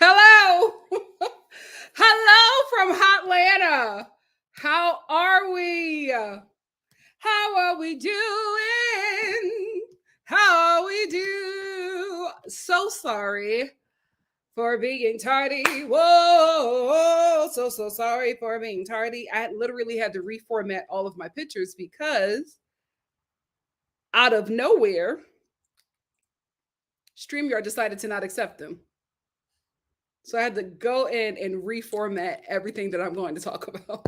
Hello. Hello from Hotlanta. How are we? How are we doing? How are we do? So sorry for being tardy. Whoa, so sorry for being tardy. I literally had to reformat all of my pictures because out of nowhere, StreamYard decided to not accept them. So I had to go in and reformat everything that I'm going to talk about.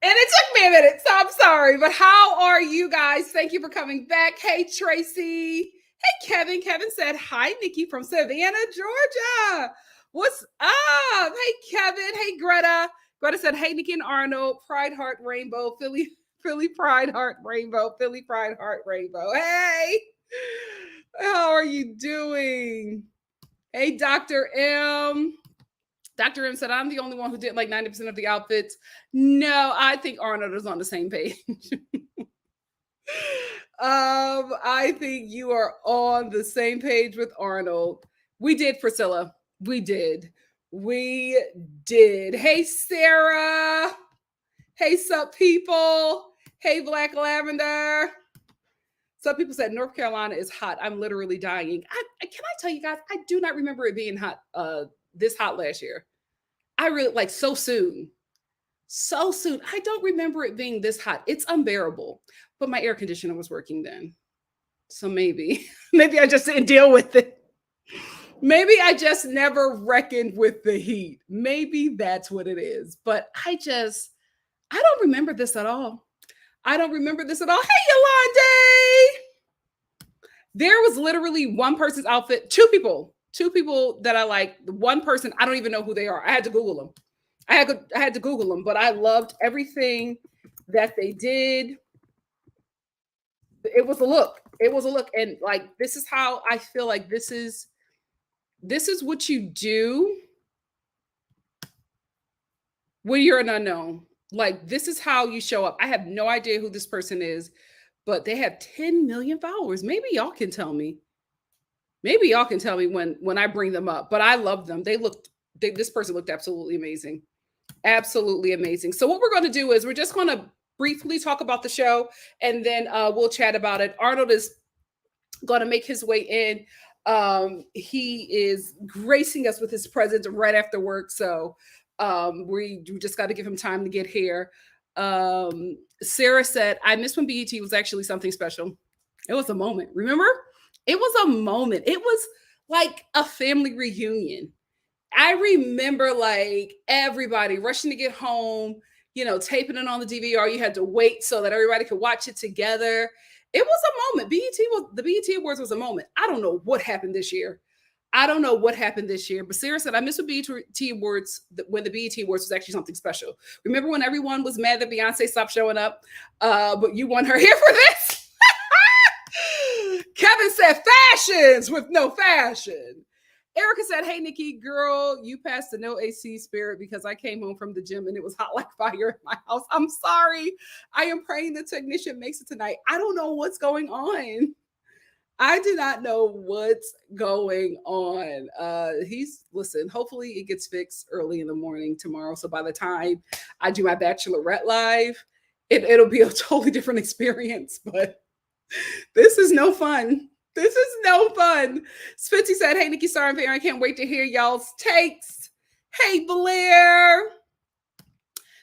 And it took me a minute, so I'm sorry. But how are you guys? Thank you for coming back. Hey, Tracy. Hey, Kevin. Kevin said, hi, Nikki from Savannah, Georgia. What's up? Hey, Kevin. Hey, Greta. Greta said, hey, Nikki and Arnold. Pride Heart Rainbow. Philly Pride Heart Rainbow. Philly Pride Heart Rainbow. Hey. How are you doing? Hey, Dr. M. Dr. M said, I'm the only one who did like 90% of the outfits. No, I think Arnold is on the same page. I think you are on the same page with Arnold. We did, Priscilla. We did. Hey, Sarah. Hey, sup, people. Hey, Black Lavender. Some people said North Carolina is hot. I'm literally dying. Can I tell you guys, I do not remember it being hot this hot last year. I really like so soon. I don't remember it being this hot. It's unbearable. But my air conditioner was working then. So maybe I just didn't deal with it. Maybe I just never reckoned with the heat. Maybe that's what it is. But I don't remember this at all. Hey, Yolande! There was literally one person's outfit, two people that I like. One person, I don't even know who they are. I had to Google them. I had to Google them, but I loved everything that they did. It was a look. And like, this is how I feel like this is what you do when you're an unknown. Like, this is how you show up. I have no idea who this person is, but they have 10 million followers. Maybe y'all can tell me. When I bring them up. But I love them. This person looked absolutely amazing. Absolutely amazing. So what we're going to do is we're just going to briefly talk about the show, and then we'll chat about it. Arnold is going to make his way in. He is gracing us with his presence right after work. So we just got to give him time to get here. Sarah said, I miss when BET was actually something special. It was a moment. Remember? It was a moment. It was like a family reunion. I remember like everybody rushing to get home, taping it on the DVR. You had to wait so that everybody could watch it together. It was a moment. The BET Awards was a moment. I don't know what happened this year. But Sarah said, I miss the BET Awards when the BET Awards was actually something special. Remember when everyone was mad that Beyonce stopped showing up? But you want her here for this? Kevin said, fashions with no fashion. Erica said, hey, Nikki, girl, you passed the no AC spirit because I came home from the gym and it was hot like fire in my house. I'm sorry. I am praying the technician makes it tonight. I don't know what's going on. I do not know what's going on. Listen, hopefully it gets fixed early in the morning tomorrow. So by the time I do my Bachelorette live, it'll be a totally different experience. But this is no fun. Spitzy said, hey, Nikki.Star and I can't wait to hear y'all's takes. Hey, Blair.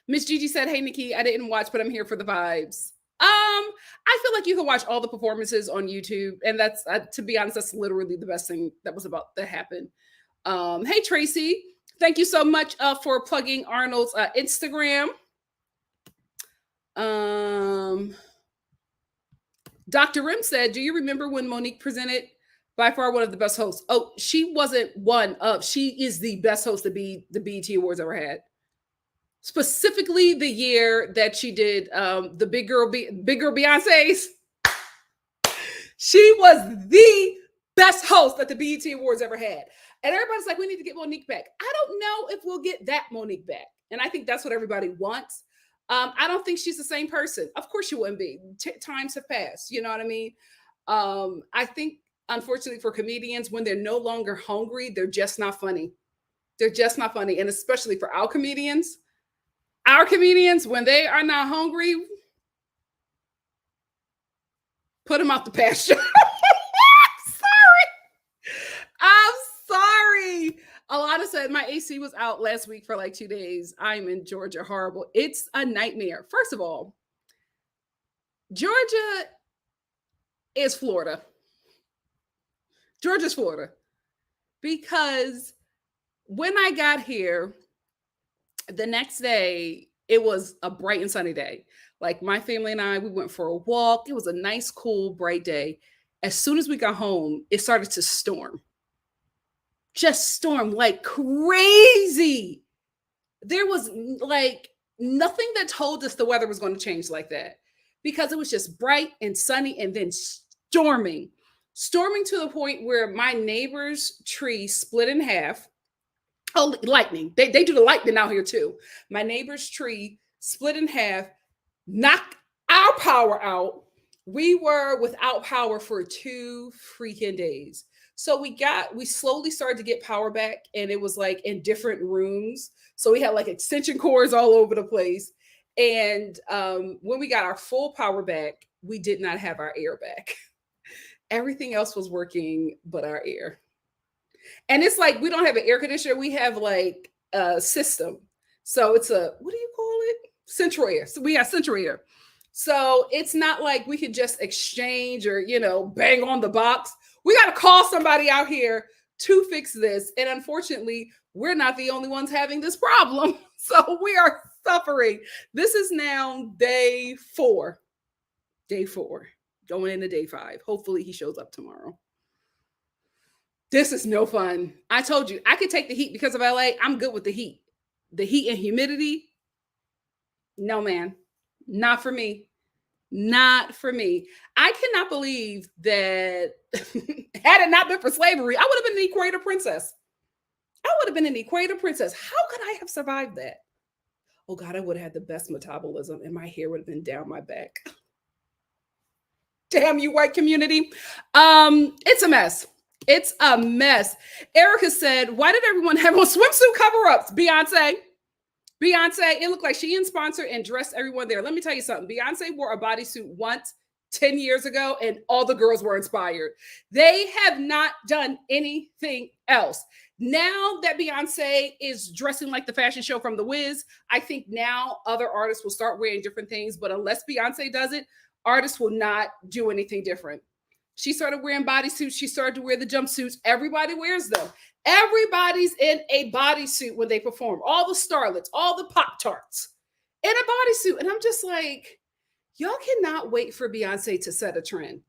Miss Gigi said, hey, Nikki, I didn't watch, but I'm here for the vibes. I feel like you can watch all the performances on YouTube, and that's to be honest, that's literally the best thing that was about to happen. Hey Tracy, thank you so much for plugging Arnold's Instagram. Dr. Rim said, do you remember when Monique presented? By far one of the best hosts. Oh, she wasn't one of, she is the best host the BET Awards ever had. Specifically the year that she did the Big Girl Beyonce's. She was the best host that the BET Awards ever had. And everybody's like, we need to get Monique back. I don't know if we'll get that Monique back. And I think that's what everybody wants. I don't think she's the same person. Of course she wouldn't be. Times have passed. You know what I mean? I think, unfortunately for comedians, when they're no longer hungry, they're just not funny. And especially for our comedians, when they are not hungry, put them out the pasture. I'm sorry. Alana said, my AC was out last week for like 2 days. I'm in Georgia. Horrible. It's a nightmare. First of all, Georgia is Florida. Georgia's Florida. Because when I got here, the next day, it was a bright and sunny day. Like my family and I, we went for a walk. It was a nice, cool, bright day. As soon as we got home, it started to storm. Just storm like crazy. There was like nothing that told us the weather was going to change like that, because it was just bright and sunny and then storming to the point where my neighbor's tree split in half. Oh, lightning. They do the lightning out here too. My neighbor's tree split in half, knocked our power out. We were without power for 2 freaking days. So we slowly started to get power back, and it was like in different rooms. So we had like extension cords all over the place. And when we got our full power back, we did not have our air back. Everything else was working but our air. And it's like, we don't have an air conditioner. We have like a system. So it's what do you call it? Central air. So we have central air. So it's not like we could just exchange or, bang on the box. We got to call somebody out here to fix this. And unfortunately, we're not the only ones having this problem. So we are suffering. This is now day 4. Going into day 5. Hopefully he shows up tomorrow. This is no fun. I told you, I could take the heat because of LA. I'm good with the heat. The heat and humidity, no, man. Not for me. I cannot believe that had it not been for slavery, I would have been an Equator Princess. How could I have survived that? Oh God, I would have had the best metabolism and my hair would have been down my back. Damn you, white community. It's a mess. Erica said, why did everyone have on swimsuit cover-ups? Beyonce, it looked like she sponsored and dressed everyone there. Let me tell you something. Beyonce wore a bodysuit once 10 years ago, and all the girls were inspired. They have not done anything else. Now that Beyonce is dressing like the fashion show from The Wiz, I think now other artists will start wearing different things. But unless Beyonce does it, artists will not do anything different. She started wearing bodysuits. She started to wear the jumpsuits. Everybody wears them. Everybody's in a bodysuit when they perform. All the starlets, all the Pop-Tarts. in a bodysuit. And I'm just like, y'all cannot wait for Beyonce to set a trend.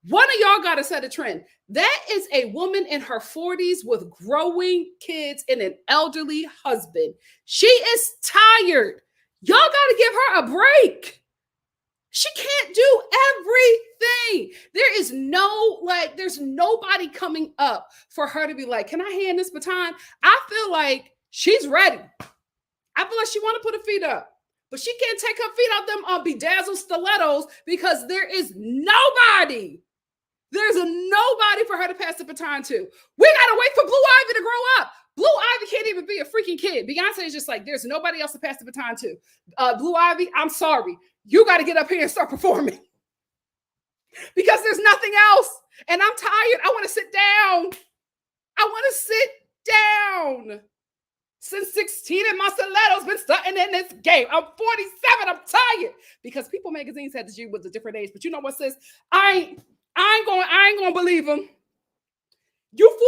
One of y'all got to set a trend. That is a woman in her 40s with growing kids and an elderly husband. She is tired. Y'all got to give her a break. She can't do everything. There is there's nobody coming up for her to be like, can I hand this baton? I feel like she's ready. I feel like she want to put her feet up, but she can't take her feet out them bedazzled stilettos because there is nobody. There's nobody for her to pass the baton to. We got to wait for Blue Ivy to grow up. Blue Ivy can't even be a freaking kid. Beyonce is just like, there's nobody else to pass the baton to. Blue Ivy, I'm sorry. You got to get up here and start performing because there's nothing else. And I'm tired. I want to sit down. I want to sit down. Since 16 and my stilettos been stunting in this game. I'm 47. I'm tired because People Magazine said that you was a different age. But you know what, sis? I ain't gonna believe them. You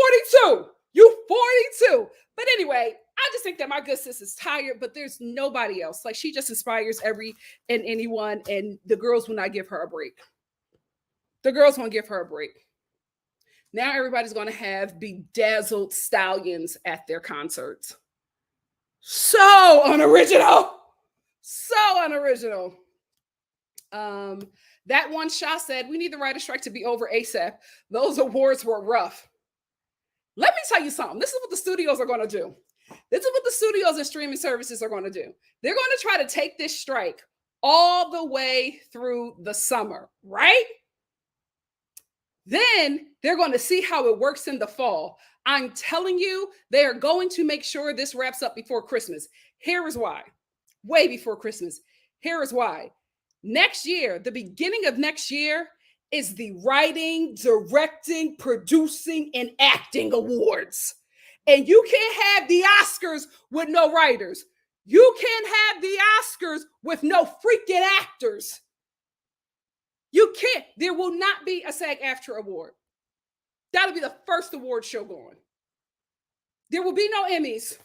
42. You 42. But anyway, I just think that my good sis is tired, but there's nobody else. Like, she just inspires every and anyone, and the girls will not give her a break. The girls won't give her a break. Now everybody's going to have bedazzled stallions at their concerts. So unoriginal. So unoriginal. That one Shaw said, we need the writer's strike to be over ASAP. Those awards were rough. Let me tell you something. This is what the studios are going to do. This is what the studios and streaming services are going to do. They're going to try to take this strike all the way through the summer, right? Then they're going to see how it works in the fall. I'm telling you, they are going to make sure this wraps up before Christmas. Here is why. Way before Christmas. Here is why. Next year, the beginning of next year, is the writing, directing, producing, and acting awards. And you can't have the Oscars with no writers. You can't have the Oscars with no freaking actors. You can't. There will not be a SAG-AFTRA award. That'll be the first award show going. There will be no Emmys.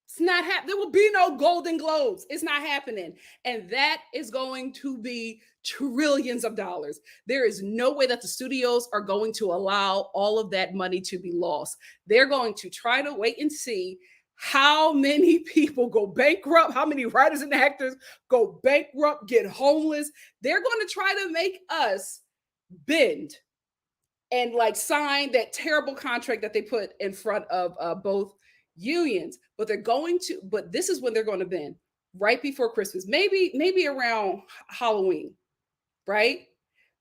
It's not happening. There will be no Golden Globes. It's not happening. And that is going to be trillions of dollars. There is no way that the studios are going to allow all of that money to be lost. They're going to try to wait and see how many people go bankrupt, how many writers and actors go bankrupt, get homeless. They're going to try to make us bend and like sign that terrible contract that they put in front of both unions. But this is when they're going to bend, right before Christmas, maybe around Halloween, right?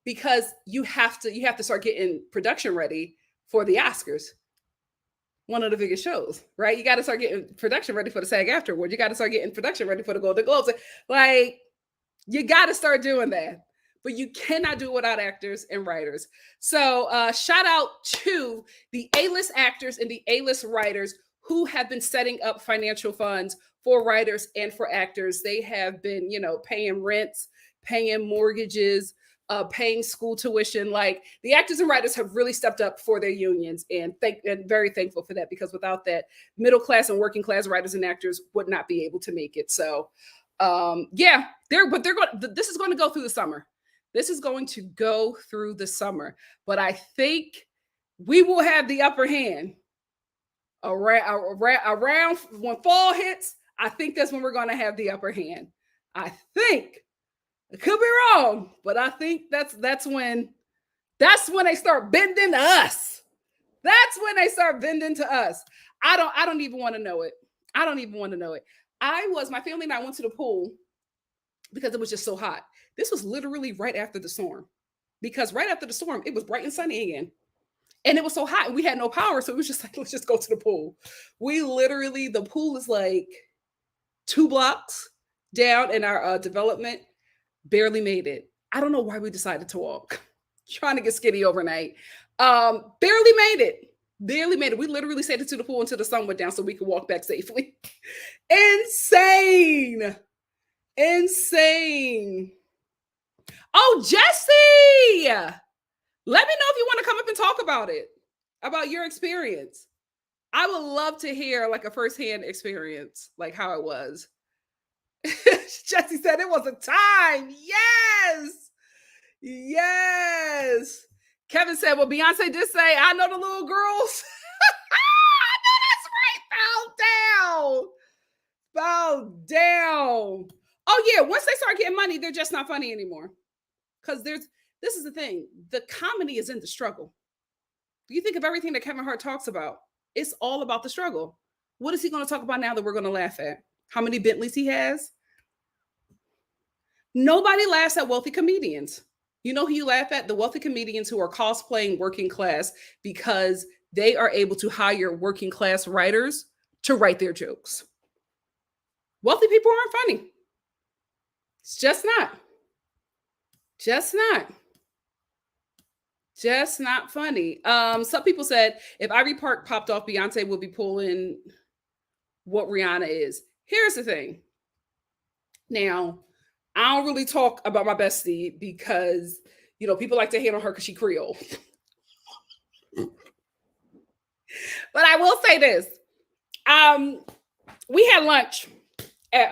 Because you have to start getting production ready for the Oscars. One of the biggest shows, right? You got to start getting production ready for the SAG-AFTRA Award. You got to start getting production ready for the Golden Globes. Like, you got to start doing that. But you cannot do it without actors and writers. So shout out to the A-list actors and the A-list writers who have been setting up financial funds for writers and for actors. They have been, paying rents, paying mortgages, paying school tuition. Like, the actors and writers have really stepped up for their unions, and very thankful for that, because without that, middle class and working class writers and actors would not be able to make it. So this is going to go through the summer. This is going to go through the summer, but I think we will have the upper hand around when fall hits. I think that's when we're going to have the upper hand. I think. I could be wrong, but I think that's when they start bending to us. That's when they start bending to us. I don't even want to know it. I don't even want to know it. My family and I went to the pool because it was just so hot. This was literally right after the storm, because right after the storm, it was bright and sunny again. And it was so hot and we had no power. So it was just like, let's just go to the pool. The pool is like 2 blocks down in our development. Barely made it. I don't know why we decided to walk. Trying to get skinny overnight. Barely made it. We literally stayed into the pool until the sun went down so we could walk back safely. Insane. Oh, Jesse! Let me know if you want to come up and talk about it, about your experience. I would love to hear like a firsthand experience, like how it was. Jesse said it was a time. Yes. Yes. Kevin said, well, Beyonce did say, I know the little girls. I know that's right. Bow down. Oh, yeah. Once they start getting money, they're just not funny anymore. Because this is the thing. The comedy is in the struggle. You think of everything that Kevin Hart talks about. It's all about the struggle. What is he going to talk about now that we're going to laugh at? How many Bentleys he has? Nobody laughs at wealthy comedians. You know who you laugh at? The wealthy comedians who are cosplaying working class because they are able to hire working class writers to write their jokes. Wealthy people aren't funny. It's just not. Just not. Just not funny. Some people said if Ivy Park popped off, Beyonce would be pulling what Rihanna is. Here's the thing. Now, I don't really talk about my bestie because, you know, people like to hate on her because she Creole. But I will say this. We had lunch at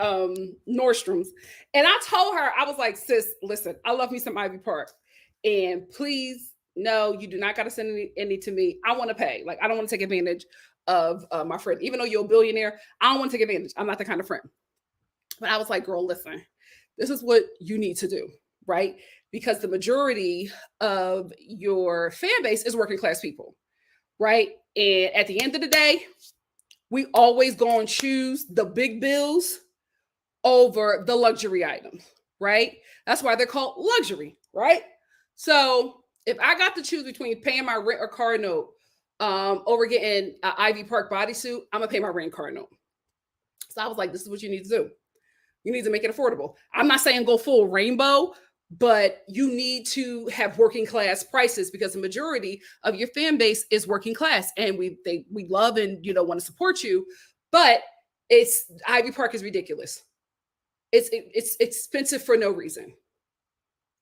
Nordstrom's, and I told her, I was like, sis, listen, I love me some Ivy Park. And please, no, you do not got to send any to me. I want to pay. Like, I don't want to take advantage of my friend. Even though you're a billionaire, I don't want to take advantage. I'm not the kind of friend. But I was like, girl, listen, this is what you need to do, right? Because the majority of your fan base is working class people, right? And at the end of the day, we always go and choose the big bills over the luxury items, right? That's why they're called luxury, right? So if I got to choose between paying my rent or car note over getting an Ivy Park bodysuit, I'm gonna pay my rent car note. So I was like, this is what you need to do. You need to make it affordable. I'm not saying go full rainbow, but you need to have working class prices because the majority of your fan base is working class, and we love and want to support you. But it's Ivy Park is ridiculous. It's expensive for no reason.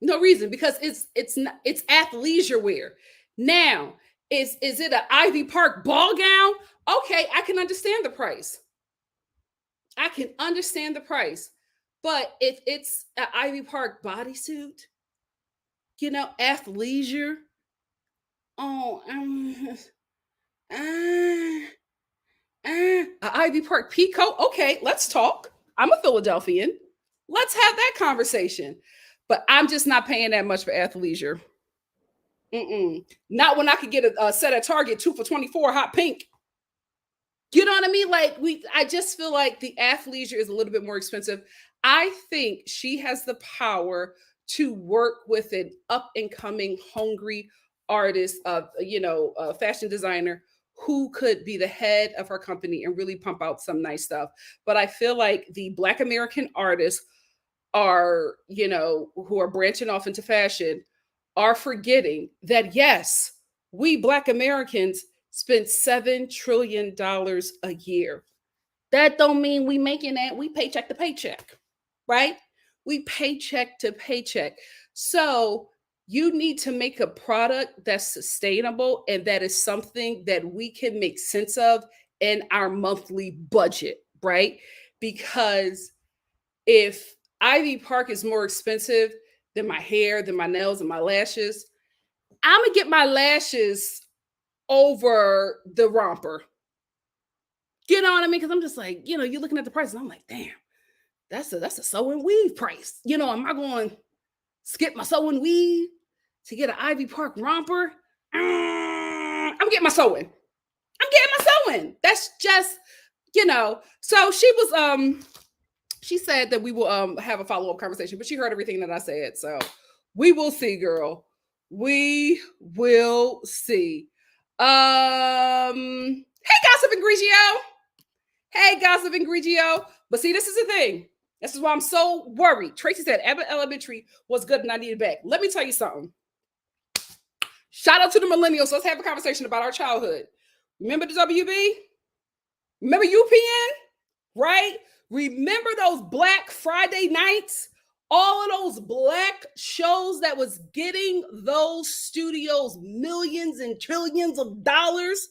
No reason, because it's athleisure wear. Now, is it an Ivy Park ball gown? Okay, I can understand the price. I can understand the price. But if it's an Ivy Park bodysuit, athleisure, an Ivy Park peacoat, okay, let's talk. I'm a Philadelphian. Let's have that conversation. But I'm just not paying that much for athleisure. Not when I could get a set at Target 2 for $24 hot pink. You know what I mean? Like I just feel like the athleisure is a little bit more expensive. I think she has the power to work with an up and coming hungry artist, a fashion designer who could be the head of her company and really pump out some nice stuff. But I feel like the Black American artists are, who are branching off into fashion are forgetting that, yes, we Black Americans spend $7 trillion a year. That don't mean we making that. We paycheck to paycheck, right? We paycheck to paycheck. So you need to make a product that's sustainable and that is something that we can make sense of in our monthly budget, right? Because if Ivy Park is more expensive than my hair, than my nails, and my lashes, I'm gonna get my lashes over the romper. You know what I mean? Because I'm just like, you're looking at the price, and I'm like, damn, that's a sew and weave price. Am I going to skip my sew and weave to get an Ivy Park romper? I'm getting my sewing. That's just, So she said that we will have a follow-up conversation, but she heard everything that I said. So we will see, girl. We will see. Hey, Gossip and Grigio. Hey, Gossip and Grigio. But see, this is the thing. This is why I'm so worried. Tracy said Abbott Elementary was good and I need it back. Let me tell you something. Shout out to the millennials. Let's have a conversation about our childhood. Remember the WB? Remember UPN? Right? Remember those Black Friday nights? All of those Black shows that was getting those studios millions and trillions of dollars?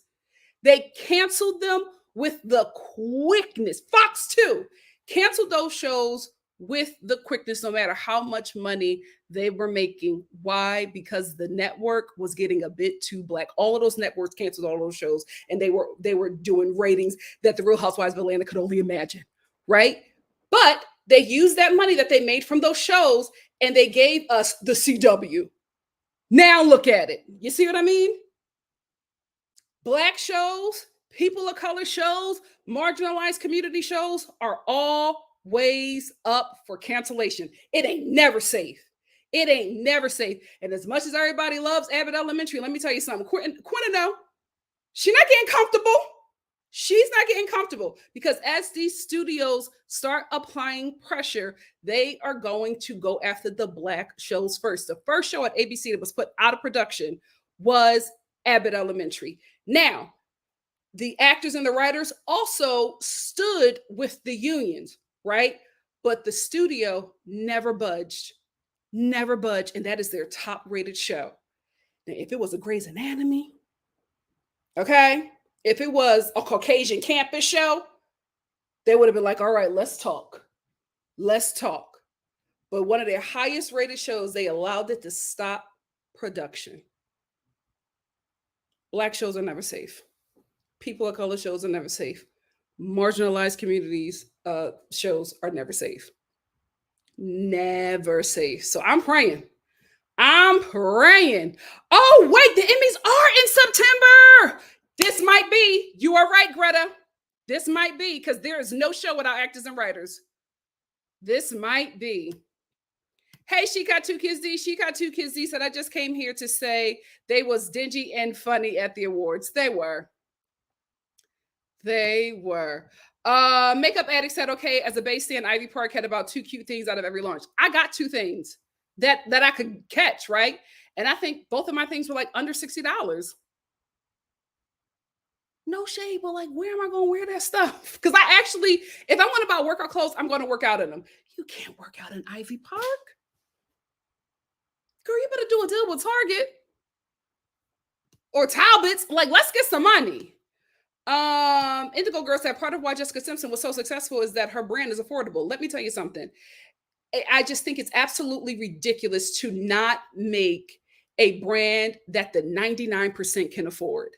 They canceled them with the quickness. Fox 2 Canceled those shows with the quickness, no matter how much money they were making. Why? Because the network was getting a bit too black. All of those networks canceled all those shows, and they were doing ratings that the Real Housewives of Atlanta could only imagine, right? But they used that money that they made from those shows, and they gave us the CW. Now look at it. You see what I mean? Black shows, people of color shows, marginalized community shows are always up for cancellation. It ain't never safe. It ain't never safe. And as much as everybody loves Abbott Elementary, let me tell you something. Quinta, she's not getting comfortable. She's not getting comfortable because as these studios start applying pressure, they are going to go after the Black shows first. The first show at ABC that was put out of production was Abbott Elementary. Now, the actors and the writers also stood with the unions, right? But the studio never budged, never budged. And that is their top rated show. Now, if it was a Grey's Anatomy, okay, if it was a Caucasian campus show, they would have been like, all right, let's talk. Let's talk. But one of their highest rated shows, they allowed it to stop production. Black shows are never safe. People of color shows are never safe. Marginalized communities shows are never safe. Never safe. So I'm praying. I'm praying. Oh, wait, the Emmys are in September. This might be. You are right, Greta. This might be because there is no show without actors and writers. This might be. Hey, she got two kids D. She got two kids D said, I just came here to say they was dingy and funny at the awards. They were. They were. Makeup Addict said, okay, as a base stand, Ivy Park had about 2 cute things out of every launch. I got 2 things that I could catch, right? And I think both of my things were like under $60. No shade, but like, where am I going to wear that stuff? Because I actually, if I want to buy workout clothes, I'm going to work out in them. You can't work out in Ivy Park. Girl, you better do a deal with Target or Talbot's. Like, let's get some money. Indigo Girl said part of why Jessica Simpson was so successful is that her brand is affordable. Let me tell you something. I just think it's absolutely ridiculous to not make a brand that the 99% can afford.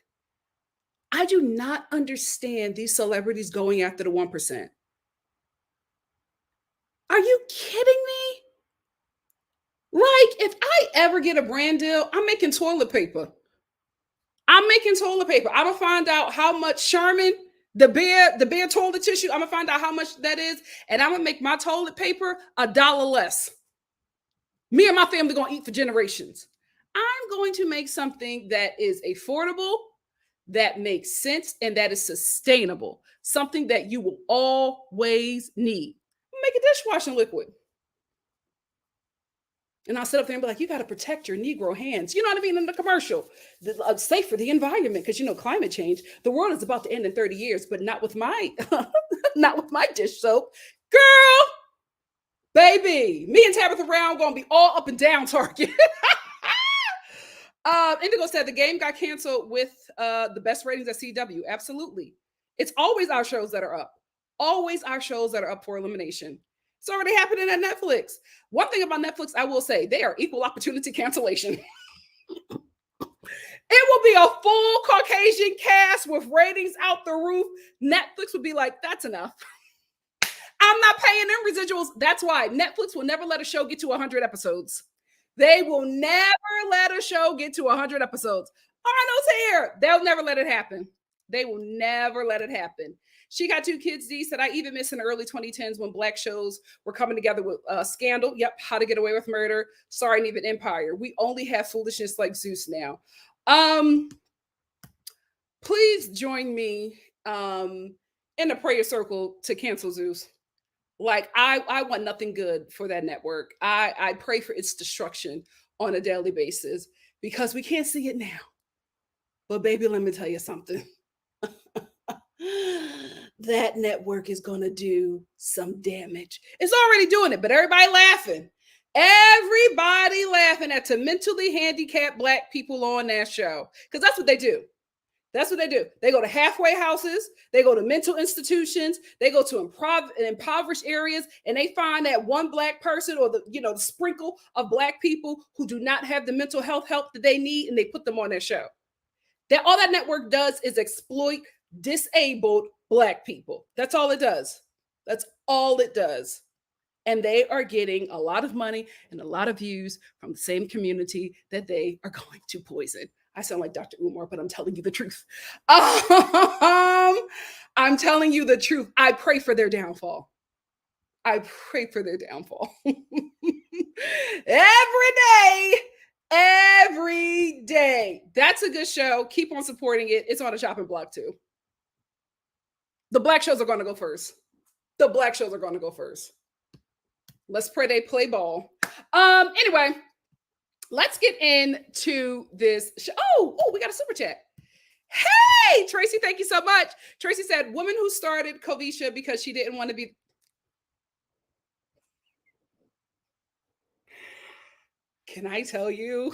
I do not understand these celebrities going after the 1%. Are you kidding me? Like, if I ever get a brand deal, I'm making toilet paper. I'm making toilet paper. I'm gonna find out how much Charmin, the bare toilet tissue, I'm gonna find out how much that is, and I'm gonna make my toilet paper $1 less. Me and my family gonna eat for generations. I'm going to make something that is affordable, that makes sense, and that is sustainable. Something that you will always need. Make a dishwashing liquid. And I'll sit up there and be like, you got to protect your Negro hands. You know what I mean? In the commercial, safe for the environment, because, you know, climate change, the world is about to end in 30 years, but not with my, not with my dish soap. Girl, baby, me and Tabitha Brown going to be all up and down Target. Indigo said the game got canceled with the best ratings at CW. Absolutely. It's always our shows that are up. Always our shows that are up for elimination. It's already happening at Netflix. One thing about Netflix, I will say, they are equal opportunity cancellation. It will be a full Caucasian cast with ratings out the roof. Netflix would be like, that's enough. I'm not paying them residuals. That's why Netflix will never let a show get to 100 episodes. They will never let a show get to 100 episodes. Arnold's here. They'll never let it happen. They will never let it happen. She got 2 kids, D said, I even miss in the early 2010s when Black shows were coming together with Scandal. Yep. How to Get Away with Murder. Sorry, and even Empire. We only have foolishness like Zeus now. Please join me in the prayer circle to cancel Zeus. Like, I want nothing good for that network. I pray for its destruction on a daily basis because we can't see it now. But baby, let me tell you something. That network is going to do some damage. It's already doing it, but everybody laughing. Everybody laughing at the mentally handicapped Black people on that show because that's what they do. That's what they do. They go to halfway houses, they go to mental institutions, they go to impoverished areas, and they find that one black person or the sprinkle of black people who do not have the mental health help that they need, and they put them on their show. That all that network does is exploit disabled black people. That's all it does. That's all it does. And they are getting a lot of money and a lot of views from the same community that they are going to poison. I sound like Dr. Umar, but I'm telling you the truth. I'm telling you the truth. I pray for their downfall. I pray for their downfall. Every day. That's a good show. Keep on supporting it. It's on a chopping block too. The black shows are going to go first. The black shows are going to go first. Let's pray they play ball. Anyway, let's get into this show. Oh, we got a super chat. Hey, Tracy, thank you so much. Tracy said, woman who started Covisha because she didn't want to be. Can I tell you?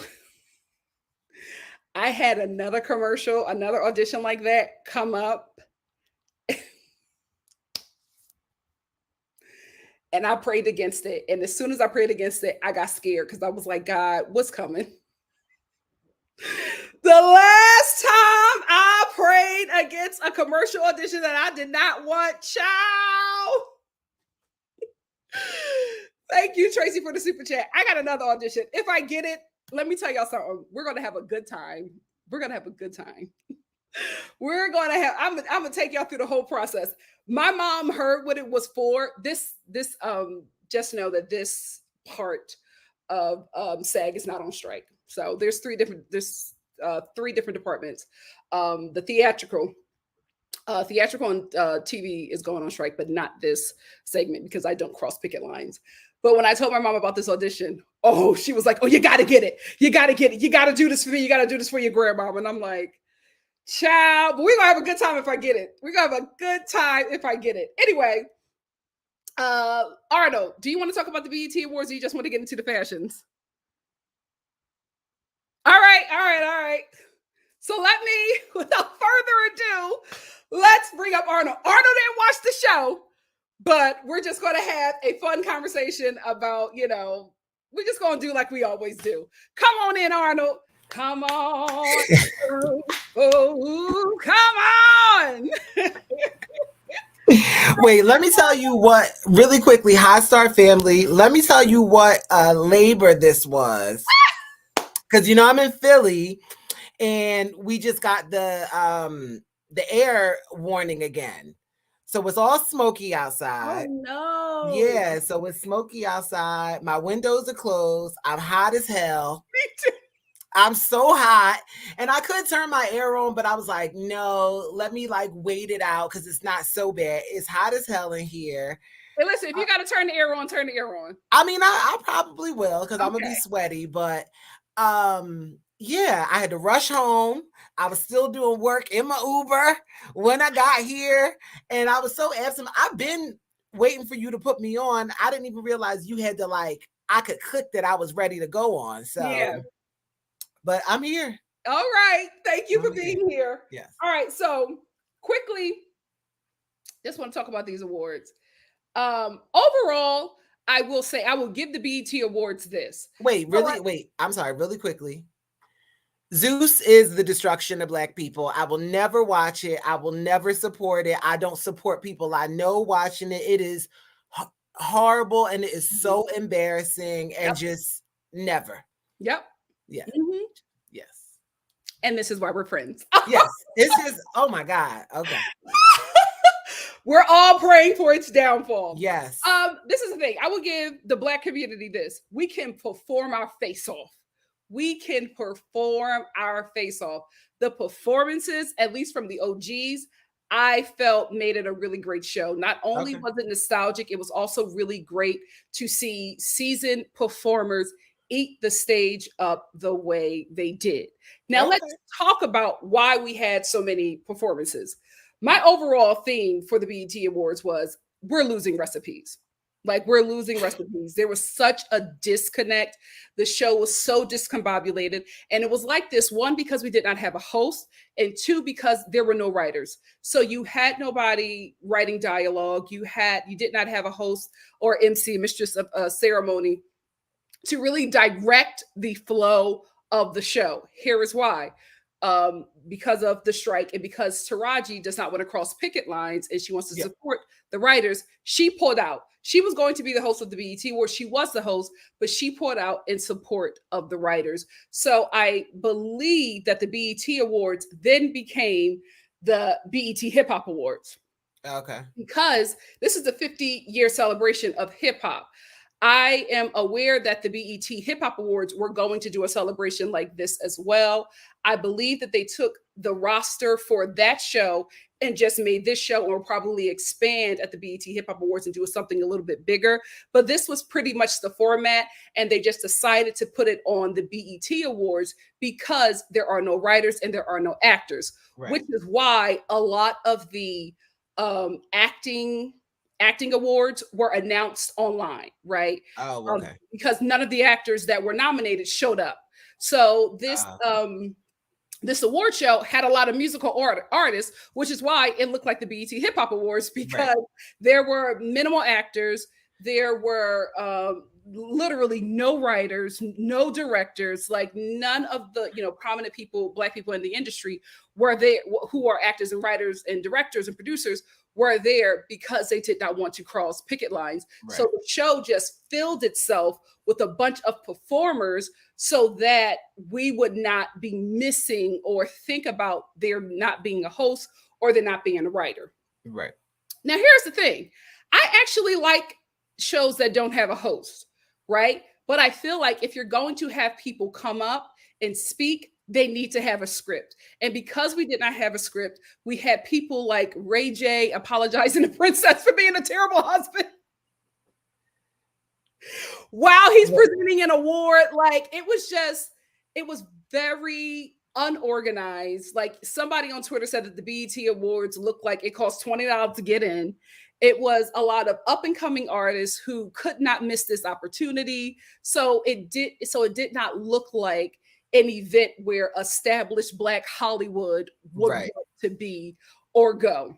I had another commercial, another audition like that come up. And I prayed against it. And as soon as I prayed against it, I got scared because I was like, God, what's coming? The last time I prayed against a commercial audition that I did not want, child. Thank you, Tracy, for the super chat. I got another audition. If I get it, let me tell y'all something. We're going to have a good time. We're going to have a good time. I'm going to take y'all through the whole process. My mom heard what it was for. Just know that this part of SAG is not on strike. So there's three different departments. The theatrical and TV is going on strike, but not this segment because I don't cross picket lines. But when I told my mom about this audition, she was like, oh, you got to get it. You got to get it. You got to do this for me. You got to do this for your grandmama. And I'm like, child, but we're going to have a good time if I get it. We're going to have a good time if I get it. Anyway, Arnold, do you want to talk about the BET Awards or you just want to get into the fashions? All right. So let me, without further ado, let's bring up Arnold. Arnold didn't watch the show, but we're just going to have a fun conversation about, we're just going to do like we always do. Come on in, Arnold. Come on. Come on. Wait, let me tell you what, really quickly, High-Star family, let me tell you what labor this was. Because, I'm in Philly, and we just got the air warning again. So it's all smoky outside. Oh, no. Yeah, so it's smoky outside. My windows are closed. I'm hot as hell. Me too. I'm so hot, and I could turn my air on, but I was like, no, let me wait it out because it's not so bad. It's hot as hell in here. Hey, listen, if you got to turn the air on, turn the air on. I mean, I probably will because I'm going to be sweaty, but yeah, I had to rush home. I was still doing work in my Uber when I got here, and I was so absent. I've been waiting for you to put me on. I didn't even realize you had to I could click that I was ready to go on. So yeah. But I'm here. All right. Thank you for being here. Yes. All right. So quickly, just want to talk about these awards. Overall, I will say I will give the BET Awards this. Wait. I'm sorry. Really quickly. Zeus is the destruction of Black people. I will never watch it. I will never support it. I don't support people I know watching it. It is horrible and it is so embarrassing and just never. Yep. Yeah. Mm-hmm. Yes. And this is why we're friends. Yes. This is, oh my God. Okay. We're all praying for its downfall. Yes. This is the thing. I will give the Black community this. We can perform our face off. We can perform our face off. The performances, at least from the OGs, I felt made it a really great show. Not only was it nostalgic, it was also really great to see seasoned performers eat the stage up the way they did. Now let's talk about why we had so many performances. My overall theme for the BET Awards was we're losing recipes. Like, we're losing recipes. There was such a disconnect. The show was so discombobulated. And it was like this, one, because we did not have a host, and two, because there were no writers. So you had nobody writing dialogue. You did not have a host or MC, mistress of ceremony, to really direct the flow of the show. Here is why. Because of the strike and because Taraji does not want to cross picket lines and she wants to Yeah. support the writers, she pulled out. She was going to be the host of the BET, where she was the host, but she pulled out in support of the writers. So I believe that the BET Awards then became the BET Hip Hop Awards, Okay. because this is the 50-year celebration of hip hop. I am aware that the BET Hip Hop Awards were going to do a celebration like this as well. I believe that they took the roster for that show and just made this show, and will probably expand at the BET Hip Hop Awards and do something a little bit bigger. But this was pretty much the format, and they just decided to put it on the BET Awards because there are no writers and there are no actors, Right. which is why a lot of the acting awards were announced online, right? Oh, okay. Because none of the actors that were nominated showed up. So this award show had a lot of musical artists, which is why it looked like the BET Hip Hop Awards, because Right. there were minimal actors, there were literally no writers, no directors, like none of the prominent people, Black people in the industry were there, who are actors and writers and directors and producers, were there because they did not want to cross picket lines. Right. So the show just filled itself with a bunch of performers so that we would not be missing or think about there not being a host or there not being a writer. Right. Now, here's the thing. I actually like shows that don't have a host, right? But I feel like if you're going to have people come up and speak, they need to have a script. And because we did not have a script, we had people like Ray J apologizing to Princess for being a terrible husband while he's presenting an award. Like, it was very unorganized. Like, somebody on Twitter said that the BET Awards looked like it cost $20 to get in. It was a lot of up and coming artists who could not miss this opportunity. So it did not look like an event where established Black Hollywood would Right. want to be or go.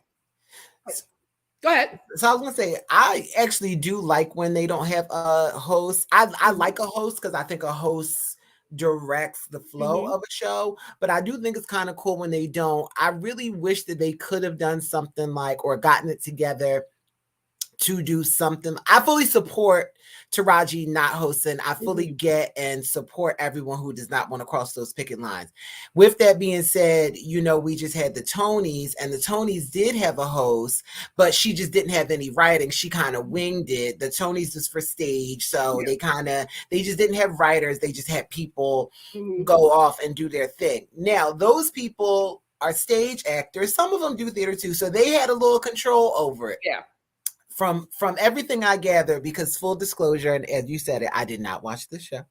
Go ahead. So I was gonna say, I actually do like when they don't have a host. I like a host because I think a host directs the flow of a show, but I do think it's kind of cool when they don't. I really wish that they could have done something like, or gotten it together to do something. I fully support Taraji not hosting. I fully get and support everyone who does not want to cross those picket lines. With that being said, we just had the Tonys, and the Tonys did have a host, but she just didn't have any writing. She kind of winged it. The Tonys was for stage, so they just didn't have writers. They just had people go off and do their thing. Now, those people are stage actors. Some of them do theater too, so they had a little control over it. Yeah. From everything I gather, because full disclosure, and as you said it, I did not watch the show.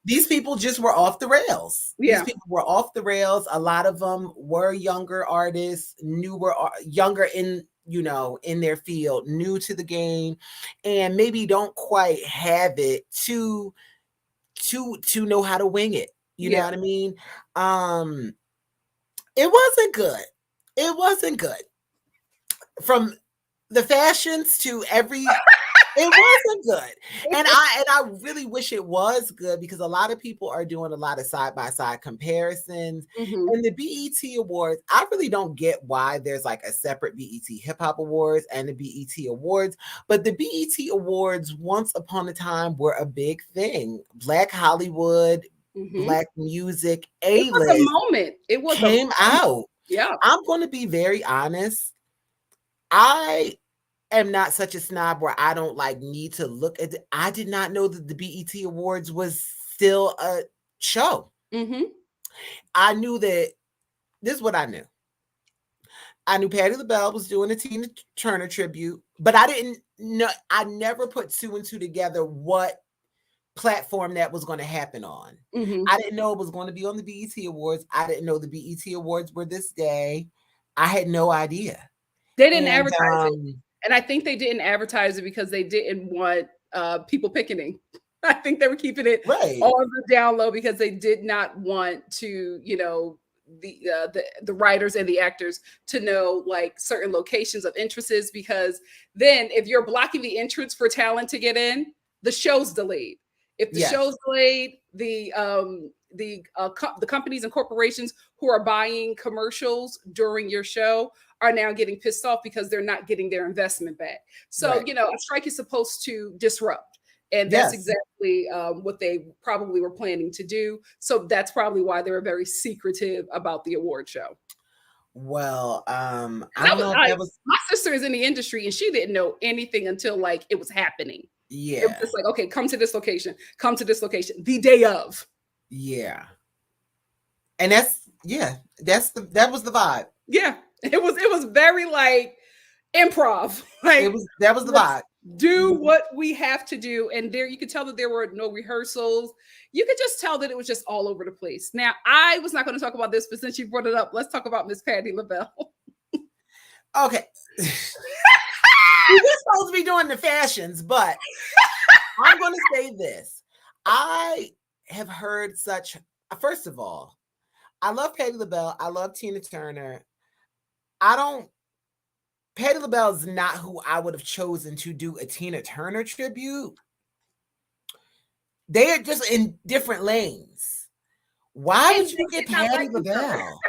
These people just were off the rails. Yeah. These people were off the rails. A lot of them were younger artists, younger in their field, new to the game, and maybe don't quite have it to know how to wing it. You know what I mean? It wasn't good. It wasn't good. From the fashions to it wasn't good. And I really wish it was good, because a lot of people are doing a lot of side-by-side comparisons. And the BET Awards, I really don't get why there's like a separate BET Hip Hop Awards and the BET Awards. But the BET Awards, once upon a time, were a big thing. Black Hollywood, Black music, A-list. It was a moment. It was came out. Yeah. I'm going to be very honest. I am not such a snob where I don't need to look at it. I did not know that the BET Awards was still a show. I knew that this is what I knew. I knew Patti LaBelle was doing a Tina Turner tribute, but I didn't know. I never put two and two together what platform that was going to happen on. I didn't know it was going to be on the BET Awards. I didn't know the BET Awards were this day. I had no idea. They didn't advertise it. And I think they didn't advertise it because they didn't want people picketing. I think they were keeping it Right. on the down low because they did not want to, the writers and the actors to know like certain locations of interests, because then if you're blocking the entrance for talent to get in, the show's delayed. If the Yes. show's delayed, the companies and corporations who are buying commercials during your show are now getting pissed off because they're not getting their investment back. So, Right. a strike is supposed to disrupt. And that's Yes. exactly what they probably were planning to do. So that's probably why they were very secretive about the award show. Well, I I don't was know if like, that was. my sister is in the industry and she didn't know anything until like it was happening. It was Yeah. just like, okay, come to this location, come to this location, the day of. Yeah. And that was the vibe. Yeah. It was very like improv. Like, That was the let's vibe. do what we have to do. And there you could tell that there were no rehearsals. You could just tell that it was just all over the place. Now, I was not going to talk about this, but since you brought it up, let's talk about Miss Patti LaBelle. Okay. We're supposed to be doing the fashions, but I'm going to say this. I have heard first of all, I love Patti LaBelle. I love Tina Turner. Patti LaBelle is not who I would have chosen to do a Tina Turner tribute. They are just in different lanes. Why would you get Patti LaBelle?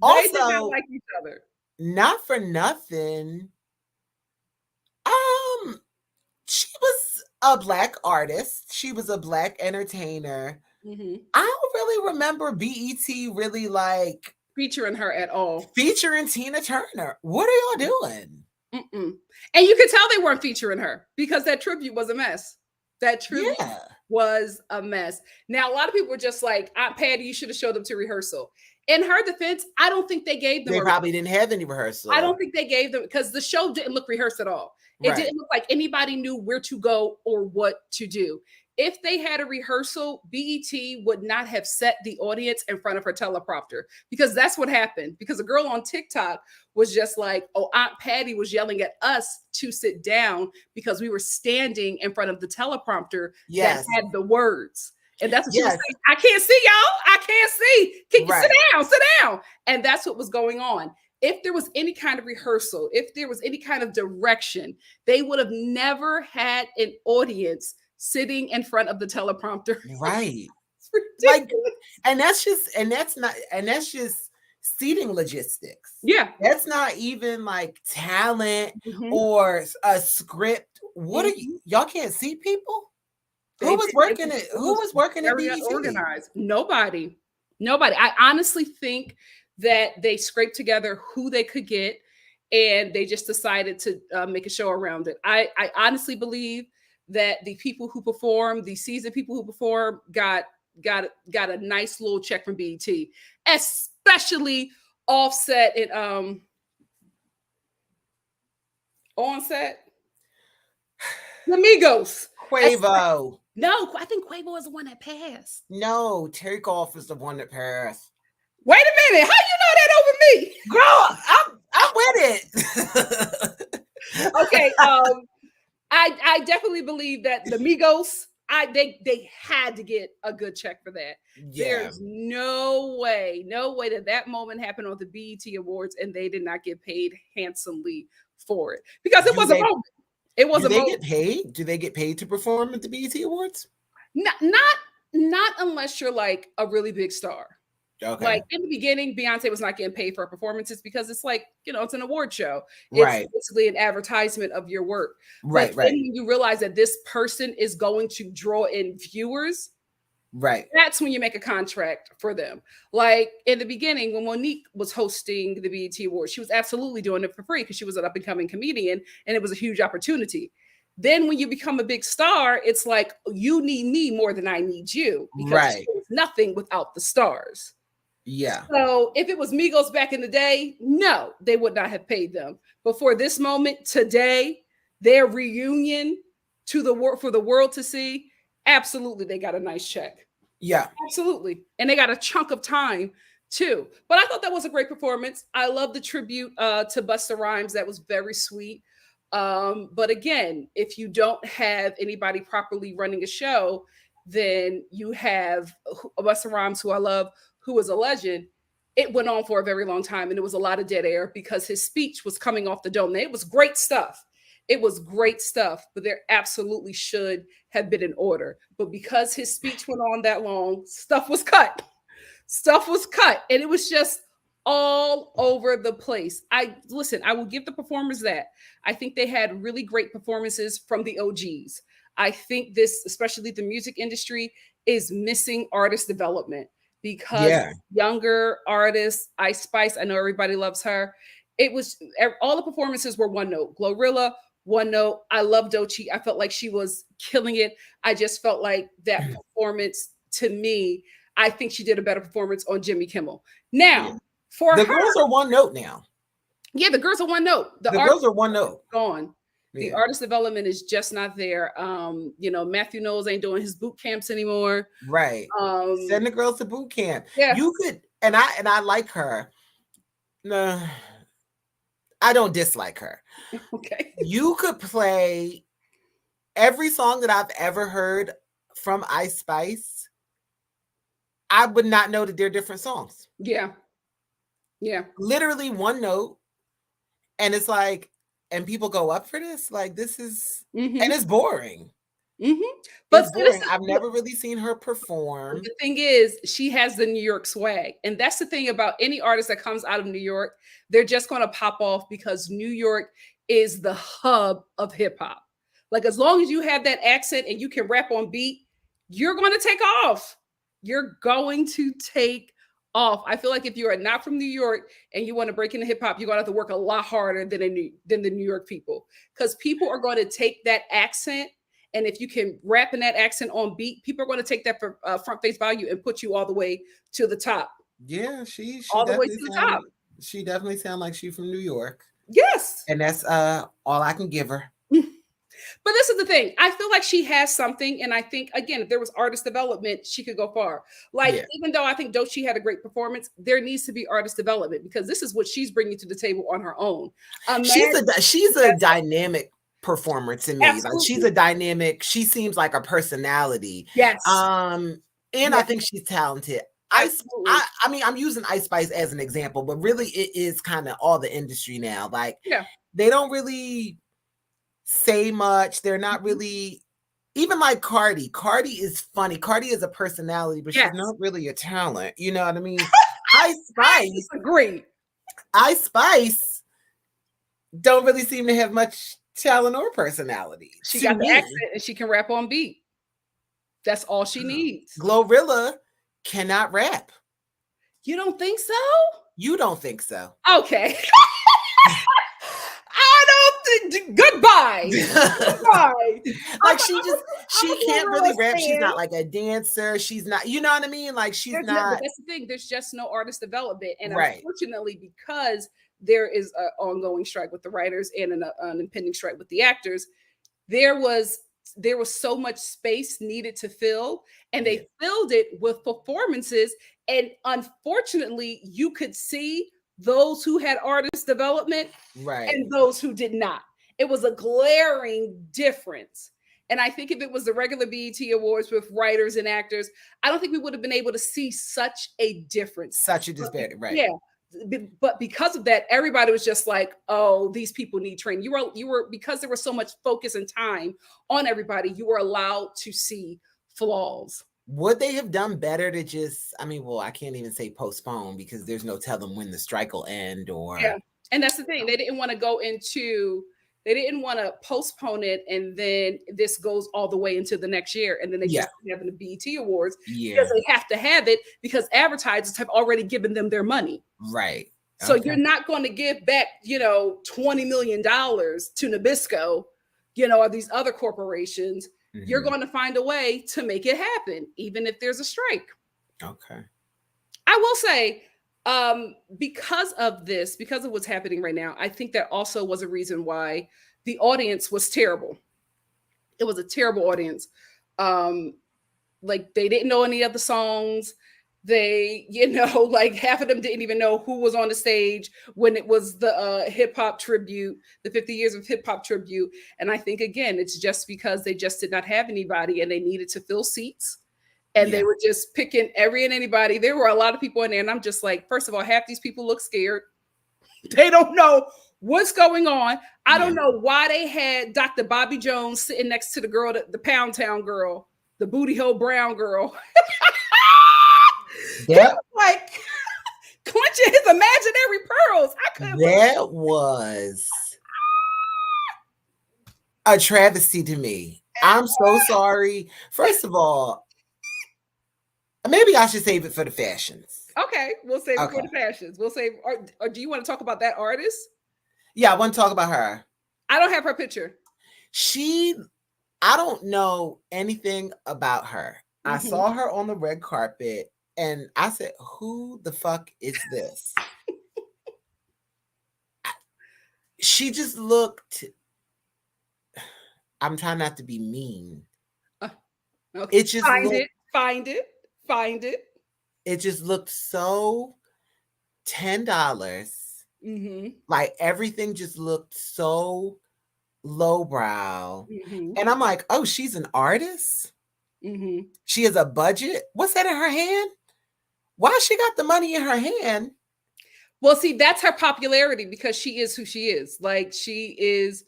Also, they did not like each other. Not for nothing. She was a Black artist. She was a Black entertainer. Mm-hmm. I don't really remember BET really like featuring her at all. Featuring Tina Turner. What are y'all doing? Mm-mm. And you could tell they weren't featuring her because that tribute was a mess. That tribute was a mess. Now, a lot of people were just like, Aunt Patti, you should have showed up to rehearsal. In her defense, I don't think they gave them. They probably didn't have any rehearsal. I don't think they gave them because the show didn't look rehearsed at all. It didn't look like anybody knew where to go or what to do. If they had a rehearsal, BET would not have set the audience in front of her teleprompter, because that's what happened. Because a girl on TikTok was just like, oh, Aunt Patti was yelling at us to sit down because we were standing in front of the teleprompter that had the words. And that's what she was saying. I can't see y'all. I can't see. Sit down, sit down. And that's what was going on. If there was any kind of rehearsal, if there was any kind of direction, they would have never had an audience sitting in front of the teleprompter. Right. Like, and that's just seating logistics. Yeah. That's not even like talent or a script. What are y'all can't see people? Who was working at BET? Organized. Nobody. I honestly think that they scraped together who they could get and they just decided to make a show around it. I honestly believe that the people who perform, the seasoned people who perform, got a nice little check from BET, especially Offset and Onset, the Migos, Quavo. No, I think Quavo is the one that passed. No, Takeoff is the one that passed. Wait a minute, how you know that over me, girl? I'm with it. Okay, I definitely believe that the Migos, they had to get a good check for that. Yeah. There's no way that moment happened on the BET Awards and they did not get paid handsomely for it, because it was a moment. It was a moment. Get paid? Do they get paid to perform at the BET Awards? Not unless you're like a really big star. Okay. Like in the beginning, Beyonce was not getting paid for her performances because it's like, it's an award show. It's basically an advertisement of your work. But then you realize that this person is going to draw in viewers. Right. That's when you make a contract for them. Like in the beginning, when Monique was hosting the BET Awards, she was absolutely doing it for free because she was an up and coming comedian and it was a huge opportunity. Then when you become a big star, it's like, you need me more than I need you, because there's nothing without the stars. Yeah. So if it was Migos back in the day, no, they would not have paid them. But for this moment today, their reunion for the world to see, absolutely, they got a nice check. Yeah, absolutely, and they got a chunk of time Two. But I thought that was a great performance. I love the tribute to Busta Rhymes. That was very sweet. But again, if you don't have anybody properly running a show, then you have Busta Rhymes, who I love, who is a legend. It went on for a very long time, and it was a lot of dead air because his speech was coming off the dome. It was great stuff. It was great stuff, but there absolutely should have been an order. But because his speech went on that long, stuff was cut. Stuff was cut, and it was just all over the place. I will give the performers that. I think they had really great performances from the OGs. I think this, especially the music industry, is missing artist development because younger artists, Ice Spice, I know everybody loves her. It was all the performances were one note. Glorilla, one note. I love Doechii. I felt like she was killing it. I just felt like that performance, to me, I think she did a better performance on Jimmy Kimmel. Now, for the girls are one note now. Yeah, the girls are one note. The girls are one note. Gone. The artist development is just not there. Matthew Knowles ain't doing his boot camps anymore. Right. Send the girls to boot camp. Yeah. You could, and I like her. No, I don't dislike her. Okay. You could play every song that I've ever heard from Ice Spice. I would not know that they're different songs. Yeah. Yeah. Literally one note. And it's like, and people go up for this? Like, this is, and it's boring. But I've never really seen her perform. The thing is, she has the New York swag. And that's the thing about any artist that comes out of New York. They're just going to pop off because New York is the hub of hip hop. Like, as long as you have that accent and you can rap on beat, you're going to take off. You're going to take off. I feel like if you are not from New York and you want to break into hip hop, you're going to have to work a lot harder than the New York people, because people are going to take that accent. And if you can rap in that accent on beat, people are going to take that for front face value and put you all the way to the top. Yeah, she all the way to the top. She definitely sounds like she's from New York. Yes. And that's all I can give her. But this is the thing. I feel like she has something. And I think, again, if there was artist development, she could go far. Like, even though I think Doechii had a great performance, there needs to be artist development, because this is what she's bringing to the table on her own. She's a dynamic performer to me. Absolutely. Like, she's a dynamic. She seems like a personality. Yes. And I think she's talented. I mean, I'm using Ice Spice as an example, but really it is kind of all the industry now. Like, they don't really say much. They're not really, even like Cardi. Cardi is funny. Cardi is a personality, but she's not really a talent. You know what I mean? Ice Spice. Agree. Ice Spice don't really seem to have much talent or personality. She got the accent and she can rap on beat. That's all she needs. Glorilla cannot rap. You don't think so? You don't think so? Okay. I don't think. Goodbye. Goodbye. Like, she can't really rap. She's not like a dancer. She's not. You know what I mean? Like, she's not. That's the thing. There's just no artist development, and unfortunately, because there is an ongoing strike with the writers and an impending strike with the actors, there was so much space needed to fill, and they filled it with performances. And unfortunately, you could see those who had artist development and those who did not. It was a glaring difference. And I think if it was the regular BET Awards with writers and actors, I don't think we would have been able to see such a difference. Such a disparity, right? Yeah. But because of that, everybody was just like, oh, these people need training. You were because there was so much focus and time on everybody, you were allowed to see flaws. Would they have done better to just, I mean, well, I can't even say postpone, because there's no telling when the strike will end, or and that's the thing. They didn't want to postpone it, and then this goes all the way into the next year, and then they just having the BET Awards because they have to have it because advertisers have already given them their money. Right. So you're not going to give back, $20 million to Nabisco, or these other corporations. Mm-hmm. You're going to find a way to make it happen, even if there's a strike. Okay. I will say, because of what's happening right now, I think that also was a reason why the audience was terrible. It was a terrible audience. Like, they didn't know any of the songs. They, like half of them didn't even know who was on the stage when it was the hip hop tribute, the 50 years of hip hop tribute. And I think, again, it's just because they just did not have anybody and they needed to fill seats. And they Yeah. were just picking every and anybody. There were a lot of people in there. And I'm just like, first of all, half these people look scared. They don't know what's going on. I Yeah. don't know why they had Dr. Bobby Jones sitting next to the girl, the Pound Town girl, the Booty Hole Brown girl. He That was like clenching his imaginary pearls. I couldn't believe that was a travesty to me. I'm so sorry. First of all, maybe I should save it for the fashions. Okay, we'll save it for Okay. the fashions. We'll save, or do you want to talk about that artist? Yeah, I want to talk about her. I don't have her picture. I don't know anything about her. I Mm-hmm. saw her on the red carpet and I said, who the fuck is this? She just looked, I'm trying not to be mean. Okay. It just looked, Find it. it just looked so $10. Mm-hmm. Like everything just looked so lowbrow. Mm-hmm. And I'm like, oh, she's an artist? Mm-hmm. She has a budget? What's that in her hand? Why she got the money in her hand? Well, see, that's her popularity because she is who she is. Like she is,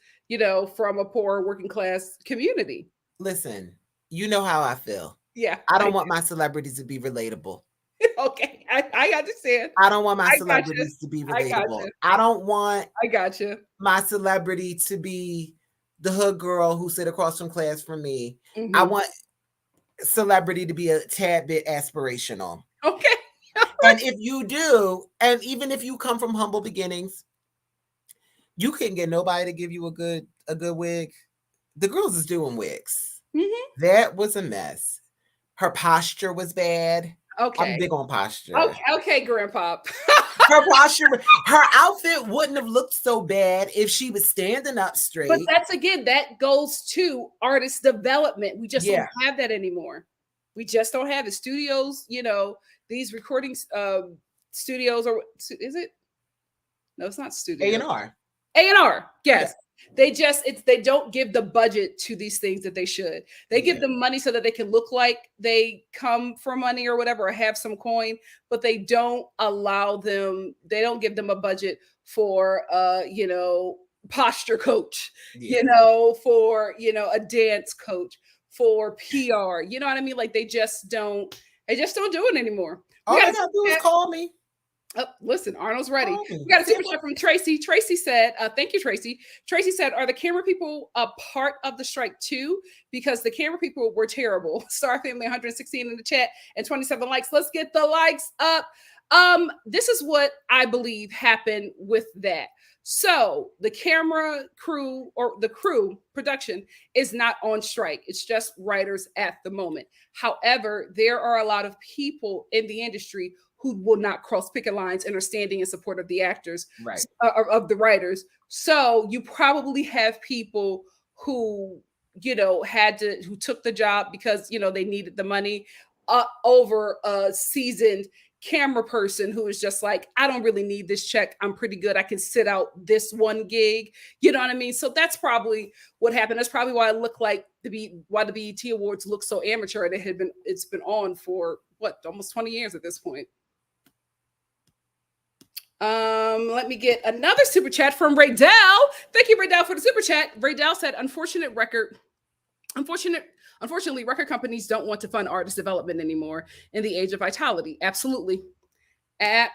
from a poor working class community. Listen, you know how I feel. Yeah. I don't want my celebrities to be relatable. Okay. I understand. I don't want my I gotcha. celebrities to be I relatable. gotcha. I don't want I gotcha. my celebrity to be the hood girl who sit across from class from me. Mm-hmm. I want celebrity to be a tad bit aspirational. Okay. And if you do, and even if you come from humble beginnings, you couldn't get nobody to give you a good wig. The girls is doing wigs. Mm-hmm. That was a mess. Her posture was bad. Okay. I'm big on posture. Okay, Grandpa. Her posture, her outfit wouldn't have looked so bad if she was standing up straight. But that goes to artist development. We just don't have that anymore. We just don't have it. Studios, these recording studios, or is it? No, it's not studio. A&R. A&R, yes. Yeah. They don't give the budget to these things that they should. They give them money so that they can look like they come for money or whatever, or have some coin, but they don't give them a budget for posture coach, for a dance coach, for PR. You know what I mean? Like they just don't do it anymore. All I gotta do is call me. Oh, listen, Arnold's ready. We got a super chat from Tracy. Tracy said, thank you, Tracy. Tracy said, are the camera people a part of the strike too? Because the camera people were terrible. Star Family 116 in the chat and 27 likes. Let's get the likes up. This is what I believe happened with that. So the camera crew, or the crew production, is not on strike. It's just writers at the moment. However, there are a lot of people in the industry who will not cross picket lines and are standing in support of the actors, right, of the writers. So you probably have people who, who took the job because, they needed the money, over a seasoned camera person who is just like, I don't really need this check. I'm pretty good. I can sit out this one gig. You know what I mean? So that's probably what happened. That's probably why it looked like why the BET Awards look so amateur. And it's been on for almost 20 years at this point. Let me get another super chat from Raydell. Thank you, Raydell, for the super chat. Raydell said, Unfortunately, record companies don't want to fund artist development anymore in the age of vitality. Absolutely. That's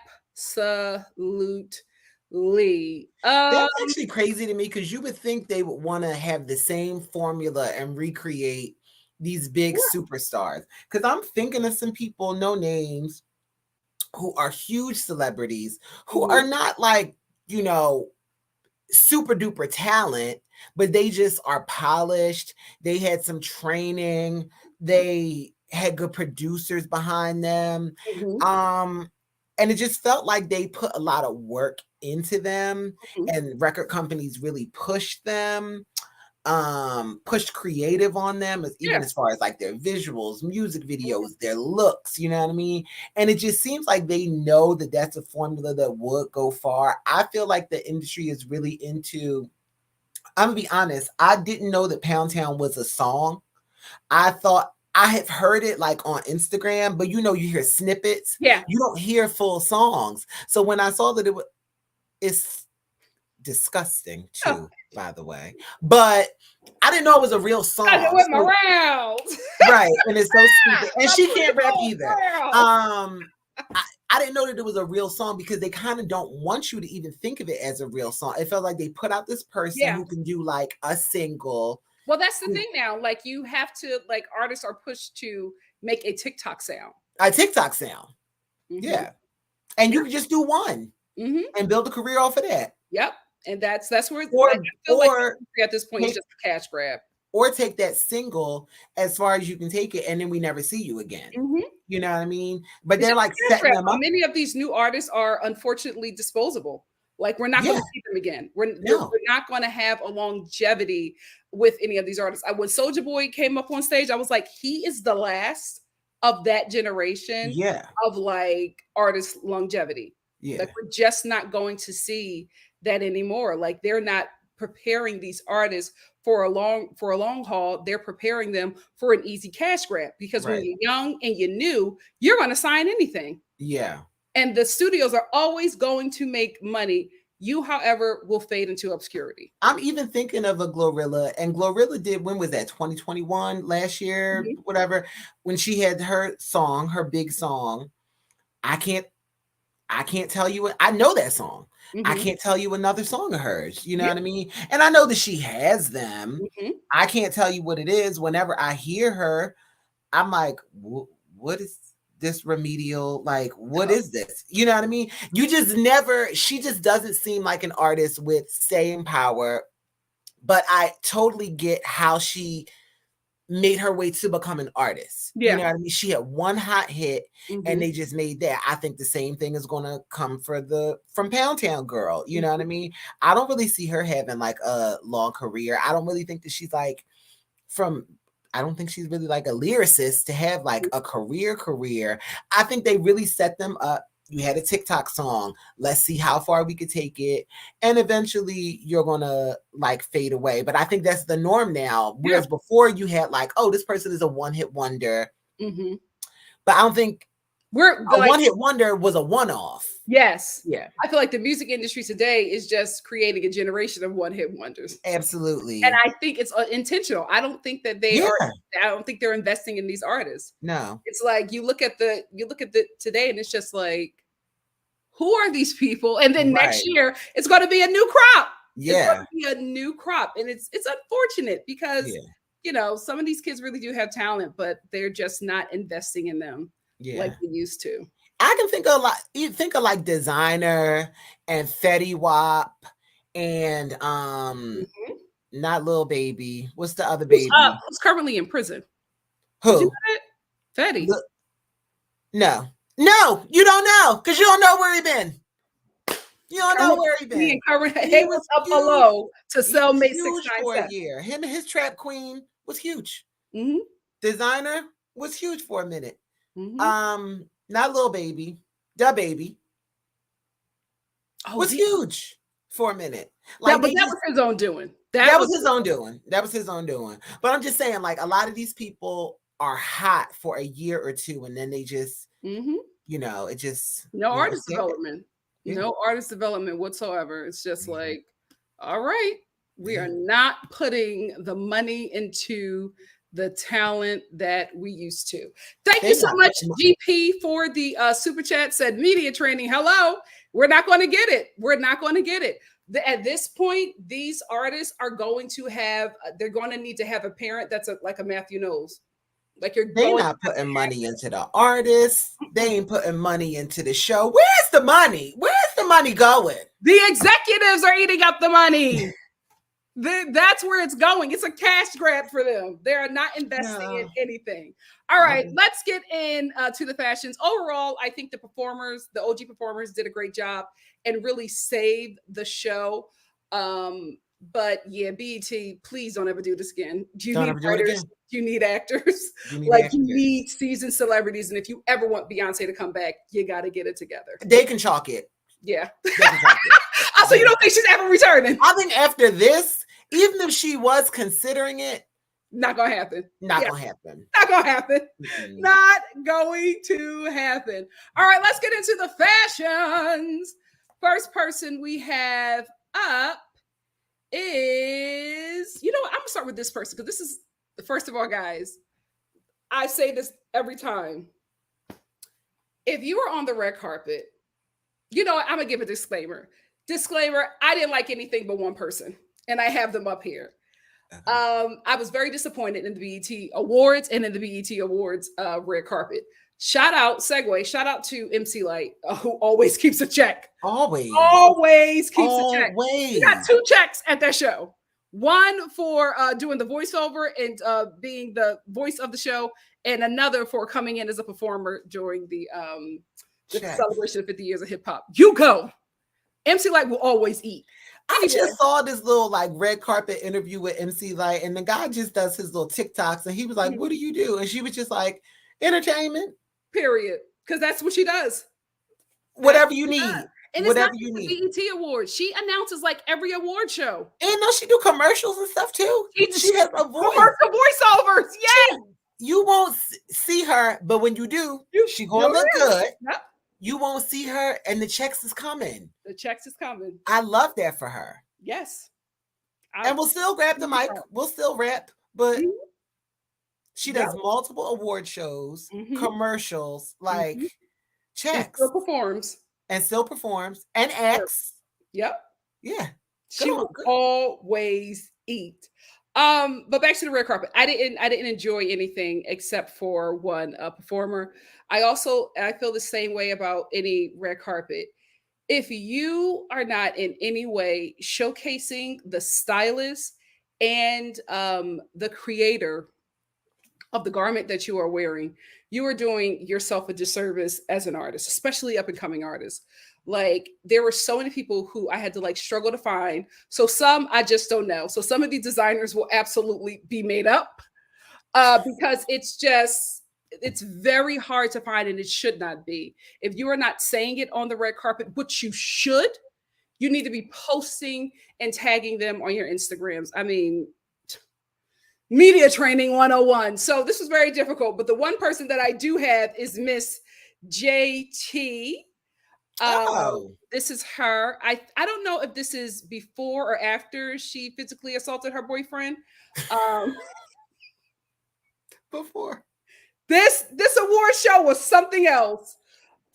actually crazy to me, because you would think they would want to have the same formula and recreate these big superstars. Because I'm thinking of some people, no names, who are huge celebrities, who are not like, super duper talent, but they just are polished. They had some training. They had good producers behind them. And it just felt like they put a lot of work into them, and record companies really pushed them. pushed creative on them, even as far as like their visuals, music videos, their looks, you know what I mean? And it just seems like they know that that's a formula that would go far. I feel like the industry is really into, I'm gonna be honest, I didn't know that Pound Town was a song. I thought I have heard it like on Instagram, but you know, you hear snippets. Yeah. You don't hear full songs. So when I saw that it's disgusting too, by the way. But I didn't know it was a real song. With my rounds. Right. And it's so stupid. And she can't rap either. I didn't know that it was a real song because they kind of don't want you to even think of it as a real song. It felt like they put out this person who can do like a single. Well, that's the thing now. Like you have to, like artists are pushed to make a TikTok sound. A TikTok sound. Mm-hmm. Yeah. And you can just do one and build a career off of that. Yep. And that's where or at this point it's just a cash grab. Or take that single as far as you can take it, and then we never see you again. You know what I mean? But they're like setting them up. Many of these new artists are unfortunately disposable. Like we're not going to see them again. We're not going to have a longevity with any of these artists. When Soulja Boy came up on stage, I was like, he is the last of that generation of like artist longevity. Like we're just not going to see that anymore. Like they're not preparing these artists for a long haul. They're preparing them for an easy cash grab because when you're young and you're new, you're going to sign anything. Yeah. And the studios are always going to make money. You, however, will fade into obscurity. I'm even thinking of a Glorilla, and Glorilla did, when was that? 2021, last year, whatever, when she had her song, her big song. I can't tell you. I know that song. I can't tell you another song of hers. You know what I mean? And I know that she has them. I can't tell you what it is. Whenever I hear her, I'm like, what is this remedial? Like, what is this? You know what I mean? She just doesn't seem like an artist with staying power. But I totally get how she made her way to become an artist. You know what I mean? She had one hot hit and they just made that. I think the same thing is going to come from Pound Town Girl. You know what I mean? I don't really see her having like a long career. I don't really think that she's like I don't think she's really like a lyricist to have like a career. I think they really set them up. You had a TikTok song. Let's see how far we could take it. And eventually you're going to like fade away. But I think that's the norm now. Whereas before you had like, oh, this person is a one-hit wonder. But I don't think one-hit wonder was a one-off. Yes. Yeah. I feel like the music industry today is just creating a generation of one-hit wonders. Absolutely. And I think it's intentional. I don't think that I don't think they're investing in these artists. No. It's like you look at the today and it's just like, who are these people? And then next year it's going to be a new crop. Yeah. It's going to be a new crop. And it's unfortunate because you know, some of these kids really do have talent, but they're just not investing in them like they used to. I can think of like Designer and Fetty Wap and not Lil Baby. What's the other baby? Who's currently in prison? Who? Fetty. No, you don't know because you don't know where he been. You don't know where he been. He was up below to sell May 697 for a year. Him and his Trap Queen was huge. Designer was huge for a minute. Not Lil Baby, Da Baby was huge for a minute. Like, but that was his own doing. That was his own doing. That was his own doing. But I'm just saying, like, a lot of these people are hot for a year or two, and then they just, you know, it just artist development. No artist development whatsoever. It's just like, all right, we are not putting the money into the talent that we used to. Thank you so much, GP, for the super chat. Said media training. Hello. We're not going to get it. We're not going to get it. At this point, these artists are going to have, they're going to need to have a parent that's like a Matthew Knowles. Like they're not putting money into the artists. They ain't putting money into the show. Where's the money? Where's the money going? The executives are eating up the money. That's where it's going. It's a cash grab for them. They are not investing in anything. All right, let's get in to the fashions. Overall, I think the OG performers did a great job and really saved the show. But yeah, BET, please don't ever do this again. You Don't need ever do it writers, again. you need actors, You need like you actors. need seasoned celebrities. And if you ever want Beyonce to come back, you got to get it together. They can chalk it. Yeah. They can chalk it. Also, you don't think she's ever returning? I think after this, even if she was considering it, not gonna happen. Not gonna happen. Not gonna happen. Mm-hmm. Not going to happen. All right, let's get into the fashions. First person we have up is, you know what? I'm gonna start with this person because this is, first of all, guys, I say this every time. If you are on the red carpet, you know what? I'm gonna give a disclaimer. Disclaimer, I didn't like anything but one person, and I have them up here. I was very disappointed in the BET Awards and in the BET Awards red carpet. Shout out to MC Light, who always keeps a check. Always keeps a check. He got 2 checks at that show. One for doing the voiceover and being the voice of the show, and another for coming in as a performer during the celebration of 50 years of hip hop. You go. MC Light will always eat. I just saw this little like red carpet interview with MC Light, and the guy just does his little TikToks, and he was like, "What do you do?" And she was just like, "Entertainment." Period. Because that's what she does. Whatever you need. And whatever you need. The BET Awards. She announces like every award show. And no, she do commercials and stuff too. She has a voice. Commercial voiceovers. Yeah. You won't see her, but when you do, she gonna look good. Yep. You won't see her, and the checks is coming. The checks is coming. I love that for her. Yes. And we'll still grab the mic. We'll still rap, but she does multiple award shows, commercials, like checks. And still performs and acts. Yep. Yeah. She will always eat. But back to the red carpet. I didn't enjoy anything except for one performer. I feel the same way about any red carpet. If you are not in any way showcasing the stylist and the creator of the garment that you are wearing, you are doing yourself a disservice as an artist, especially up and coming artists. Like there were so many people who I had to like struggle to find. So some I just don't know. So some of these designers will absolutely be made up because it's very hard to find, and it should not be. If you are not saying it on the red carpet, which you should, you need to be posting and tagging them on your Instagrams. I mean, media training 101. So this was very difficult. But the one person that I do have is Miss JT. This is her. I don't know if this is before or after she physically assaulted her boyfriend. Before. This award show was something else.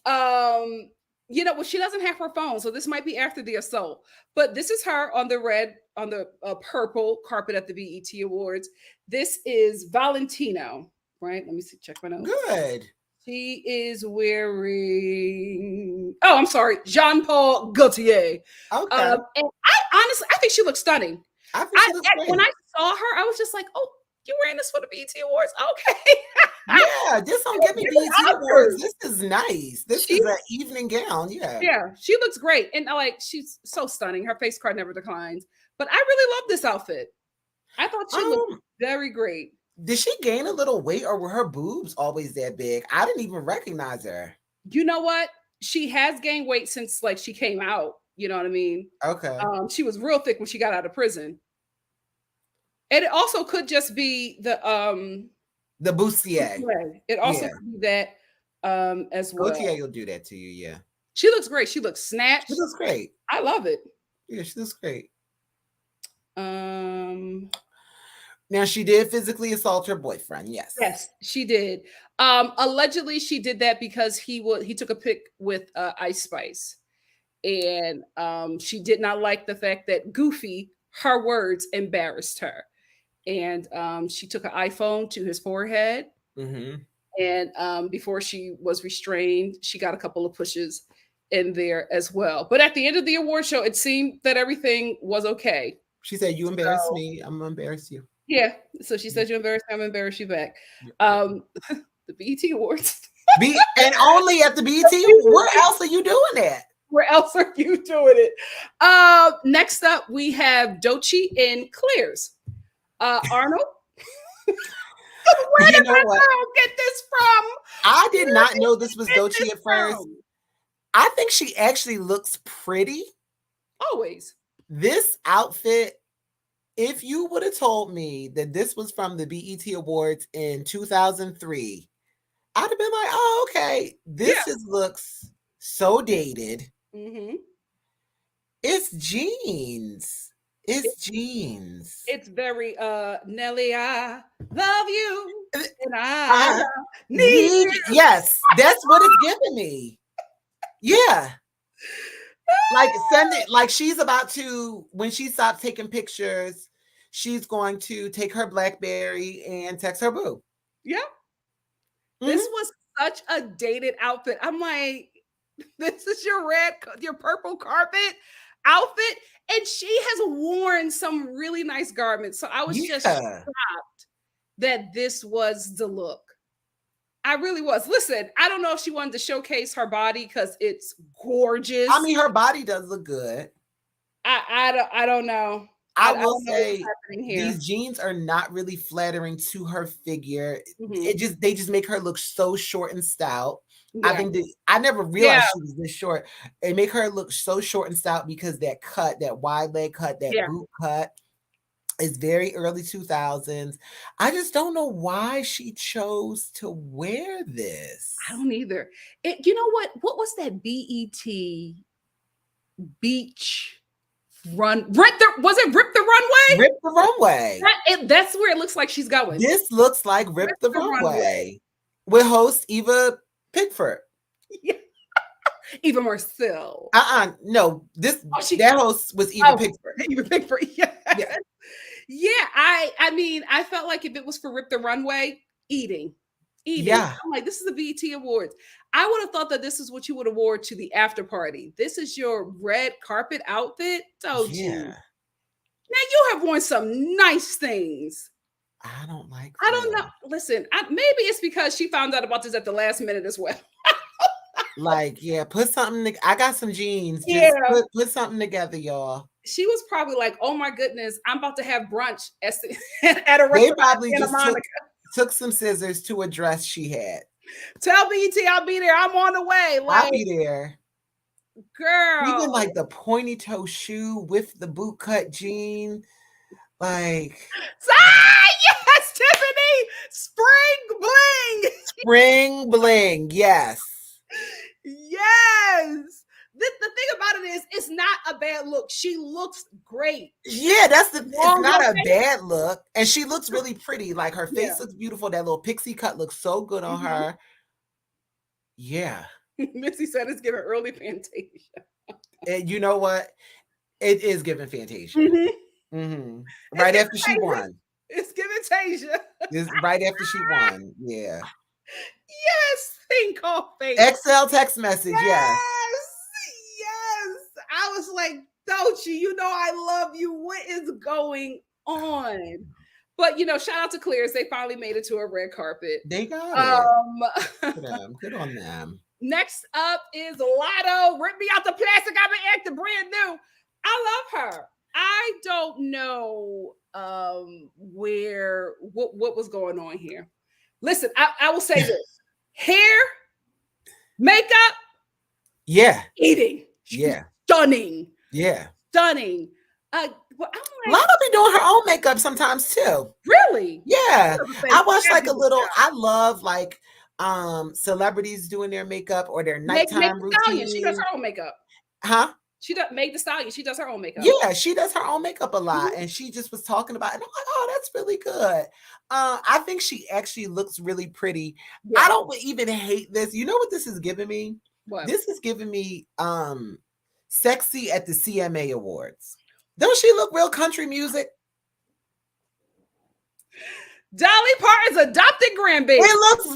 She doesn't have her phone, so this might be after the assault. But this is her on the purple carpet at the BET Awards. This is Valentino, right? Let me see. Check my notes. Good. She is wearing. Oh, I'm sorry, Jean-Paul Gaultier. Okay. And I think she looks stunning. I think she looks great. When I saw her, I was just like, "Oh, you're wearing this for the BET Awards? Okay." Yeah, this don't give me BET Awards. This is nice. This is an evening gown. Yeah. Yeah, she looks great, and like she's so stunning. Her face card never declines. But I really love this outfit. I thought she looked very great. Did she gain a little weight, or were her boobs always that big? I didn't even recognize her. You know what? She has gained weight since like she came out. You know what I mean? Okay. She was real thick when she got out of prison. And it also could just be the bustier. It also could be that as well. Gaultier will do that to you, yeah. She looks great. She looks snatched. She looks great. I love it. Yeah, she looks great. Now she did physically assault her boyfriend. Yes. Yes, she did. Allegedly, she did that because he took a pic with Ice Spice, and she did not like the fact that Goofy, her words, embarrassed her, and she took an iPhone to his forehead, and before she was restrained, she got a couple of pushes in there as well. But at the end of the award show, it seemed that everything was okay. She said, "You embarrassed me. I'm gonna embarrass you." Yeah. So she said, "You embarrassed me. I'm gonna embarrass you back." The BET Awards. And only at the BET. Where else are you doing that? Where else are you doing it? Next up, we have Doechii and Clears. Arnold, where You did know that what? girl get this from? I did Where not did know this she was get this Doechii at first. from? I think she actually looks pretty. Always. This outfit, if you would have told me that this was from the BET Awards in 2003, I'd have been like, oh, okay. This Yeah. just looks so dated. Mm-hmm. It's jeans. It's jeans. It's very Nelly, I love you. And I I need need, you. yes, that's what it's giving me. Yeah. Like send it, like she's about to, when she stops taking pictures, she's going to take her BlackBerry and text her boo. Yeah. Mhm. This was such a dated outfit. I'm like, this is your purple carpet outfit. And she has worn some really nice garments. So I was just Yeah. shocked that this was the look. I really was. Listen, I don't know if she wanted to showcase her body because it's gorgeous. I mean, her body does look good. I don't know. I I will don't know what's say happening here. these jeans are not really flattering to her figure. Mhm. They just make her look so short and stout. I Yeah. think I never Yeah. realized she was this short. They make her look so short and stout because that cut, that wide leg cut, that Yeah. boot cut is very early 2000s. I just don't know why she chose to wear this. I don't either. You know what? What was that BET beach run? Was it Rip the Runway? Rip the Runway. That's where it looks like she's going. This looks like Rip the Runway with host Eva Pickford. Yeah. Eva Marcel. No, that host was Eva Pickford. Eva Pickford. Yeah. Yeah. Yeah. I mean, I felt like if it was for Rip the Runway, eating. Yeah. I'm like, this is the BET Awards. I would have thought that this is what you would award to the after party. This is your red carpet outfit. Doechii. Yeah. Now you have worn some nice things. I don't like I don't know. Listen, maybe it's because she found out about this at the last minute as well. Like, yeah, put something. I got some jeans. Yeah. Just put something together, y'all. She was probably like, "Oh my goodness, I'm about to have brunch at a restaurant." They probably in just took some scissors to a dress she had. Tell BET I'll be there. I'm on the way. I'll be there. Girl. Even like the pointy toe shoe with the boot cut jean. Like, yes, Tiffany, spring bling. Spring bling, yes. Yes. The thing about it is, it's not a bad look. She looks great. Yeah, it's not a bad look. And she looks really pretty. Like her face looks beautiful. That little pixie cut looks so good on her. Yeah. Missy said it's giving early Fantasia. And you know what? It is giving Fantasia. Right after she won. It's giving Tasia. It's right after she won. Yeah. Yes. Thing called face. XL text message. Yes. Yes. I was like, Doechii, you know I love you. What is going on? But shout out to Clears. They finally made it to a red carpet. They got it. Good on them. Next up is Lotto. Rip me out the plastic. I've been acting brand new. I love her. I don't know what was going on here. Listen, I will say this. Hair, makeup, eating. Yeah. Stunning. Yeah. Stunning. I'm like, Lotto be doing her own makeup sometimes too. Really? Yeah. I watch like a little, I love like celebrities doing their makeup or their nighttime routine. She does her own makeup. Huh? She does Meg Thee Stallion. She does her own makeup. Yeah, she does her own makeup a lot. And she just was talking about it. And I'm like, oh, that's really good. I think she actually looks really pretty. Yeah. I don't even hate this. You know what this is giving me? What? This is giving me sexy at the CMA Awards. Don't she look real country music? Dolly Parton's adopted grandbaby. It looks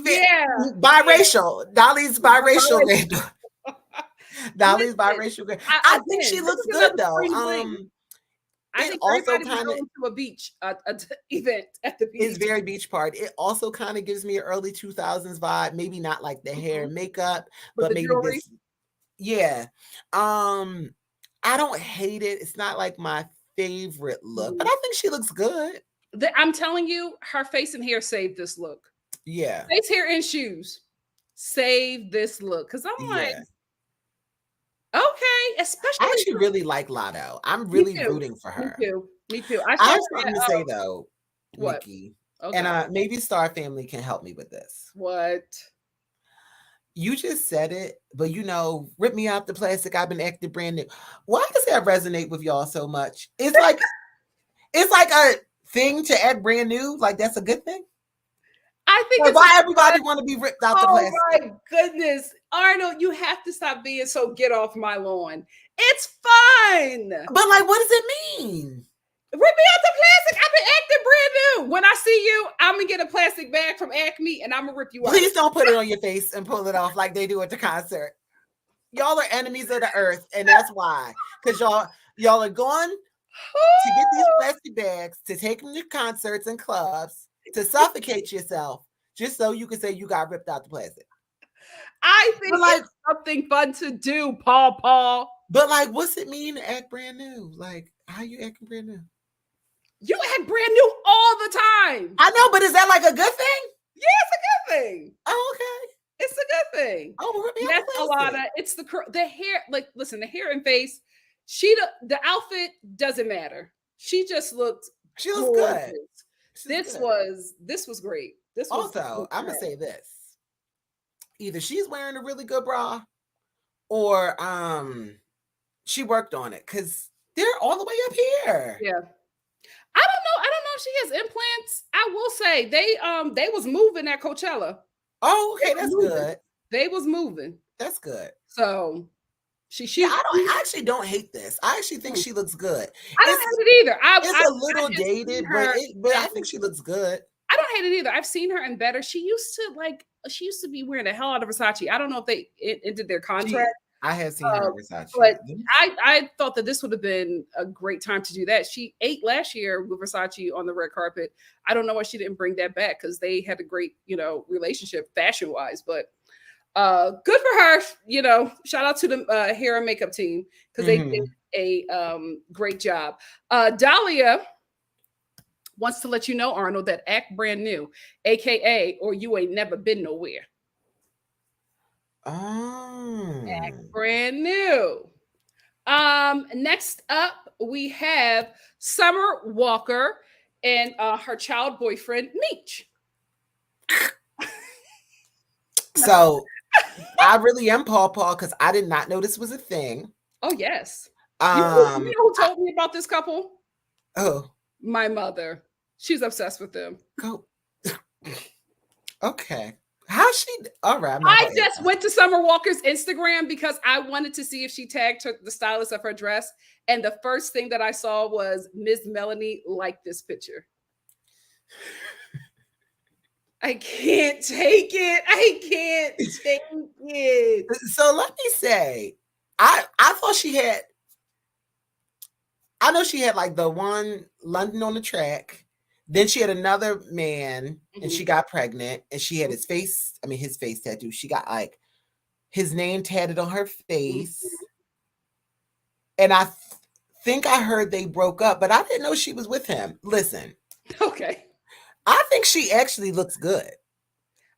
biracial. Dolly's biracial. Dolly's biracial. I think she looks good though. I think also kind of to a beach event at the beach. It's very beach party. It also kind of gives me an early 2000s vibe. Maybe not like the hair and makeup, but maybe jewelry. this. Yeah. I don't hate it. It's not like my favorite look, but Mhm. I think she looks good. I'm telling you, her face and hair saved this look. Yeah. Face, hair, and shoes save this look. Because I'm like, Yeah. okay, I especially actually really like Lotto. I'm me really too. rooting for Me her. too. Me too. I I saw have her something to at say though, what? Nikki, Oh and God. maybe Star Family can help me with this. What? You just said it, but rip me out the plastic. I've been acting brand new. Why does that resonate with y'all so much? It's like a thing to act brand new. Like that's a good thing. I think Like it's a why everybody want to be ripped out the oh plastic? my goodness. Arnold, you have to stop being so get off my lawn. It's fun. But like, what does it mean? Rip me out the plastic. I've been acting brand new. When I see you, I'm gonna get a plastic bag from Acme and I'm gonna rip you out. Please don't put it on your face and pull it off like they do at the concert. Y'all are enemies of the earth, and that's why. Because y'all are going to get these plastic bags to take them to concerts and clubs to suffocate yourself just so you can say you got ripped out the plastic. I But think like, it's something fun to do, Paw. what's it mean to act brand new? Like, how you acting brand new? You act brand new all the time. I know, but is that like a good thing? Yeah, it's a good thing. Oh, okay. It's a good thing. Oh, well, rip me out Yes, the plastic. Alana. It's the hair. Like, listen, the hair and face. The outfit doesn't matter. She just looked She looks gorgeous. good. This Good. was great. This was Also, I'm gonna say this: either she's wearing a really good bra, or she worked on it because they're all the way up here. yeah. I don't know if she has implants. I will say they was moving at Coachella. Oh, okay, that's Moving. good. They was moving. That's good. So Yeah, I actually don't hate this. I actually think she looks good. I don't It's hate it either. it's a little have seen dated, but her. I think she looks good. I don't hate it either. I've seen her in better. She used to be wearing the hell out of Versace. I don't know if they ended their contract. I have seen her in Versace. But I thought that this would have been a great time to do that. She ate last year with Versace on the red carpet. I don't know why she didn't bring that back because they had a great, relationship fashion wise. But good for her. Shout out to the hair and makeup team because they did a great job. Dahlia wants to let you know, Arnold, that act brand new, aka or you ain't never been nowhere. Act Oh. brand new. Next up, we have Summer Walker and her child boyfriend, Meech. So I really am Paw because I did not know this was a thing. Oh, yes. You know who I, told me about this couple? oh, My mother. She's obsessed with them. go. Okay. How's she? All right. I just went to Summer Walker's Instagram because I wanted to see if she tagged the stylist of her dress. And the first thing that I saw was Ms. Melanie liked this picture. I can't take it. I can't take it. So let me say, I thought she had. I know she had like the one London on the track. Then she had another man, and she got pregnant, and she had his face tattoo. She got like his name tatted on her face. And I think I heard they broke up, but I didn't know she was with him. Listen. Okay. I think she actually looks good.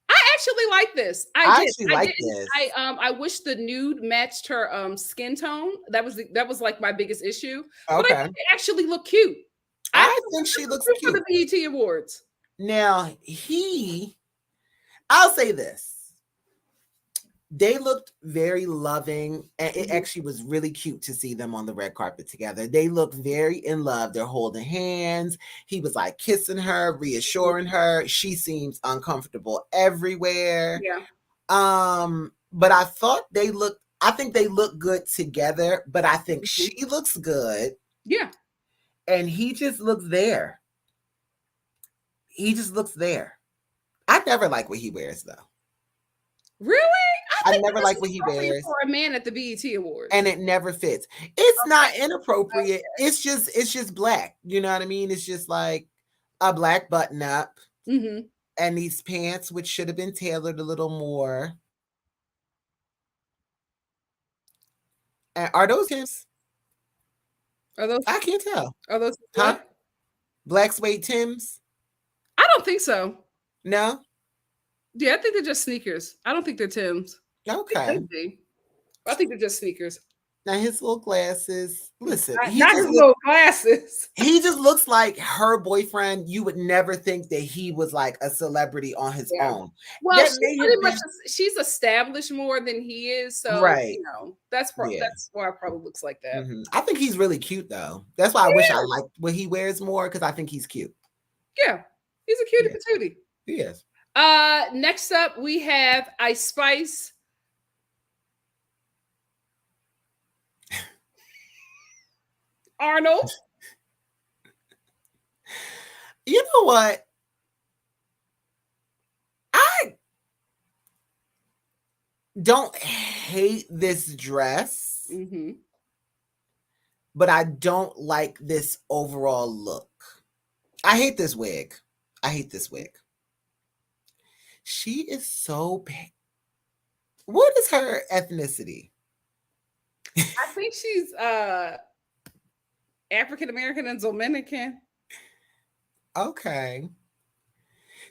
I actually like this. I like this. I wish the nude matched her skin tone. That was like my biggest issue. Okay. But I think they actually look cute. I think she looks cute for the BET Awards. Now I'll say this. They looked very loving, and it actually was really cute to see them on the red carpet together. They looked very in love. They're holding hands. He was like kissing her, reassuring her. She seems uncomfortable everywhere. Yeah. But I think they look good together, but I think she looks good. Yeah. And he just looks there. He just looks there. I never like what he wears though. Really? I never like what he wears for a man at the BET Awards, and it never fits. It's not inappropriate. It's just black. You know what I mean? It's just like a black button up and these pants, which should have been tailored a little more. Are those Tims? Are those? I can't tell. Are those? Huh? What? Black suede Tims? I don't think so. No. Yeah, I think they're just sneakers. I don't think they're Tims. They Okay. could be. I think they're just sneakers. Now his little glasses. Listen, Not his little glasses. he just looks like her boyfriend. You would never think that he was like a celebrity on his own. Well, that she's may pretty have much been she's established more than he is, so right. you know that's why it probably looks like that. I think he's really cute though. That's why I wish I liked what he wears more because I think he's cute. Yeah, he's a cutie patootie. He is. Next up we have Ice Spice. Arnold. You know what? I don't hate this dress, but I don't like this overall look. I hate this wig. She is so big. What is her ethnicity? I think she's African American and Dominican. Okay.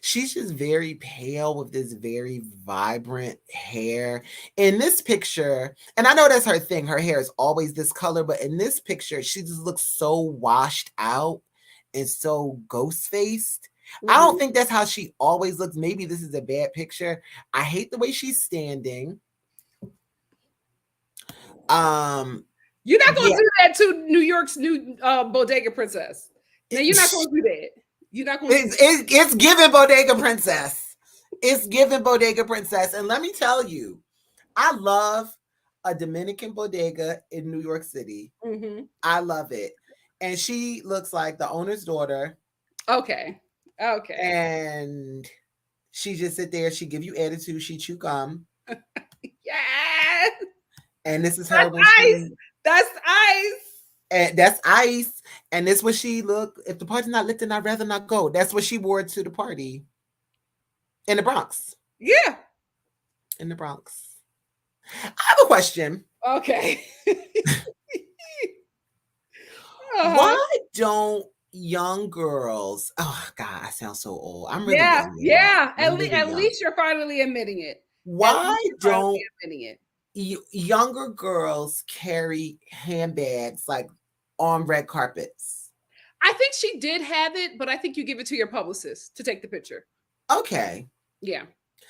She's just very pale with this very vibrant hair. In this picture, and I know that's her thing, her hair is always this color, but in this picture, she just looks so washed out and so ghost-faced. I don't think that's how she always looks. Maybe this is a bad picture. I hate the way she's standing. You're not going to do that to New York's new Bodega Princess. Now you're not going to do that. You're not going to. It's giving Bodega Princess. It's giving Bodega Princess. And let me tell you, I love a Dominican bodega in New York City. I love it. And she looks like the owner's daughter. Okay. And she just sit there. She give you attitude. She chew gum. Yes. And this is her. That's Ice. And that's Ice. And this what she look. If the party's not lit, then I'd rather not go. That's what she wore to the party in the Bronx. Yeah. In the Bronx. I have a question. Okay. Why don't young girls? Oh God, I sound so old. I'm really young. Yeah. At least you're finally admitting it. Why don't younger girls carry handbags like on red carpets? I think she did have it, but I think you give it to your publicist to take the picture. Okay. Yeah.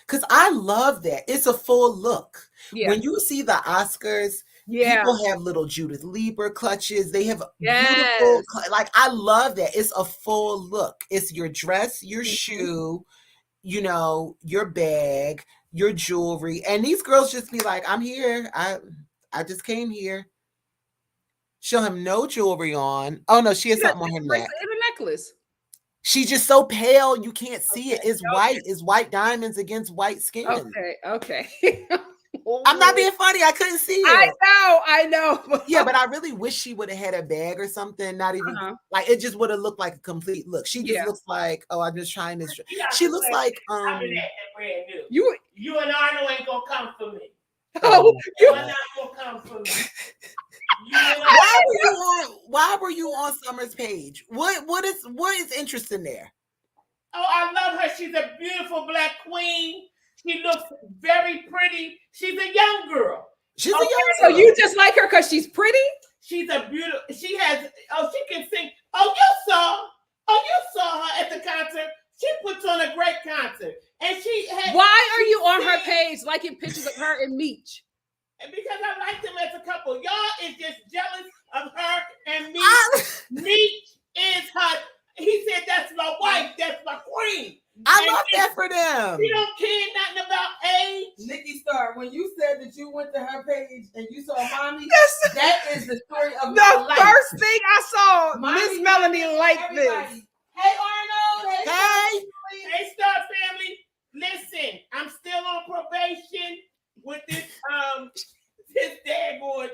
Because I love that. It's a full look. Yeah. When you see the Oscars, people have little Judith Lieber clutches. They have beautiful, like, I love that. It's a full look. It's your dress, your shoe, you know, your bag, your jewelry. And these girls just be like, I'm here. I just came here. She'll have no jewelry on. Oh no, she has something on her neck. It's a necklace. She's just so pale, you can't see it. It's white. It's white diamonds against white skin. Okay. I'm not being funny. I couldn't see it. I know. Yeah, but I really wish she would have had a bag or something. Not even like it just would have looked like a complete look. She just looks like, oh, I'm just trying this. She looks like you and Arnold ain't gonna come for me. Oh, you're not gonna come for me. Why were you on Summer's page? What is interesting there? Oh, I love her. She's a beautiful black queen. She looks very pretty. She's a young girl. She's a young girl. So you just like her because she's pretty? She's a beautiful. She has. Oh, she can sing. Oh, you saw her at the concert. She puts on a great concert, and she has. Why are you on her page liking pictures of her and Meech? Because I like them as a couple. Y'all is just jealous of her and Meech. Meech is her. He said, "That's my wife. That's my queen." I love that for them. You don't care nothing about age. Nikki.Star, when you said that you went to her page and you saw mommy, that is the story of the my life. First thing I saw, Miss Melanie liked this. Hey Arnold. Hey Star family. Listen, I'm still on probation with this this daggone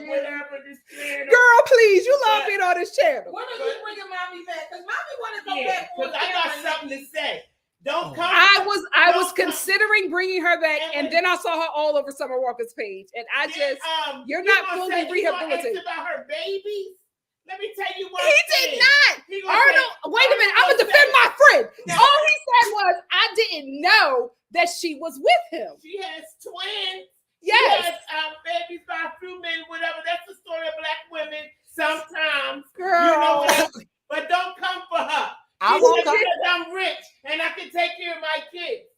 whatever this channel. Girl, please, you love being on this channel. When are you bringing mommy back? Because mommy want to go back on I got something to say. Don't come. I was considering bringing her back, and then I saw her all over Summer Walker's page, and I just you're not fully rehabilitated. About her babies. Let me tell you one thing. He did not. Arnold, wait a minute. I'm gonna defend my friend. No. All he said was, I didn't know that she was with him. She has twins. Yes. She has babies by few men, whatever. That's the story of Black women. Sometimes, girl. You know what but don't come for her. I won't come. Because I'm rich and I can take care of my kids.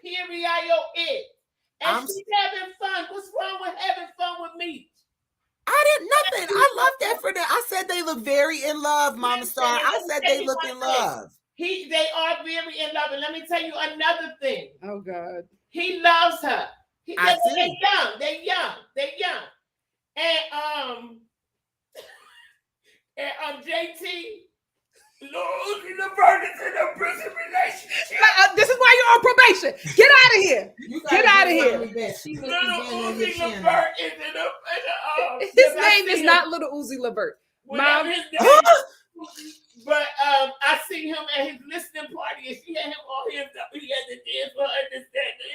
Period. And she's having fun. What's wrong with having fun with me? I didn't nothing. I love that for them. I said they look very in love, Mama Star. I said they look in love. They are very in love. And let me tell you another thing. Oh God. He loves her. They're young. They're young. And JT, Lord, in a prison relationship. This is why you're on probation. Get out of here. Get out of here. His name is not Little Uzi Levert. Mom. But I seen him at his listening party, and she had him all hemmed up. He had to dance for understanding.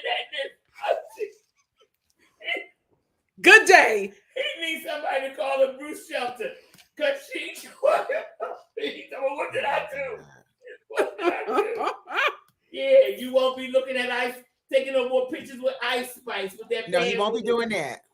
Good day. He needs somebody to call a Bruce Shelter. Because she told him, what did I do? What did I do? Yeah, you won't be looking at Ice, taking no more pictures with Ice Spice with that. No, he won't be doing that.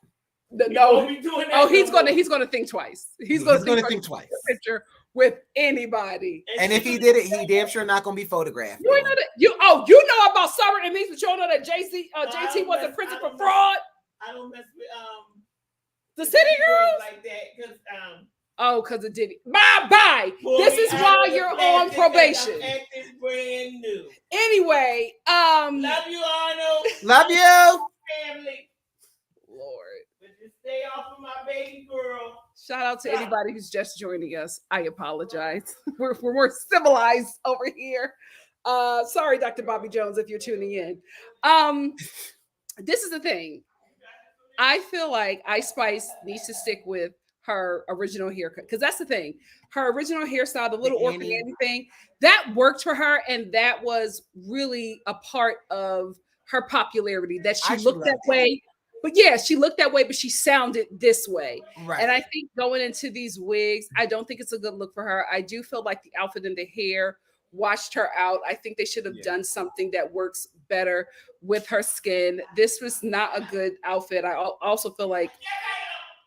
No, won't be doing that. Oh, he's gonna think twice. He's gonna think twice. Picture with anybody. And if he did it, he damn sure not gonna be photographed. You know that you know about Summer and me, but you don't know that JT was in prison for fraud. I don't mess with the city girls like that because it did. Bye. This is why you're on probation. Acting brand new. Anyway, love you, Arnold. Love you, family. Lord, but just stay off of my baby girl. Shout out to anybody who's just joining us. I apologize. We're more civilized over here. Sorry, Dr. Bobby Jones, if you're tuning in. This is the thing. I feel like Ice Spice needs to stick with her original haircut, because that's the thing. Her original hairstyle, the little Orphan Annie thing, that worked for her, and that was really a part of her popularity. That she looked that way, but she looked that way, but she sounded this way. Right. And I think going into these wigs, I don't think it's a good look for her. I do feel like the outfit and the hair washed her out. I think they should have done something that works better with her skin. This was not a good outfit. I also feel like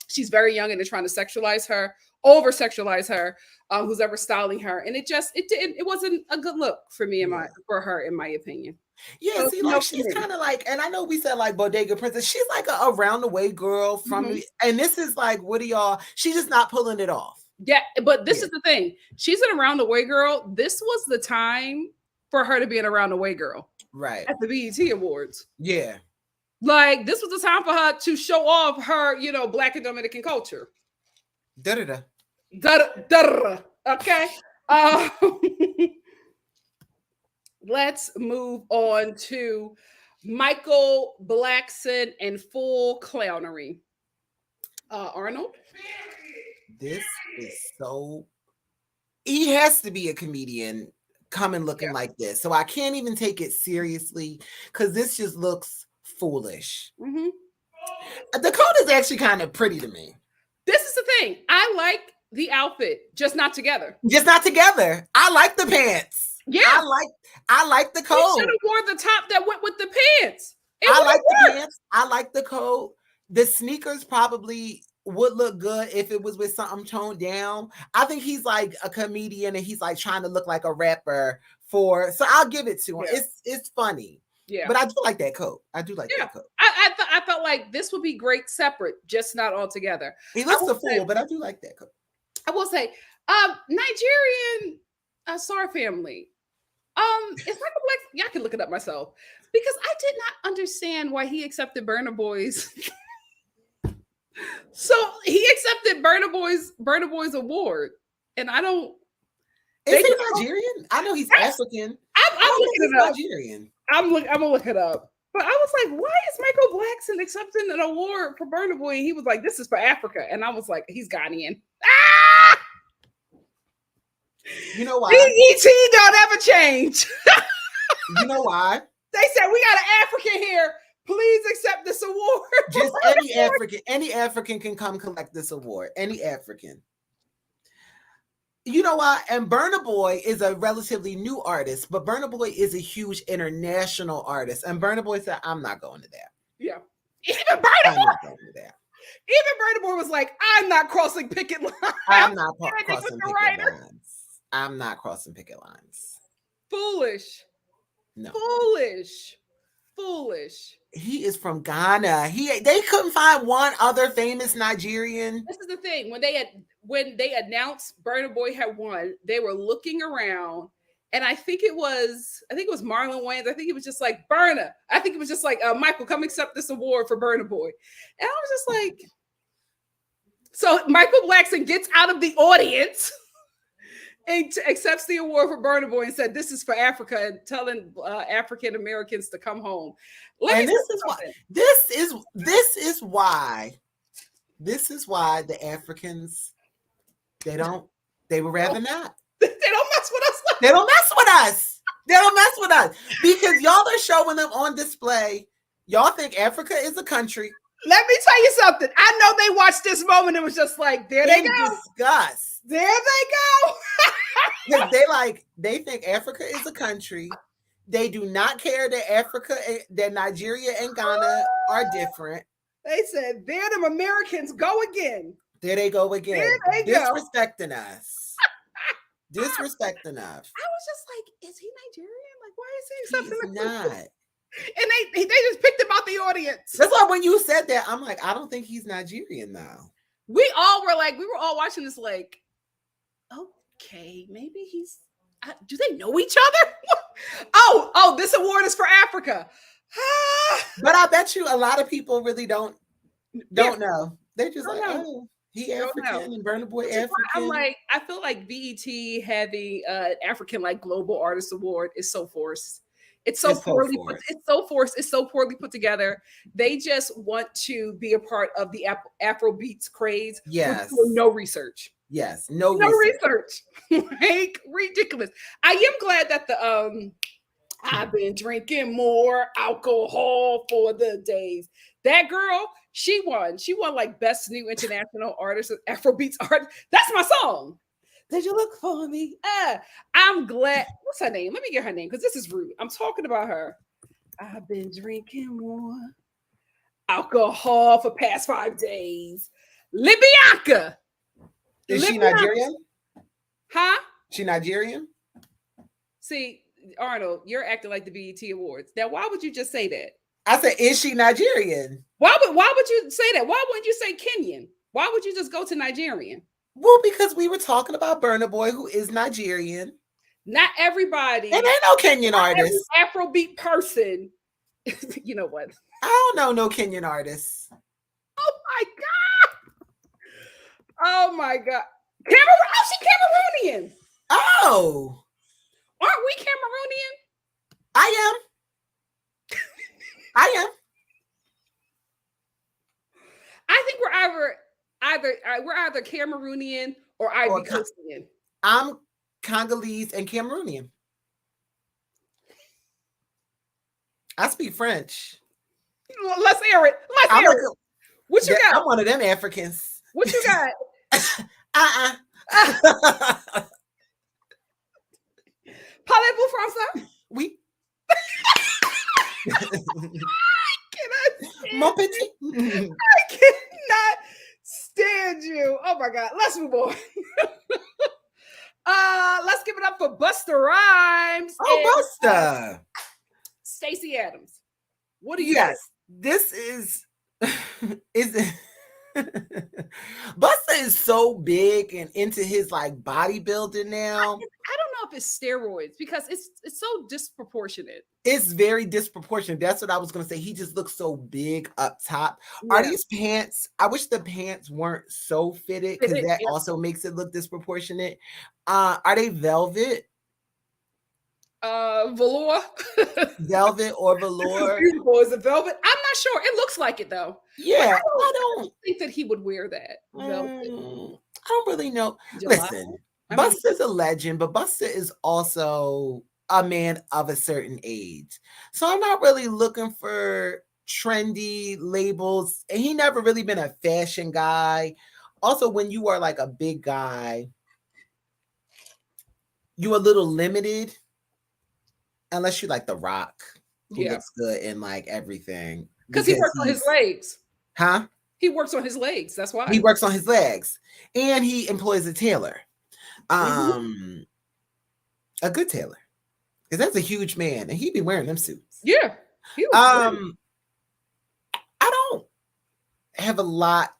she's very young and they're trying to sexualize her, over-sexualize her, who's ever styling her. And it wasn't a good look for me, for her, in my opinion. Yeah, so, she's kind of like, and I know we said like Bodega Princess, she's like a around the way girl from, and this is like, what are y'all, she's just not pulling it off. Yeah, but this is the thing. She's an around the way girl. This was the time for her to be an around the way girl. Right. At the BET Awards. Yeah. Like, this was the time for her to show off her, Black and Dominican culture. Da-da-da. Da-da-da. Okay. Let's move on to Michael Blackson and full clownery. Arnold? This is so... He has to be a comedian coming looking like this. So I can't even take it seriously because this just looks foolish. Mm-hmm. The coat is actually kind of pretty to me. This is the thing. I like the outfit, just not together. Just not together. I like the pants. Yeah. I like the coat. You should have wore the top that went with the pants. I like the pants. I like the coat. The sneakers probably would look good if it was with something toned down. I think he's like a comedian and he's like trying to look like a rapper so I'll give it to him. Yeah. It's funny. Yeah. But I do like that coat. I do like that coat. I felt like this would be great separate, just not all together. He looks a fool, but I do like that coat. I will say, Nigerian Star family. It's like a black. Yeah, I can look it up myself because I did not understand why he accepted Burna Boy's. So he accepted Burna Boy's award, and I don't. Is he Nigerian? I know he's African. I'm looking it up. Nigerian. I'm gonna look it up. But I was like, why is Michael Blackson accepting an award for Burna Boy? And he was like, this is for Africa, and I was like, he's Ghanaian. Ah! You know why? BET don't ever change. You know why? They said, we got an African here. Please accept this award. Just any African can come collect this award. Any African. You know why? And Burna Boy is a relatively new artist, but Burna Boy is a huge international artist. And Burna Boy said, I'm not going to that. Yeah. Even Burna Boy. Not going to that. Even Burna Boy was like, I'm not crossing picket lines. I'm not crossing picket lines. I'm not crossing picket lines. Foolish. No. Foolish. He is from Ghana. They couldn't find one other famous Nigerian. This is the thing. When they announced Burna Boy had won, they were looking around, and I think it was Marlon Wayans. I think it was just like Burna. I think it was just like Michael, come accept this award for Burna Boy. And I was just like, so Michael Blackson gets out of the audience and accepts the award for Burna Boy and said, "This is for Africa," and telling African Americans to come home. This is why the Africans they would rather not. They don't mess with us. They don't mess with us because y'all are showing them on display. Y'all think Africa is a country. Let me tell you something. I know they watched this moment and was just like, there they go. Disgust. There they go. They think Africa is a country. They do not care that Nigeria and Ghana are different. They said, there them Americans go again. There they go again. There they go. Disrespecting us. Disrespecting us. I was just like, is he Nigerian? Like, why is he something? He's not. And they just picked him out the audience. That's why when you said that, I'm like, I don't think he's Nigerian now. We were all watching this like, okay, maybe he's, do they know each other? oh, this award is for Africa. But I bet you a lot of people really don't know. They're just like, oh, he African and Burna Boy African. I'm like, I feel like BET having African like Global Artist Award is so forced. It's so poorly put together. They just want to be a part of the Afro beats craze. Yes. No research. Yes. No research. Like ridiculous. I am glad that the I've been drinking more alcohol for the days. That girl, she won. She won like best new international artist, Afrobeats artist. That's my song. Did you look for me? I'm glad. What's her name? Let me get her name because this is rude. I'm talking about her. I've been drinking more alcohol for past 5 days. Libianca. Is she Nigerian? Huh? She Nigerian? See, Arnold, you're acting like the BET Awards. Now, why would you just say that? I said, is she Nigerian? Why would you say that? Why wouldn't you say Kenyan? Why would you just go to Nigerian? Well, because we were talking about Burna Boy, who is Nigerian. Not everybody. And ain't no Kenyan artist. Afrobeat person. You know what? I don't know no Kenyan artists. Oh my God. She Cameroonian. Oh. Aren't we Cameroonian? I am. I think we're either Cameroonian or Ivory Coastian. I'm Congolese and Cameroonian. I speak French. Let's hear it. What you got? I'm one of them Africans. What you got? Parlez-vous français? Oui. Mon petit. I cannot stand you. Oh my God. Let's move on. Let's give it up for Busta Rhymes. Oh, Busta. Stacey Adams. What do you think? This is Busta is so big and into his like bodybuilding now. I don't know if it's steroids because it's so disproportionate. It's very disproportionate. That's what I was going to say. He just looks so big up top. Yeah. Are these pants? I wish the pants weren't so fitted because that also makes it look disproportionate. Are they velvet? Velour. Velvet or velour. Beautiful. Is it velvet? I'm not sure. It looks like it though. Yeah. I don't think that he would wear that. Velvet. I don't really know. Listen, Busta's a legend, but Busta is also a man of a certain age. So I'm not really looking for trendy labels. And he never really been a fashion guy. Also, when you are like a big guy, you're a little limited unless you like The Rock, who looks good in like everything. Because he works on his legs. Huh? He works on his legs. That's why. He works on his legs. And he employs a tailor. A good tailor. Because that's a huge man. And he'd be wearing them suits. Yeah. I don't have a lot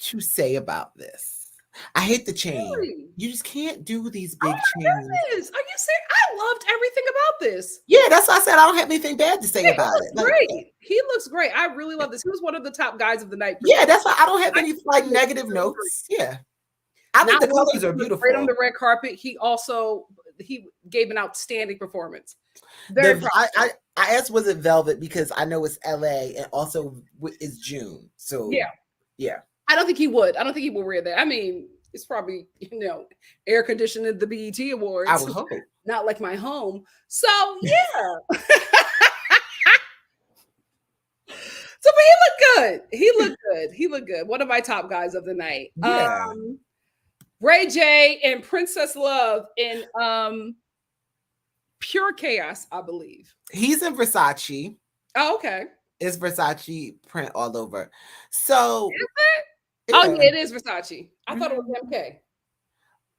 to say about this. I hate the chain. Really? You just can't do these big chains. Goodness. Are you serious? I loved everything about this. Yeah, that's why I said I don't have anything bad to say about it. Great. Like, he looks great. I really love this. He was one of the top guys of the night. Yeah, that's why I don't have any like negative notes. Yeah. I think the colors are beautiful. Great on the red carpet. He gave an outstanding performance. I asked, was it velvet, because I know it's LA and also it's June. So yeah. I don't think he would. I don't think he will wear that. I mean, it's probably, air conditioned at the BET Awards. I would hope. Not like my home. So yeah. So, but he looked good. He looked good. One of my top guys of the night. Yeah. Ray J and Princess Love in Pure Chaos, I believe. He's in Versace. Oh, okay. It's Versace print all over. So is it? Yeah. Oh, yeah, it is Versace. I thought it was MK.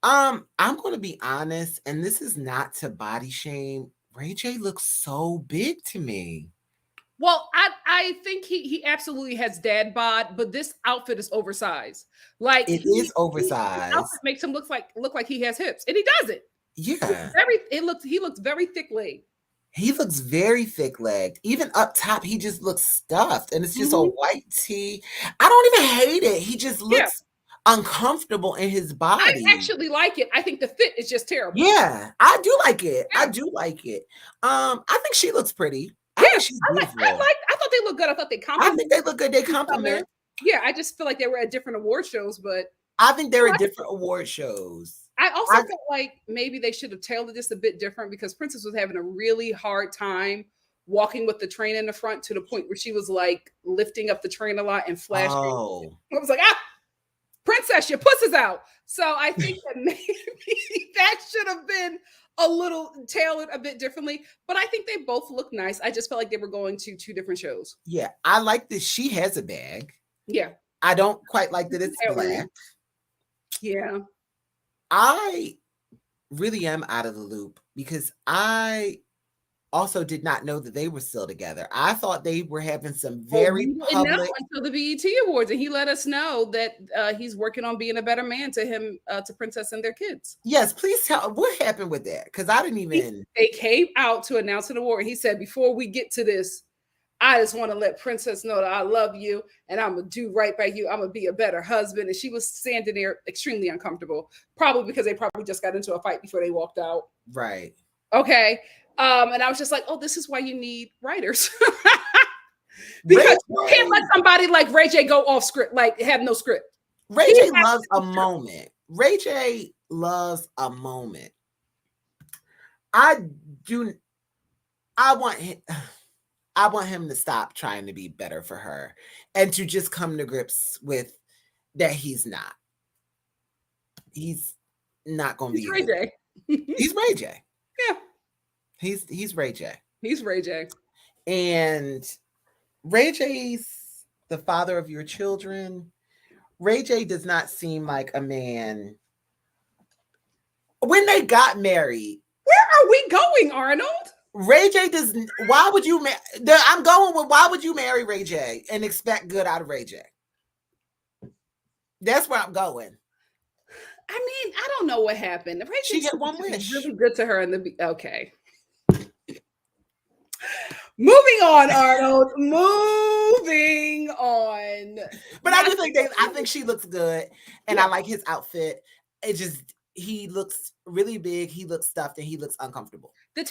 I'm going to be honest, and this is not to body shame. Ray J looks so big to me. Well, I think he absolutely has dad bod, but this outfit is oversized. Like it is oversized. His outfit makes him look like he has hips, and he doesn't. Yeah, he looks very thick legged. He looks very thick legged. Even up top, he just looks stuffed, and it's just a white tee. I don't even hate it. He just looks uncomfortable in his body. I actually like it. I think the fit is just terrible. Yeah, I do like it. Yeah. I do like it. I think she looks pretty. I thought they looked good. I thought they complement. I think they look good. They compliment. Yeah, I just feel like they were at different award shows, but I think they were at different award shows. I also felt like maybe they should have tailored this a bit different, because Princess was having a really hard time walking with the train in the front, to the point where she was like lifting up the train a lot and flashing. Oh. I was like, Princess, your pussy's out. So I think that maybe that should have been a little tailored a bit differently, but I think they both look nice. I just felt like they were going to two different shows. Yeah, I like that she has a bag. Yeah. I don't quite like that it's black. Yeah. I really am out of the loop, because I also did not know that they were still together. I thought they were having some very public until the BET Awards, and he let us know that he's working on being a better man to Princess and their kids. Yes, please tell what happened with that, because I didn't even. They came out to announce an award, and he said, "Before we get to this, I just want to let Princess know that I love you, and I'm gonna do right by you. I'm gonna be a better husband." And she was standing there extremely uncomfortable, probably because they probably just got into a fight before they walked out. Right. Okay. And I was just like, oh, this is why you need writers. Because you can't let somebody like Ray J go off script, like have no script. Ray J loves a moment. Ray J loves a moment. I want him to stop trying to be better for her, and to just come to grips with that he's not. He's not going to be Ray J. He's Ray J. Yeah. He's Ray J. He's Ray J. And Ray J's the father of your children. Ray J does not seem like a man. When they got married. Where are we going, Arnold? Ray J doesn't. Why would you? I'm going with why would you marry Ray J and expect good out of Ray J? That's where I'm going. I mean, I don't know what happened. Ray J, she get one wish. Really good to her in the okay. Moving on, Arnold. Moving on. But I think she looks good, and I like his outfit. He looks really big. He looks stuffed, and he looks uncomfortable. I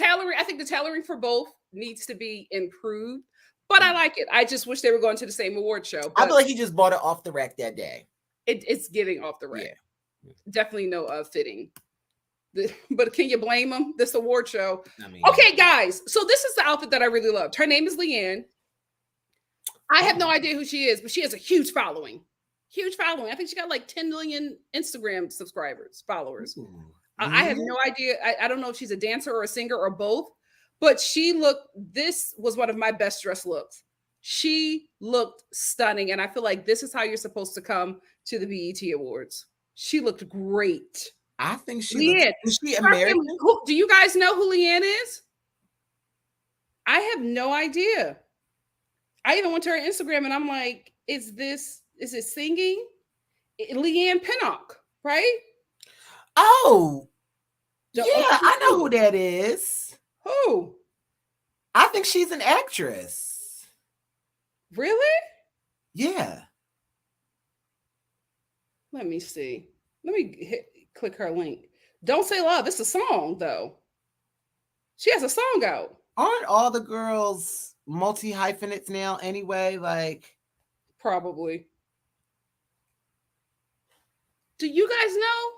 think the tailoring for both needs to be improved, but I like it. I just wish they were going to the same award show. I feel like he just bought it off the rack that day. It's getting off the rack. Yeah. Definitely no fitting. But can you blame them? This award show. I mean, Okay, guys. So this is the outfit that I really loved. Her name is Leanne. I have no idea who she is, but she has a huge following. Huge following. I think she got like 10 million Instagram followers. I have no idea. I don't know if she's a dancer or a singer or both, but this was one of my best dress looks. She looked stunning. And I feel like this is how you're supposed to come to the BET Awards. She looked great. I think she Leanne. Is she American? Do you guys know who Leanne is? I have no idea. I even went to her Instagram and I'm like, is it singing? Leanne Pinnock, right? Oh, yeah, I know who that is. Who? I think she's an actress. Really? Yeah. Let me see. Let me click her link. Don't Say Love. It's a song, though. She has a song out. Aren't all the girls multi-hyphenates now anyway? Like, probably. Do you guys know?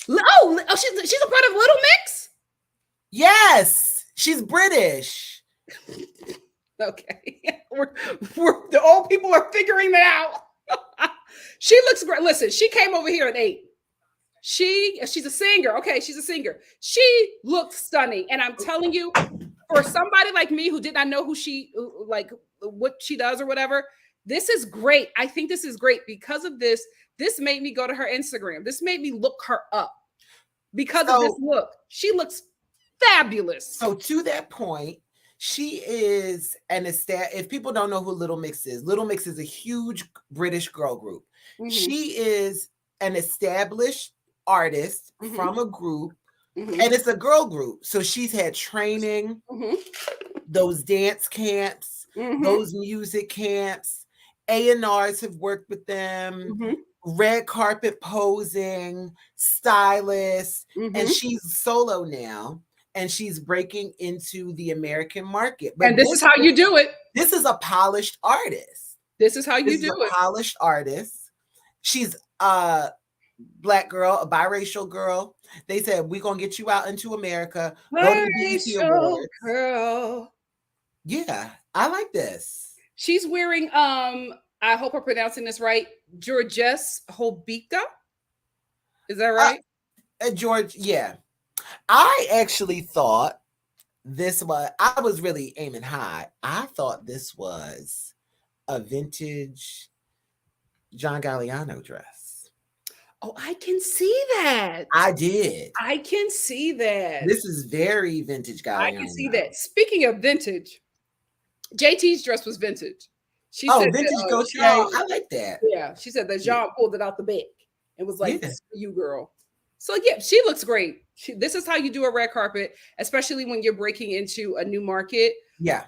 Oh, she's a part of Little Mix? Yes, she's British. Okay. we're the old people are figuring that out. She looks great. Listen, she came over here at 8. She's a singer. Okay, she's a singer. She looks stunning. And I'm telling you, for somebody like me who did not know what she does or whatever, this is great. I think this is great because of this. This made me go to her Instagram. This made me look her up because of this look. She looks fabulous. So to that point, she is if people don't know who Little Mix is a huge British girl group. Mm-hmm. She is an established artist from a group, and it's a girl group. So she's had training, those dance camps, those music camps. A&Rs have worked with them, red carpet posing, stylists, and she's solo now. And she's breaking into the American market. But this is how you do it. This is a polished artist. This is how you do it. Polished artist. She's a Black girl, a biracial girl. They said, we're going to get you out into America. Go to the BET Awards. Girl. Yeah, I like this. She's wearing, I hope I'm pronouncing this right, Georges Hobika. Is that right? George, yeah. I actually thought I was really aiming high. I thought this was a vintage John Galliano dress. Oh, I can see that. I did. I can see that. This is very vintage Galliano. I can see that. Speaking of vintage, JT's dress was vintage. She said vintage Gautier. I like that. Yeah, she said that Jean pulled it out the bag and was like, "This is for you, girl." So yeah, she looks great. This is how you do a red carpet, especially when you're breaking into a new market. Yeah.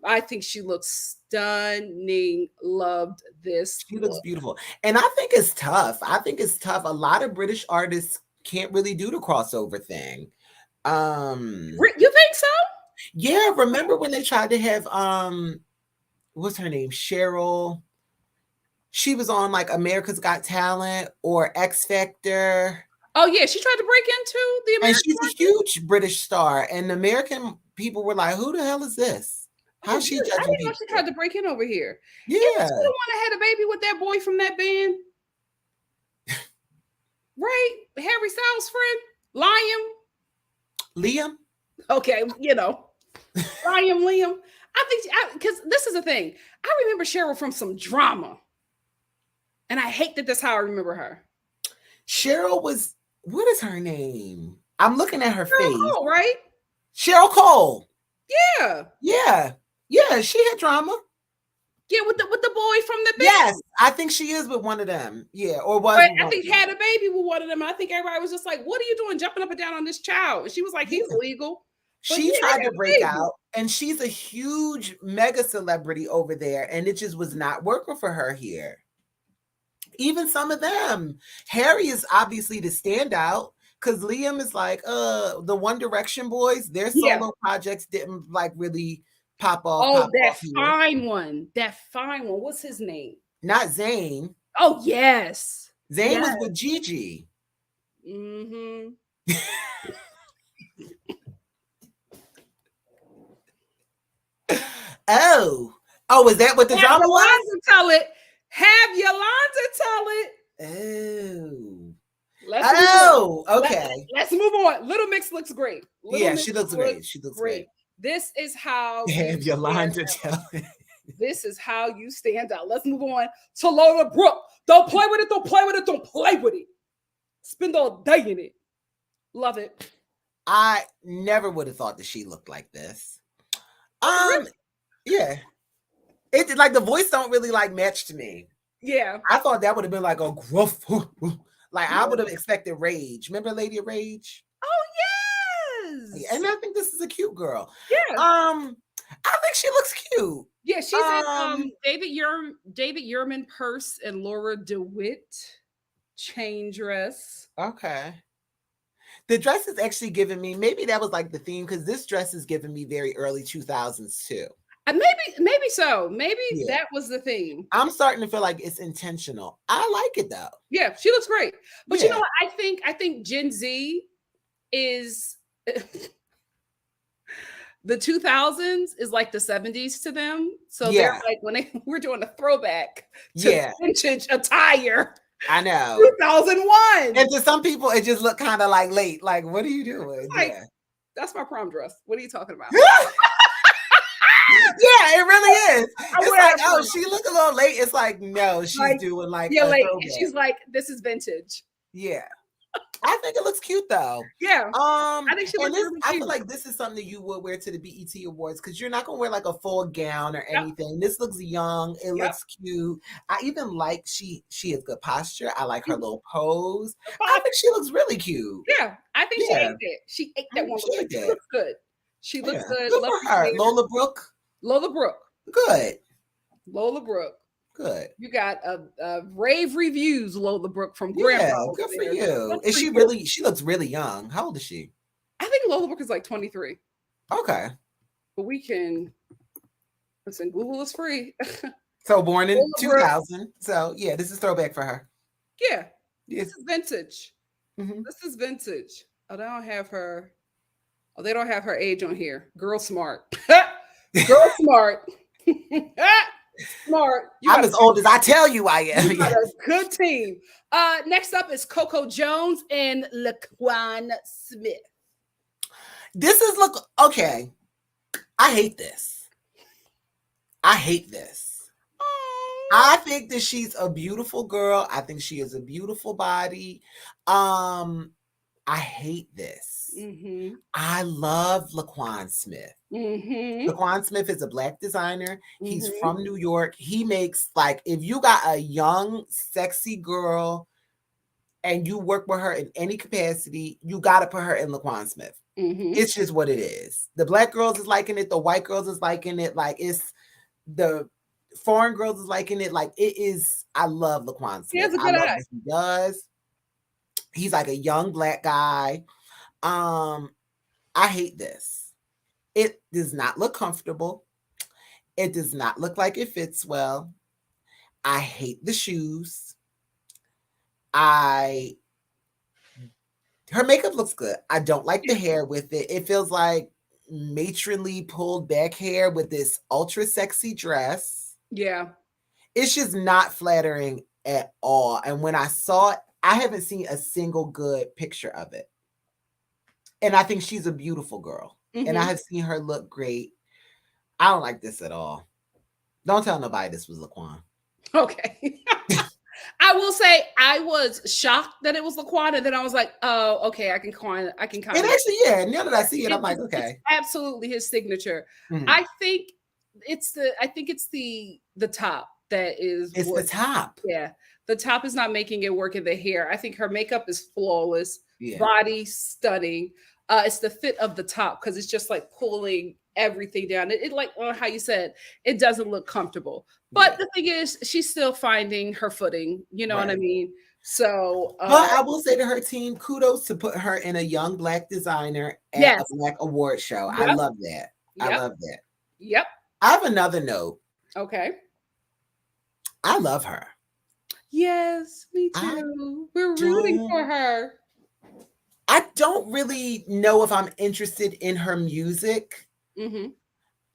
I think she looks stunning. Loved this. She looks beautiful. And I think it's tough. A lot of British artists can't really do the crossover thing. You think so? Yeah. Remember when they tried to have what's her name? Cheryl. She was on like America's Got Talent or X Factor. Oh yeah, she tried to break into the American. And she's a huge British star. And American people were like, "Who the hell is this? How's she judging people?" I didn't know she tried to break in over here. Yeah. She the one that had a baby with that boy from that band. Right? Harry Styles' friend? Liam? Okay, Liam. I think, because this is the thing. I remember Cheryl from some drama. And I hate that that's how I remember her. Cheryl was, what is her name? I'm looking at her face. Cole, right? Cheryl Cole. Yeah. Yeah, she had drama. Yeah, with the boy from the band. Yes, I think she is with one of them. Yeah, or was. I think had a baby with one of them. I think everybody was just like, "What are you doing, jumping up and down on this child?" And she was like, "He's illegal." She tried to break out, and she's a huge mega celebrity over there, and it just was not working for her here. Even some of them, Harry is obviously the standout because Liam is like, the One Direction boys. Their solo projects didn't like really pop off. Oh, that fine one. What's his name? Not Zayn. Oh, yes. Zayn was with Gigi. Mm-hmm. Oh, is that what the Have drama was? Yolanda tell it. Have Yolanda tell it. Oh. Let's move on. Okay. Let's move on. Little Mix looks great. Little Mix She looks great. She looks great. This is how Have Yolanda tell it. This is how you stand out. Let's move on to Lola Brooke. Don't play with it. Don't play with it. Don't play with it. Spend all day in it. Love it. I never would have thought that she looked like this. Yeah. It like the voice don't really like match to me. Yeah. I thought that would have been like a gruff. Like I would have expected Rage. Remember Lady of Rage? Oh yes. And I think this is a cute girl. Yeah. I think she looks cute. Yeah, she's in David Yurman purse and Laura DeWitt chain dress. Okay. The dress is actually giving me, maybe that was like the theme, because this dress is giving me very early 2000s too. Maybe so. Maybe that was the theme. I'm starting to feel like it's intentional. I like it though. Yeah, she looks great. But you know what? I think Gen Z is the 2000s is like the 70s to them. So they're like when we're doing a throwback to vintage attire. I know. 2001. And to some people, it just looked kind of like late. Like, what are you doing? Like, that's my prom dress. What are you talking about? Yeah, it really is. It's like, oh, she look a little late. It's like, no, she's doing like late. And she's like, this is vintage. Yeah. I think it looks cute though. Yeah. I think she looks really cute. I feel like this is something that you would wear to the BET Awards because you're not gonna wear like a full gown or anything. This looks young. It looks cute. I even like she has good posture. I like her little pose. I think she looks really cute. Yeah, I think she ate it. She ate that one. She looks good. She looks good. Good for her. Lola Brooke. Good. Lola Brooke. Good. You got a rave reviews, Lola Brooke from Grandpa. Yeah, good for you. Is she really? She looks really young. How old is she? I think Lola Brooke is like 23. Okay. But we can listen. Google is free. So born in 2000. So yeah, this is throwback for her. Yeah, this is vintage. This is vintage. Oh, they don't have her. Oh, they don't have her age on here. Girl smart. Girl smart. Smart. I'm as old as I tell you I am. You got a good team. Next up is Coco Jones and Laquan Smith. This is okay. I hate this. I think that she's a beautiful girl. I think she has a beautiful body. I hate this. I love Laquan Smith. Laquan Smith is a Black designer. He's from New York. He makes like, if you got a young, sexy girl and you work with her in any capacity, you got to put her in Laquan Smith. It's just what it is. The Black girls is liking it. The white girls is liking it. Like it's the foreign girls is liking it. Like it is. I love Laquan Smith. He has a good eye. What he does. He's like a young Black guy. I hate this. It does not look comfortable. It does not look like it fits well. I hate the shoes. Her makeup looks good. I don't like the hair with it. It feels like matronly pulled back hair with this ultra sexy dress. Yeah. It's just not flattering at all. And when I saw it, I haven't seen a single good picture of it. And I think she's a beautiful girl. And I have seen her look great. I don't like this at all. Don't tell nobody this was Laquan. Okay. I will say I was shocked that it was Laquan, and then I was like, oh, okay, I can kind of. And actually, now that I see it, I'm like, okay. It's absolutely his signature. I think it's the top that is. It's the top. Yeah. The top is not making it work in the hair. I think her makeup is flawless. Body stunning. It's the fit of the top because it's just like pulling everything down. It like how you said, it doesn't look comfortable. But the thing is, she's still finding her footing. You know what I mean? So, but I will say to her team, kudos to put her in a young Black designer at a Black award show. I love that. I love that. Yep. I have another note. Okay. I love her. Yes, me too. We're rooting for her. I don't really know if I'm interested in her music. Mm-hmm.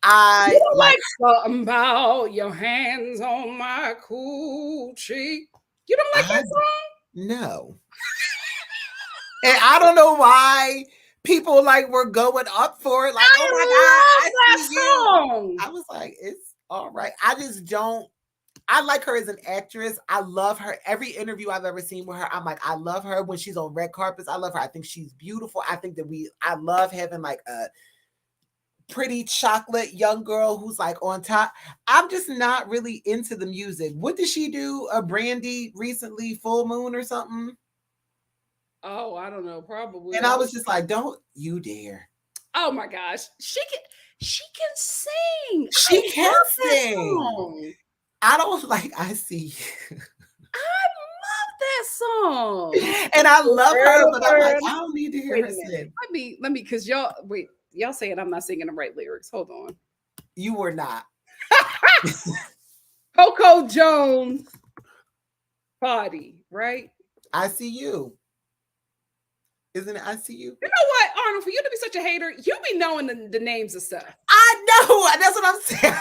I You don't like something about your hands on my coochie. You don't like that song? No. And I don't know why people like were going up for it. Like, oh my God, I that see you. song. I was like, it's all right. I just don't. I like her as an actress. I love her. Every interview I've ever seen with her, I'm like, I love her when she's on red carpets. I love her. I think she's beautiful. I think that I love having like a pretty chocolate young girl who's like on top. I'm just not really into the music. What did she do? A Brandy recently, Full Moon or something? Oh, I don't know, probably. And I was just like, don't you dare. Oh my gosh. She can sing. She can sing. Song. I don't like I see you. That song. And I love her, but I'm like, I don't need to hear Wait her a minute. sing. Let me, because y'all saying I'm not singing the right lyrics. Hold on. You were not. Coco Jones body, right? I see you. Isn't it? I see you. You know what, Arnold? For you to be such a hater, you be knowing the names of stuff. I know. That's what I'm saying.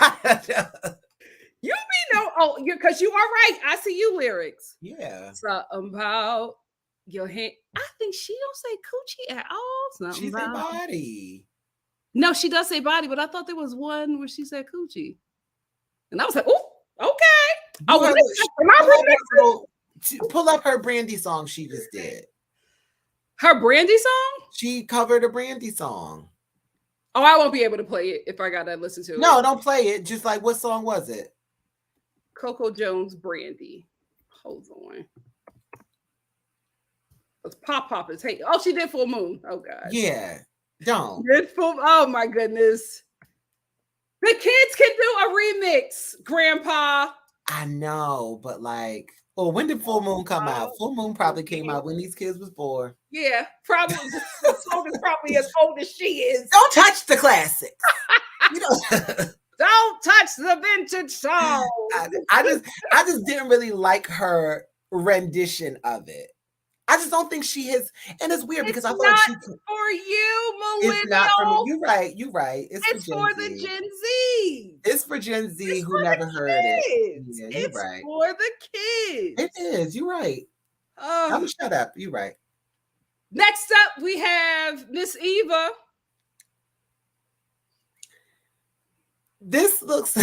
You be know. Because you are right. I see you lyrics. Yeah. Something about your hand. I think she don't say coochie at all. Something She said about body. No, she does say body, but I thought there was one where she said coochie, and I was like, oh, okay. Pull up her Brandy song she just did. Her Brandy song? She covered a Brandy song. Oh, I won't be able to play it if I gotta listen to it. No, don't play it. Just like, what song was it? Coco Jones Brandy. Hold on. It's Pop is hate. Oh, she did Full Moon. Oh God. Yeah. Don't. Did Full. Oh my goodness. The kids can do a remix, Grandpa. I know, but like, well, when did Full Moon come out? Full Moon probably came out when these kids was born. Yeah, probably. The song is probably as old as she is. Don't touch the classics. You know, don't touch the vintage song. I just didn't really like her rendition of it. I just don't think she has, and it's weird because I feel like she for you, millennial. It's not for me. You're right. You're right. It's for the Gen Z. It's for Gen Z who never heard it. Yeah, it's right. For the kids. It is. You're right. I'm gonna shut up. You're right. Next up, we have Miss Eva. This looks.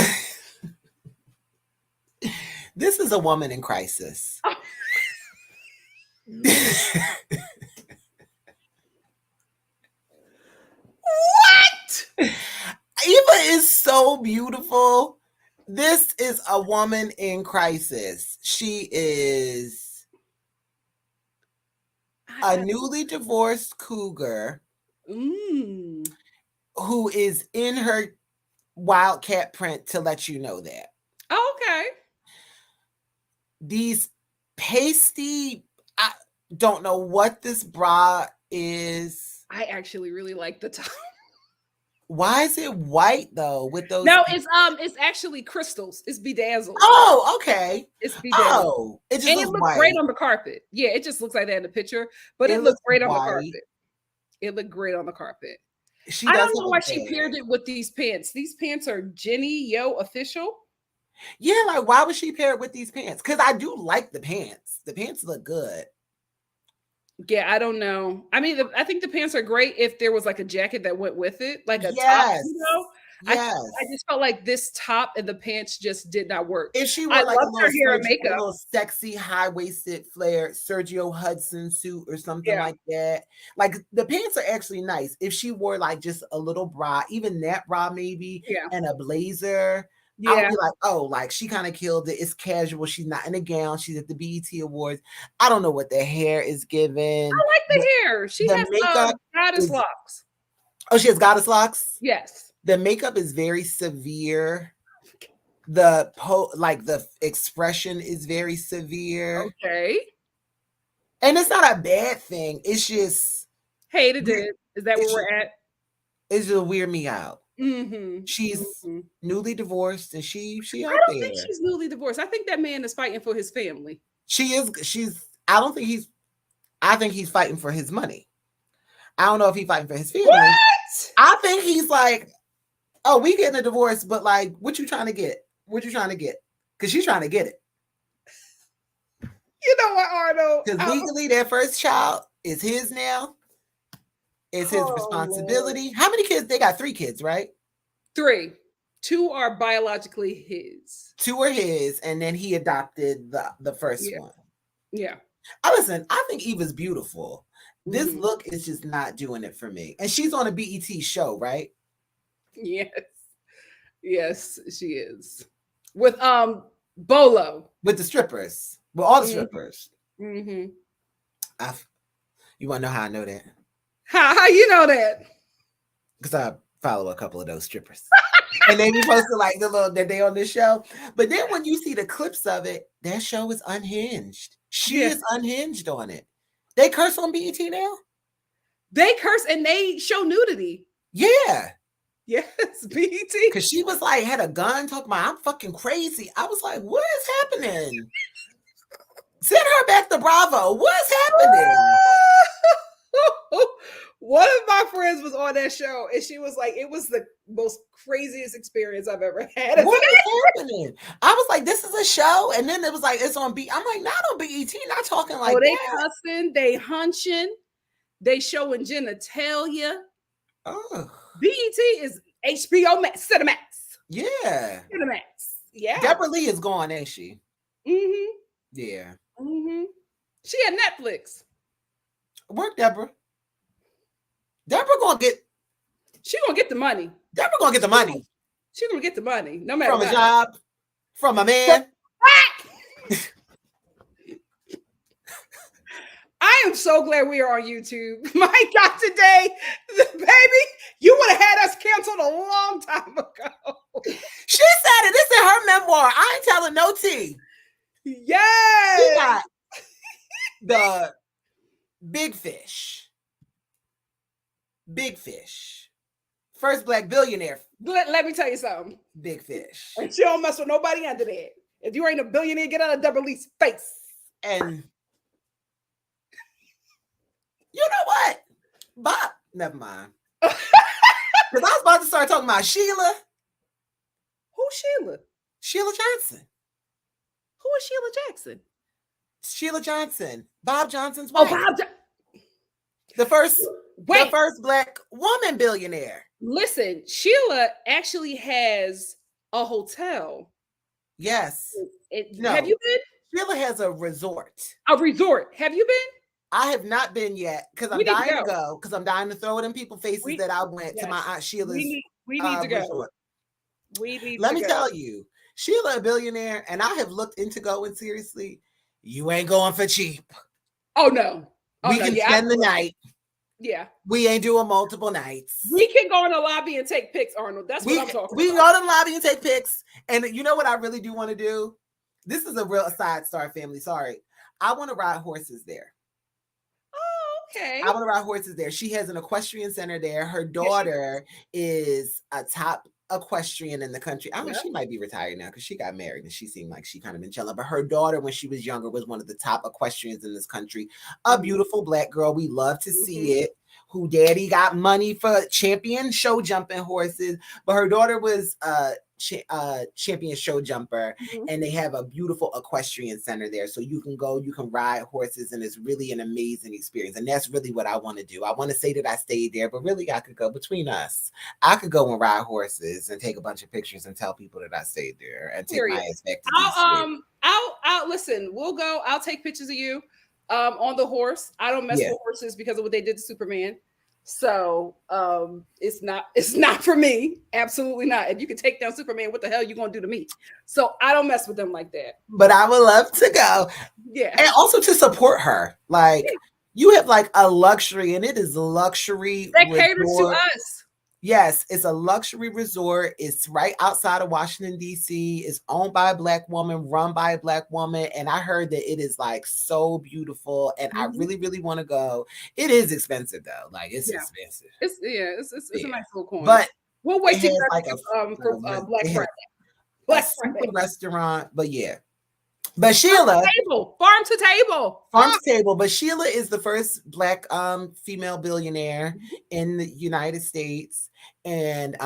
This is a woman in crisis. What? Eva is so beautiful. This is a woman in crisis. She is a newly divorced cougar who is in her wildcat print to let you know that. Okay. These pasty, I don't know what this bra is. I actually really like the top. Why is it white though? With those? No, it's actually crystals. It's bedazzled. Oh, okay. It's bedazzled. Oh, it just looks white. Great on the carpet. Yeah, it just looks like that in the picture, but it looks great on the carpet. It looked great on the carpet. I don't know why she paired it with these pants. These pants are Jenny Yo official. Yeah, like why would she pair it with these pants? Because I do like the pants. The pants look good. Yeah, I don't know. I mean, I think the pants are great if there was like a jacket that went with it, like a top, you know? Yes. I just felt like this top and the pants just did not work. If she wore like a little sexy high-waisted flare Sergio Hudson suit or something like that, like the pants are actually nice. If she wore like just a little bra, even that bra maybe, and a blazer, I would be like, oh, like she kind of killed it. It's casual. She's not in a gown. She's at the BET Awards. I don't know what the hair is given. I like the hair. She has makeup goddess locks. Oh, she has goddess locks? Yes. The makeup is very severe. The the expression is very severe. Okay. And it's not a bad thing. It's just hated it. Is that where we're at? It's just weird me out. Mm-hmm. She's newly divorced and she out I don't think she's newly divorced. I think that man is fighting for his family. She is. I think he's fighting for his money. I don't know if he's fighting for his family. What? I think he's like, oh, we getting a divorce, but like, what you trying to get? What you trying to get? Because she's trying to get it. You know what, Arnold? Because legally, their first child is his now. It's his responsibility. Lord. How many kids? They got 3 kids, right? 3. 2 are biologically his. 2 are his, and then he adopted the first one. Yeah. Listen, I think Eva's beautiful. This look is just not doing it for me. And she's on a BET show, right? Yes. Yes, she is. With Bolo. With the strippers. With all the strippers. Mm-hmm. You want to know how I know that? How you know that? Because I follow a couple of those strippers. And they be posting like the little that they on this show. But then when you see the clips of it, that show is unhinged. She is unhinged on it. They curse on BET now? They curse and they show nudity. Yeah. Yes, BET. Because she was like, had a gun talking about, I'm fucking crazy. I was like, what is happening? Send her back to Bravo. What's happening? One of my friends was on that show and she was like, it was the most craziest experience I've ever had. What is happening? I was like, this is a show. And then it was like, it's on BET. I'm like, not on BET, not talking like they that. cussing, they hunching, they showing genitalia. Oh. BET is HBO Max, Cinemax. Yeah. Cinemax. Yeah. Deborah Lee is gone, ain't she? Mm-hmm. Yeah. Mm-hmm. She had Netflix. Work, Deborah. Deborah gonna get. She gonna get the money. Deborah gonna get the money. She gonna get the money, no matter from what. a job, from a man. I am so glad we are on YouTube. My God, today, baby, you would have had us canceled a long time ago. She said it. This is her memoir. I ain't telling no tea. Yes. She got the big fish. Big fish. First black billionaire. Let me tell you something. Big fish. And she don't mess with nobody under that. If you ain't a billionaire, get out of Deborah Lee's face. And you know what? Bob, never mind. Because I was about to start talking about Sheila. Who's Sheila? Sheila Johnson. Who is Sheila Jackson? Sheila Johnson. Bob Johnson's wife. Oh, Bob the first black woman billionaire. Listen, Sheila actually has a hotel. Yes. No. Have you been? Sheila has a resort. A resort. Have you been? I have not been yet because I'm dying to go. Because I'm dying to throw it in people's faces that I went to my Aunt Sheila's. We need to go. Resort. We need Let to me go. tell you, Sheila a billionaire, and I have looked into going seriously. You ain't going for cheap. Oh no. We can spend the night. Yeah. We ain't doing multiple nights. We can go in the lobby and take pics, Arnold. That's what I'm talking about. We can go to the lobby and take pics. And you know what I really do want to do? This is a real aside, Star family. Sorry. I want to ride horses there. Oh, okay. I want to ride horses there. She has an equestrian center there. Her daughter is a top equestrian in the country. I mean, she might be retired now because she got married and she seemed like she kind of been chilling. But her daughter, when she was younger, was one of the top equestrians in this country. A beautiful black girl. We love to see it. Who daddy got money for champion show jumping horses, but her daughter was champion show jumper, and they have a beautiful equestrian center there. So you can go, you can ride horses, and it's really an amazing experience. And that's really what I want to do. I want to say that I stayed there, but really I could go between us. I could go and ride horses and take a bunch of pictures and tell people that I stayed there and take my ass back to I'll listen. We'll go. I'll take pictures of you on the horse. I don't mess with horses because of what they did to Superman. So it's not for me. Absolutely not. If you can take down Superman, what the hell are you gonna do to me? So I don't mess with them like that. But I would love to go. Yeah. And also to support her. Like you have like a luxury, and it is luxury. That caters to us. Yes, it's a luxury resort. It's right outside of Washington, D.C. It's owned by a black woman, run by a black woman. And I heard that it is like so beautiful. And I really, really want to go. It is expensive though. Like it's expensive. It's a nice little coin. But we'll wait till like for Black Friday. Black Friday restaurant. But yeah. But Sheila, farm to table. Farm to table. But Sheila is the first Black female billionaire in the United States, and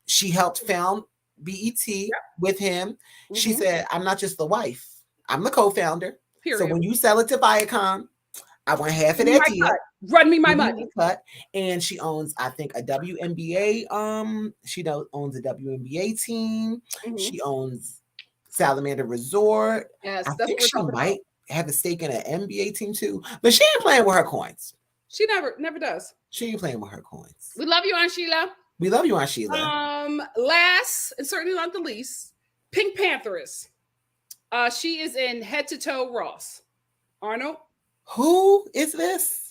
she helped found BET with him. She said, "I'm not just the wife; I'm the co-founder. Period. So when you sell it to Viacom, I want half of that deal. Run me my money." Cut. And she owns, I think, a WNBA. She owns a WNBA team. She owns Salamander Resort. Yes, I think she might have a stake in an NBA team too, but she ain't playing with her coins. She never does. She ain't playing with her coins. We love you, Aunt Sheila. We love you, Aunt Sheila. Last and certainly not the least, Pink Pantheress. She is in Head to Toe Ross. Arnold. Who is this?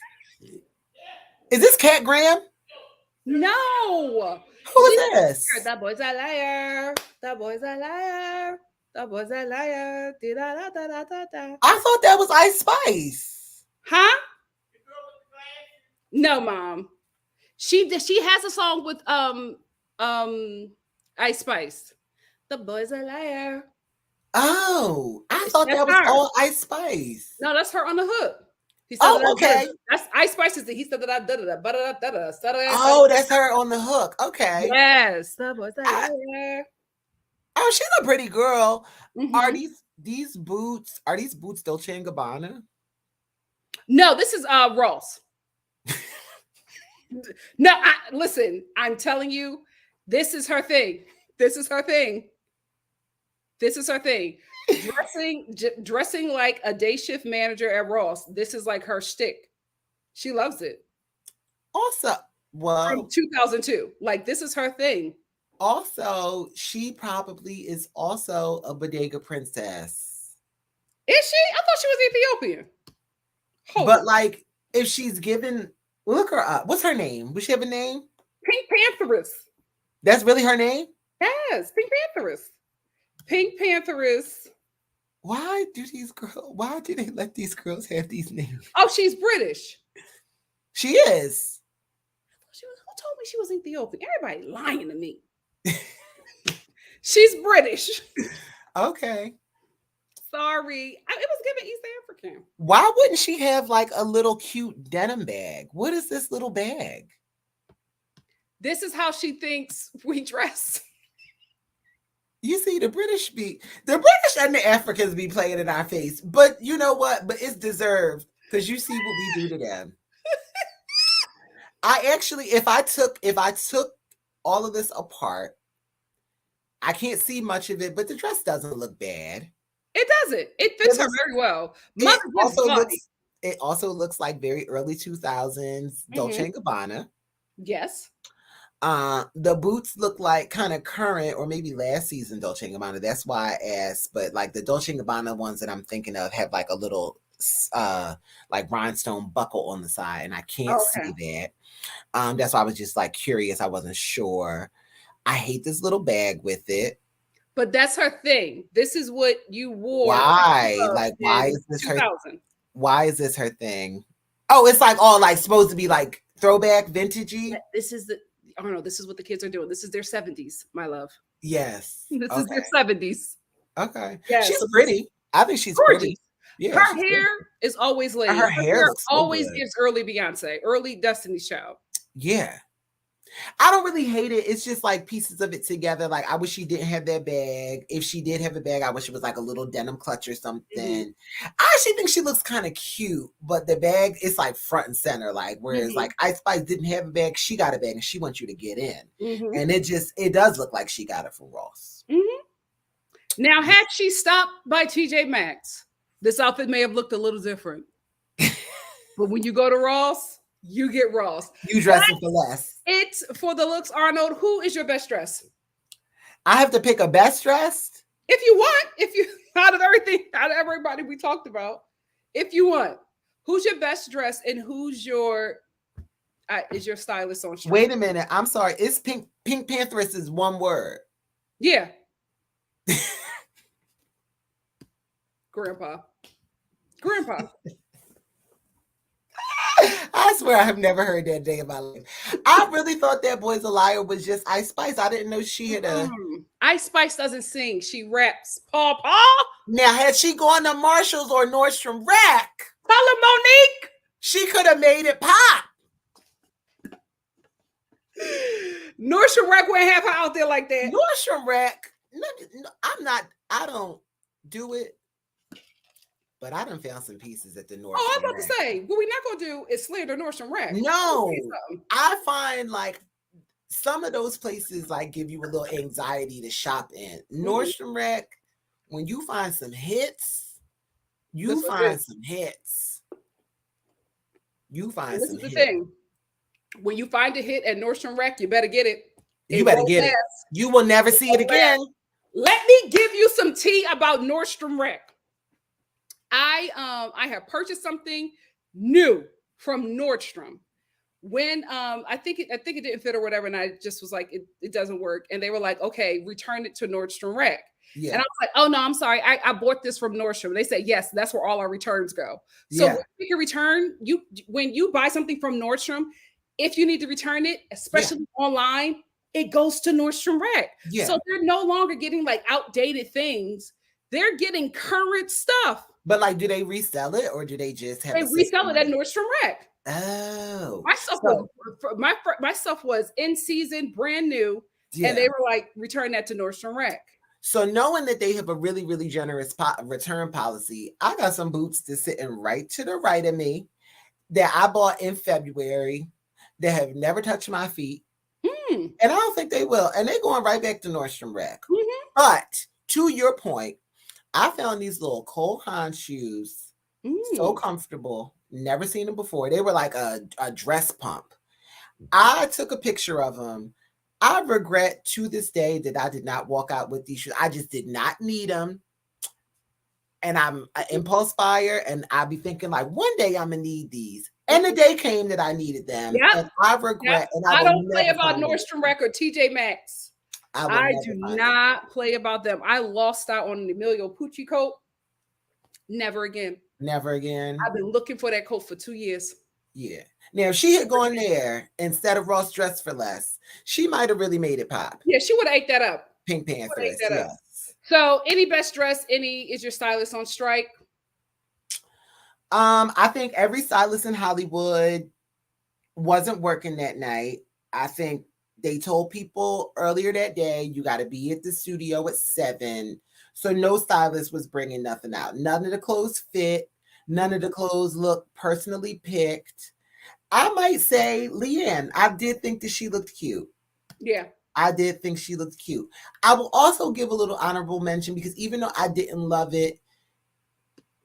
Is this Cat Graham? No. Who is this? That boy's a liar. That boy's a liar. That boy's a liar. I thought that was Ice Spice. Huh? No, Mom. She has a song with Ice Spice. The boy's a liar. Oh, I thought that was all Ice Spice. No, that's her on the hook. Okay. That's Ice Spice. He said that. Oh, that's her on the hook. Okay. Yes. The boy's a liar. Oh, she's a pretty girl. Are these boots? Are these boots Dolce & Gabbana? No, this is Ross. No, listen. I'm telling you, this is her thing. This is her thing. This is her thing. Dressing like a day shift manager at Ross. This is like her shtick. She loves it. Also, well, from 2002. Like, this is her thing. Also, she probably is also a bodega princess. Is she? I thought she was Ethiopian. But like, if she's given, look her up. What's her name? Does she have a name? Pink Pantheress. That's really her name? Yes, Pink Pantheress. Pink Pantheress. Why do they let these girls have these names? Oh, she's British. She is. Who told me she was Ethiopian? Everybody lying to me. She's British. Okay. Sorry. It was given East African. Why wouldn't she have like a little cute denim bag? What is this little bag? This is how she thinks we dress. You see, the British and the Africans be playing in our face. But you know what? But it's deserved because you see what we do to them. I actually, if I took all of this apart, I can't see much of it, but the dress doesn't look bad. It doesn't. It fits her very well. It also looks like very early 2000s Dolce & Gabbana. Yes. The boots look like kind of current or maybe last season Dolce & Gabbana. That's why I asked. But like the Dolce & Gabbana ones that I'm thinking of have like a little like rhinestone buckle on the side, and I can't see that. That's why I was just like curious. I wasn't sure. I hate this little bag with it. But that's her thing. This is what you wore. Why? Like, why is this 2000? Her? Why is this her thing? Oh, it's like all like supposed to be like throwback, vintagey. This is this is what the kids are doing. This is their 70s, my love. Yes. This is their 70s. Okay. Yes. She's pretty. I think she's gorgeous. Pretty. Yeah, her hair is always laid. Her hair always gives early Beyonce, early Destiny's Child. Yeah. I don't really hate it. It's just like pieces of it together. Like, I wish she didn't have that bag. If she did have a bag, I wish it was like a little denim clutch or something. I actually think she looks kind of cute, but the bag is like front and center. Like, whereas like Ice Spice didn't have a bag, she got a bag and she wants you to get in. And it does look like she got it from Ross. Now, had she stopped by TJ Maxx, this outfit may have looked a little different. But when you go to Ross, you get Ross. You dressing for less. It's for the looks, Arnold. Who is your best dress? I have to pick a best dressed? If you want, out of everybody we talked about, if you want, who's your best dress and who's your is your stylist on show? Wait a minute. I'm sorry. It's Pink Pantheress is one word. Yeah. Grandpa. I I swear I have never heard that day in my life. I really thought That Boy's a Liar was just Ice Spice. I didn't know she had a. Ice Spice doesn't sing; she raps. Paw. Now, had she gone to Marshalls or Nordstrom Rack, Tell her, Monique, she could have made it pop. Nordstrom Rack wouldn't have her out there like that. Nordstrom Rack. I don't do it. But I done found some pieces at the Nordstrom. Oh, I'm about to say, what we're not gonna do is slander Nordstrom Rack. No, I find like some of those places like give you a little anxiety to shop in. Nordstrom Rack, when you find some hits, you find some hits. You find some hits. This is the thing. When you find a hit at Nordstrom Rack, you better get it. You better get it. You will never see it again. Let me give you some tea about Nordstrom Rack. I have purchased something new from Nordstrom when I think it didn't fit or whatever, and I just was like, it doesn't work, and they were like, okay, return it to Nordstrom Rack. Yeah. And I was like, oh no, I'm sorry, I bought this from Nordstrom. They said yes, that's where all our returns go. So when you can return, when you buy something from Nordstrom, if you need to return it, especially online, it goes to Nordstrom Rack. Yeah. So they're no longer getting like outdated things; they're getting current stuff. But like, do they resell it or do they just have? They resell it at Nordstrom Rack. Oh, my stuff was in season, brand new, and they were like, return that to Nordstrom Rack. So knowing that they have a really, really generous return policy, I got some boots that's sitting right to the right of me that I bought in February that have never touched my feet, and I don't think they will. And they're going right back to Nordstrom Rack. But to your point, I found these little Cole Haan shoes, so comfortable. Never seen them before. They were like a dress pump. I took a picture of them. I regret to this day that I did not walk out with these shoes. I just did not need them. And I'm an impulse buyer, and I'll be thinking like, one day I'm gonna need these. And the day came that I needed them. And I regret. And I don't play about Nordstrom Rack or TJ Maxx. I do not play about them. I lost out on an Emilio Pucci coat. Never again. Never again. I've been looking for that coat for 2 years. Yeah. Now, if she had gone there instead of Ross Dress for Less, she might have really made it pop. Yeah, she would have ate that up. Pink Panthers. Yes. So, any best dress? Is your stylist on strike? I think every stylist in Hollywood wasn't working that night. I think they told people earlier that day, you got to be at the studio at 7. So no stylist was bringing nothing out. None of the clothes fit. None of the clothes looked personally picked. I might say Leanne, I did think that she looked cute. Yeah. I did think she looked cute. I will also give a little honorable mention because even though I didn't love it,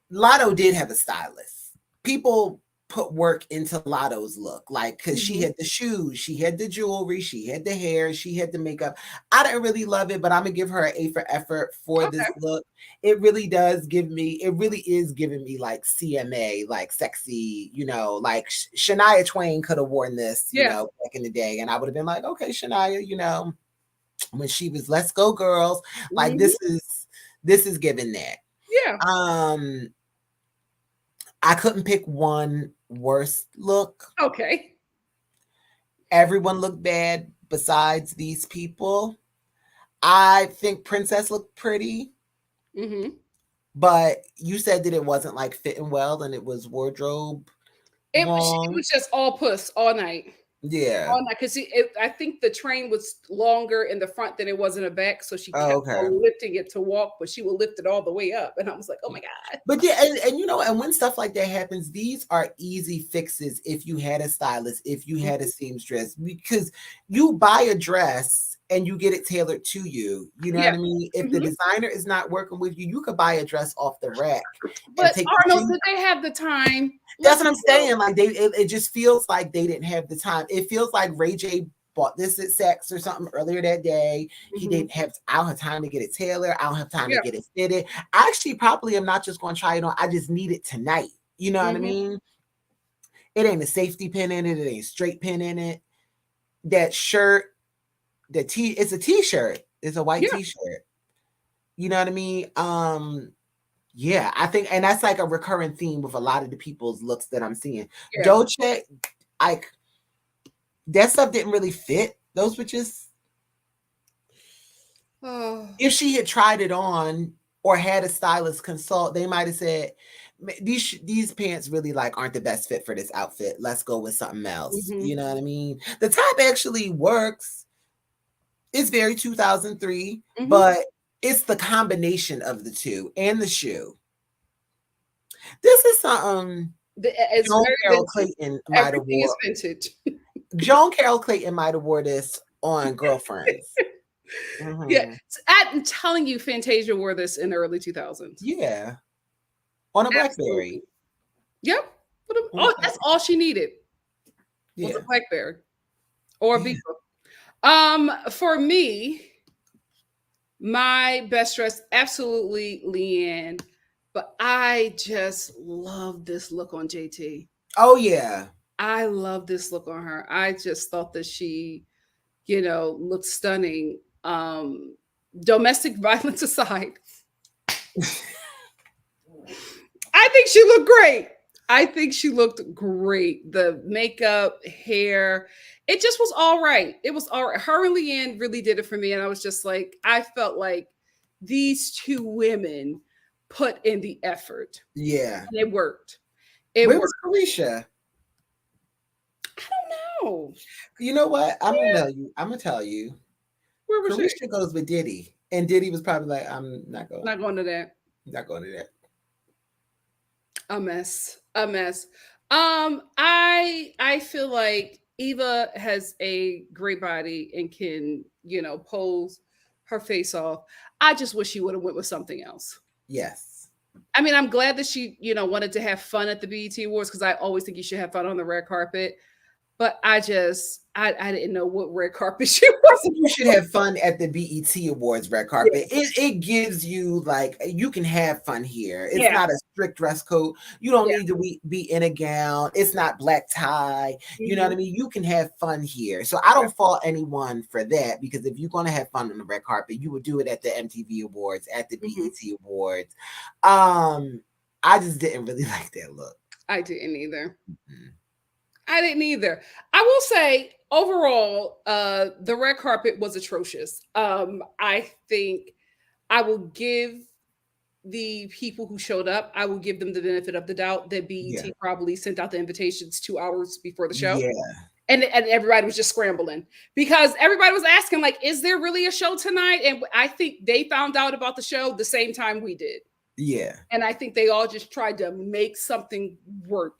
Lotto did have a stylist. People put work into Lotto's look, like, because she had the shoes, she had the jewelry, she had the hair, she had the makeup. I didn't really love it, but I'm gonna give her an A for effort for this look. It really is giving me like CMA, like sexy, like Shania Twain could have worn this, back in the day, and I would have been like, okay, Shania, when she was Let's Go Girls, like this is giving that. Yeah. I couldn't pick one worst look. Okay. Everyone looked bad besides these people. I think Princess looked pretty. But you said that it wasn't like fitting well and it was wardrobe. It was just all puss all night. Yeah. All night. Because I think the train was longer in the front than it was in the back. So she kept lifting it to walk, but she would lift it all the way up. And I was like, oh my God. But yeah, and when stuff like that happens, these are easy fixes if you had a stylist, if you had a seamstress, because you buy a dress and you get it tailored to you. You know what I mean? If the designer is not working with you, you could buy a dress off the rack. But Arnold, did they have the time? That's what I'm saying. Like it just feels like they didn't have the time. It feels like Ray J bought this at Saks or something earlier that day. He didn't have. I don't have time to get it tailored. I don't have time to get it fitted. I actually probably am not just going to try it on. I just need it tonight. You know what I mean? It ain't a safety pin in it. It ain't a straight pin in it. That shirt, it's a t-shirt. It's a white t-shirt. You know what I mean? Yeah, I think, and that's like a recurring theme with a lot of the people's looks that I'm seeing. Yeah. Dolce, like that stuff didn't really fit those bitches. Oh. If she had tried it on or had a stylist consult, they might have said, these pants really like aren't the best fit for this outfit. Let's go with something else. Mhm. You know what I mean? The top actually works. It's very 2003, but it's the combination of the two and the shoe. This is something It's Joan very Carroll vintage. Clayton might have Everything wore. is vintage. Joan Carroll Clayton might have wore this on Girlfriends. Yeah, I'm telling you, Fantasia wore this in the early 2000s. Yeah, on a Absolutely. BlackBerry. Yep. Oh, that's all she needed. Was Yeah. a BlackBerry or a Beeper. For me, my best dress, absolutely Leanne, but I just love this look on JT. Oh yeah. I love this look on her. I just thought that she, looked stunning. Domestic violence aside, I think she looked great. I think she looked great. The makeup, hair, it just was all right. It was all right. Her and Leanne really did it for me. And I was just like, I felt like these two women put in the effort. Yeah. And it worked. Where was Carisha? I don't know. You know what? I'm gonna tell you. Where was Carisha goes with Diddy. And Diddy was probably like, I'm not going. Not going to that. Not going to that. A mess. A mess. I feel like Eva has a great body and can, pose her face off. I just wish she would have went with something else. Yes. I mean, I'm glad that she, wanted to have fun at the BET Awards because I always think you should have fun on the red carpet. But I didn't know what red carpet she was. You should have fun at the BET Awards red carpet. It gives you like, you can have fun here. It's not a strict dress code. You don't need to be in a gown. It's not black tie. You know what I mean? You can have fun here. So I don't fault anyone for that, because if you're going to have fun on the red carpet, you would do it at the MTV Awards, at the BET Awards. I just didn't really like that look. I didn't either. I didn't either. I will say overall, the red carpet was atrocious. I think I will give the people who showed up, I will give them the benefit of the doubt that BET probably sent out the invitations 2 hours before the show. Yeah. And everybody was just scrambling because everybody was asking, like, is there really a show tonight? And I think they found out about the show the same time we did. Yeah. And I think they all just tried to make something work.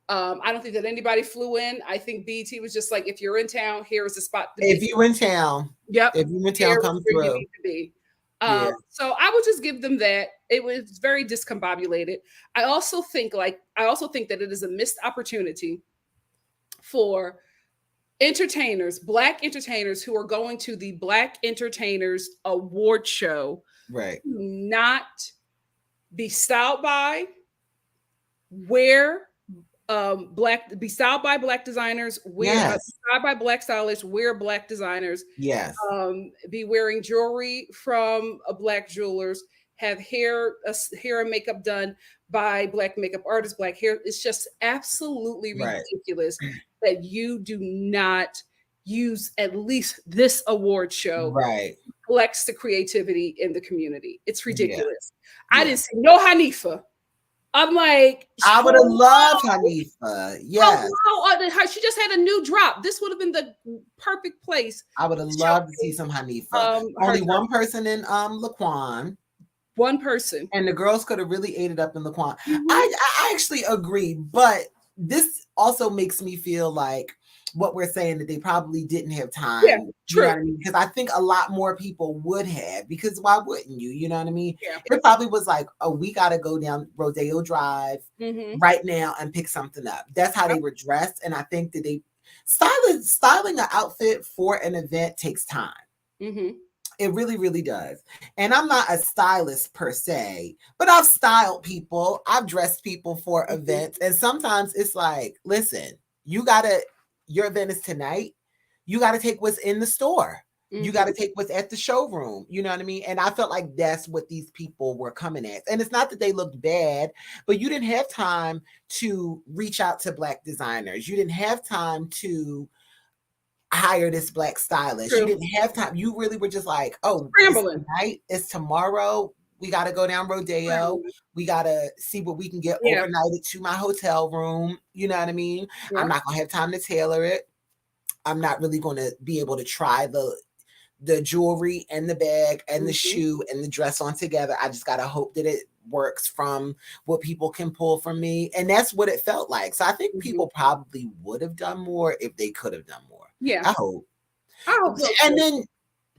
I don't think that anybody flew in. I think BET was just like, if you're in town, here is the spot. If you're in town, if you're in town, come through. You need to be. So I would just give them that. It was very discombobulated. I also think that it is a missed opportunity for entertainers, Black entertainers who are going to the Black Entertainers Award show, right? Not be styled by, be styled by Black designers, styled by Black stylists, wear Black designers. Yes. Be wearing jewelry from a Black jewelers, have hair and makeup done by Black makeup artists, Black hair. It's just absolutely ridiculous that you do not use at least this award show to flex the creativity in the community. It's ridiculous. Yeah. I didn't see no Hanifa. I'm like, I would have loved Hanifa. Yes. She just had a new drop. This would have been the perfect place. I would have loved to see some Hanifa. Only one person in Laquan. One person. And the girls could have really ate it up in Laquan. I actually agree, but this also makes me feel like what we're saying, that they probably didn't have time. Yeah, true. You know what I mean? Because I think a lot more people would have, because why wouldn't you? You know what I mean? Yeah. It probably was like, oh, we got to go down Rodeo Drive right now and pick something up. That's how they were dressed. And I think that styling an outfit for an event takes time. It really, really does. And I'm not a stylist per se, but I've styled people. I've dressed people for events. And sometimes it's like, listen, your event is tonight. You got to take what's in the store. You got to take what's at the showroom. You know what I mean? And I felt like that's what these people were coming at. And it's not that they looked bad, but you didn't have time to reach out to Black designers. You didn't have time to hire this Black stylist. True. You didn't have time. You really were just like, oh, Scrambling. it's tonight, it's tomorrow. We got to go down Rodeo. We got to see what we can get overnighted to my hotel room. You know what I mean? Yeah. I'm not going to have time to tailor it. I'm not really going to be able to try the jewelry and the bag and the shoe and the dress on together. I just got to hope that it works from what people can pull from me. And that's what it felt like. So I think people probably would have done more if they could have done more. Yeah. I hope. So. And then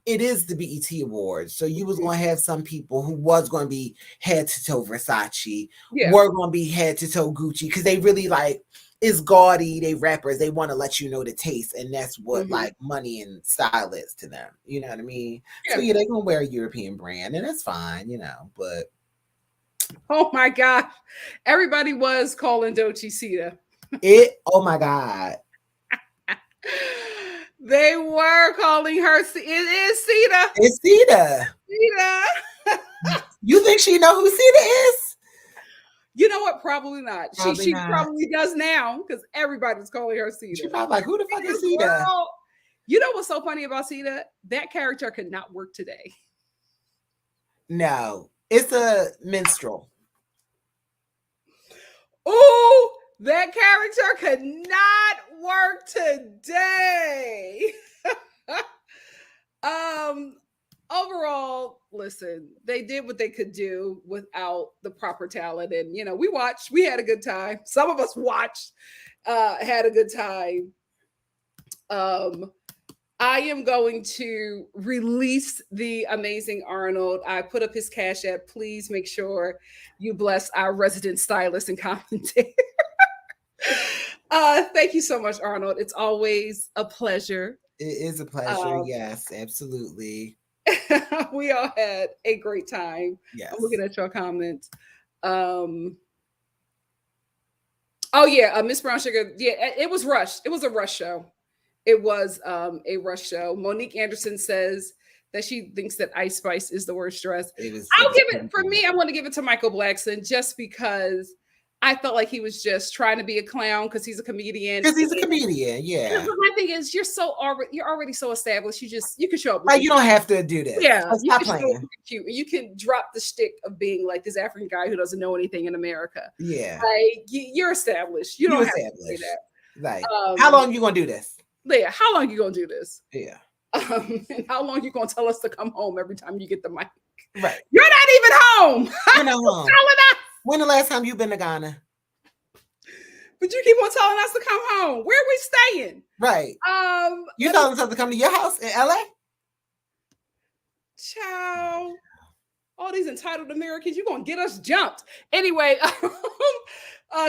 it is the BET Awards. So you was going to have some people who was going to be head to toe Versace, were going to be head to toe Gucci, because they really like, it's gaudy, they rappers, they want to let you know the taste, and that's what like money and style is to them. You know what I mean? So yeah, they're gonna wear a European brand, and that's fine, you know. But oh my gosh, everybody was calling Doechii Sita. Oh my God. They were calling her. It is Sita. It's Sita. Sita. You think she know who Sita is? You know what? Probably not. She probably does now, because everybody's calling her Sita. She's probably like, who the fuck is Sita? You know what's so funny about Sita? That character could not work today. No, it's a minstrel. Oh, that character could not work today. Overall, listen, they did what they could do without the proper talent. And, you know, we had a good time. Some of us watched, had a good time. I am going to release the amazing Arnold. I put up his Cash App. Please make sure you bless our resident stylist and commentator. Thank you so much, Arnold. It's always a pleasure. It is a pleasure. Yes, absolutely. We all had a great time. Yes. I'm looking at your comments. Oh yeah, Miss Brown Sugar. Yeah, it was rushed. It was a rush show. It was a rush show. Monique Anderson says that she thinks that Ice Spice is the worst dress. I'll give it, for me, I'm going to give it to Michael Blackson, just because I felt like he was just trying to be a clown because he's a comedian. Because he's a comedian, yeah. My thing is, you're already so established. You can show up. Like, you don't have to do this. Yeah, stop playing. You can drop the shtick of being like this African guy who doesn't know anything in America. Yeah, like you're established. You don't have to say that. Like, how long you gonna do this? Yeah, how long you gonna do this? Yeah. And how long you gonna tell us to come home every time you get the mic? Right. You're not even home. You're not home. When the last time you been to Ghana? But you keep on telling us to come home. Where are we staying? Right. You telling us to come to your house in LA? Ciao. All these entitled Americans, you're gonna get us jumped. Anyway,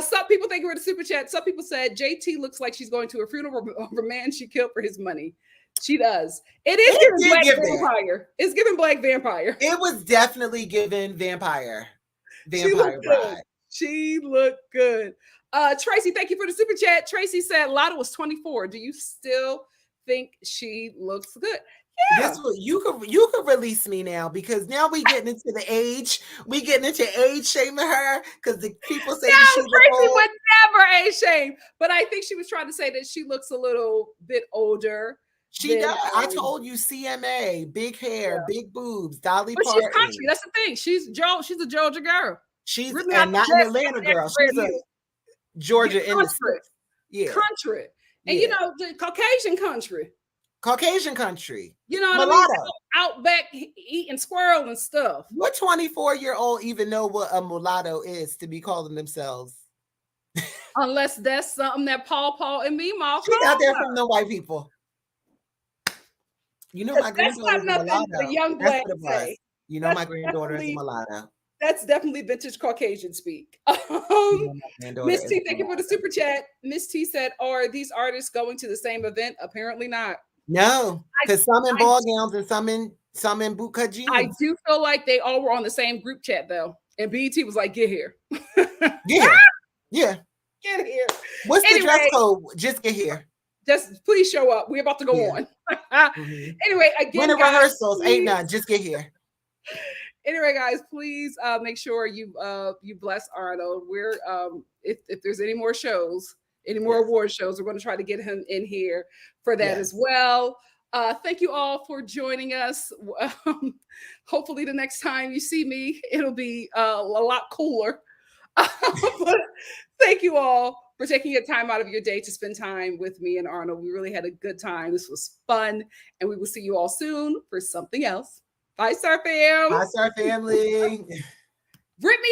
some people thank you for the super chat. Some people said JT looks like she's going to a funeral of a man she killed for his money. She does. It is giving Black Vampire. It's giving Black Vampire. It was definitely giving vampire vibe. She looked good. Tracy, thank you for the super chat. Tracy said Lotta was 24. Do you still think she looks good? Yeah. That's what you could release me now, because now we getting into the age. We getting into age shaming her because the people say that she Tracy would never age shame. But I think she was trying to say that she looks a little bit older. She does. I told you, CMA, big hair, big boobs, Dolly Parton. She's country. That's the thing. She's a Georgia girl. She's really and not an Atlanta girl. She's a Georgia innocent. Yeah. Country. And you know, the Caucasian country. You know what mulatto. I mean? Out back eating squirrel and stuff. What 24-year-old even know what a mulatto is to be calling themselves? Unless that's something that Paul and Meemaw She's out there from the white people. You know my granddaughter is a mulatto. The young Black say. You know my granddaughter is a mulatto. That's definitely vintage Caucasian speak. Miss T, thank you for the super chat. Miss T said, are these artists going to the same event? Apparently not. No, because some in ball gowns and some in bootcut jeans. I do feel like they all were on the same group chat though. And BET was like, get here. Get here. Yeah. Get here. What's the dress code? Just get here. Just please show up. We're about to go on. Anyway, again, winter guys, rehearsals please, ain't none. Just get here. Anyway, guys, please make sure you bless Arnold. We're if there's any more shows, any more award shows, we're going to try to get him in here for that as well. Thank you all for joining us. Hopefully, the next time you see me, it'll be a lot cooler. But thank you all for taking your time out of your day to spend time with me and Arnold. We really had a good time. This was fun, and we will see you all soon for something else. Bye, Star Fam. Bye, Star family. Rip me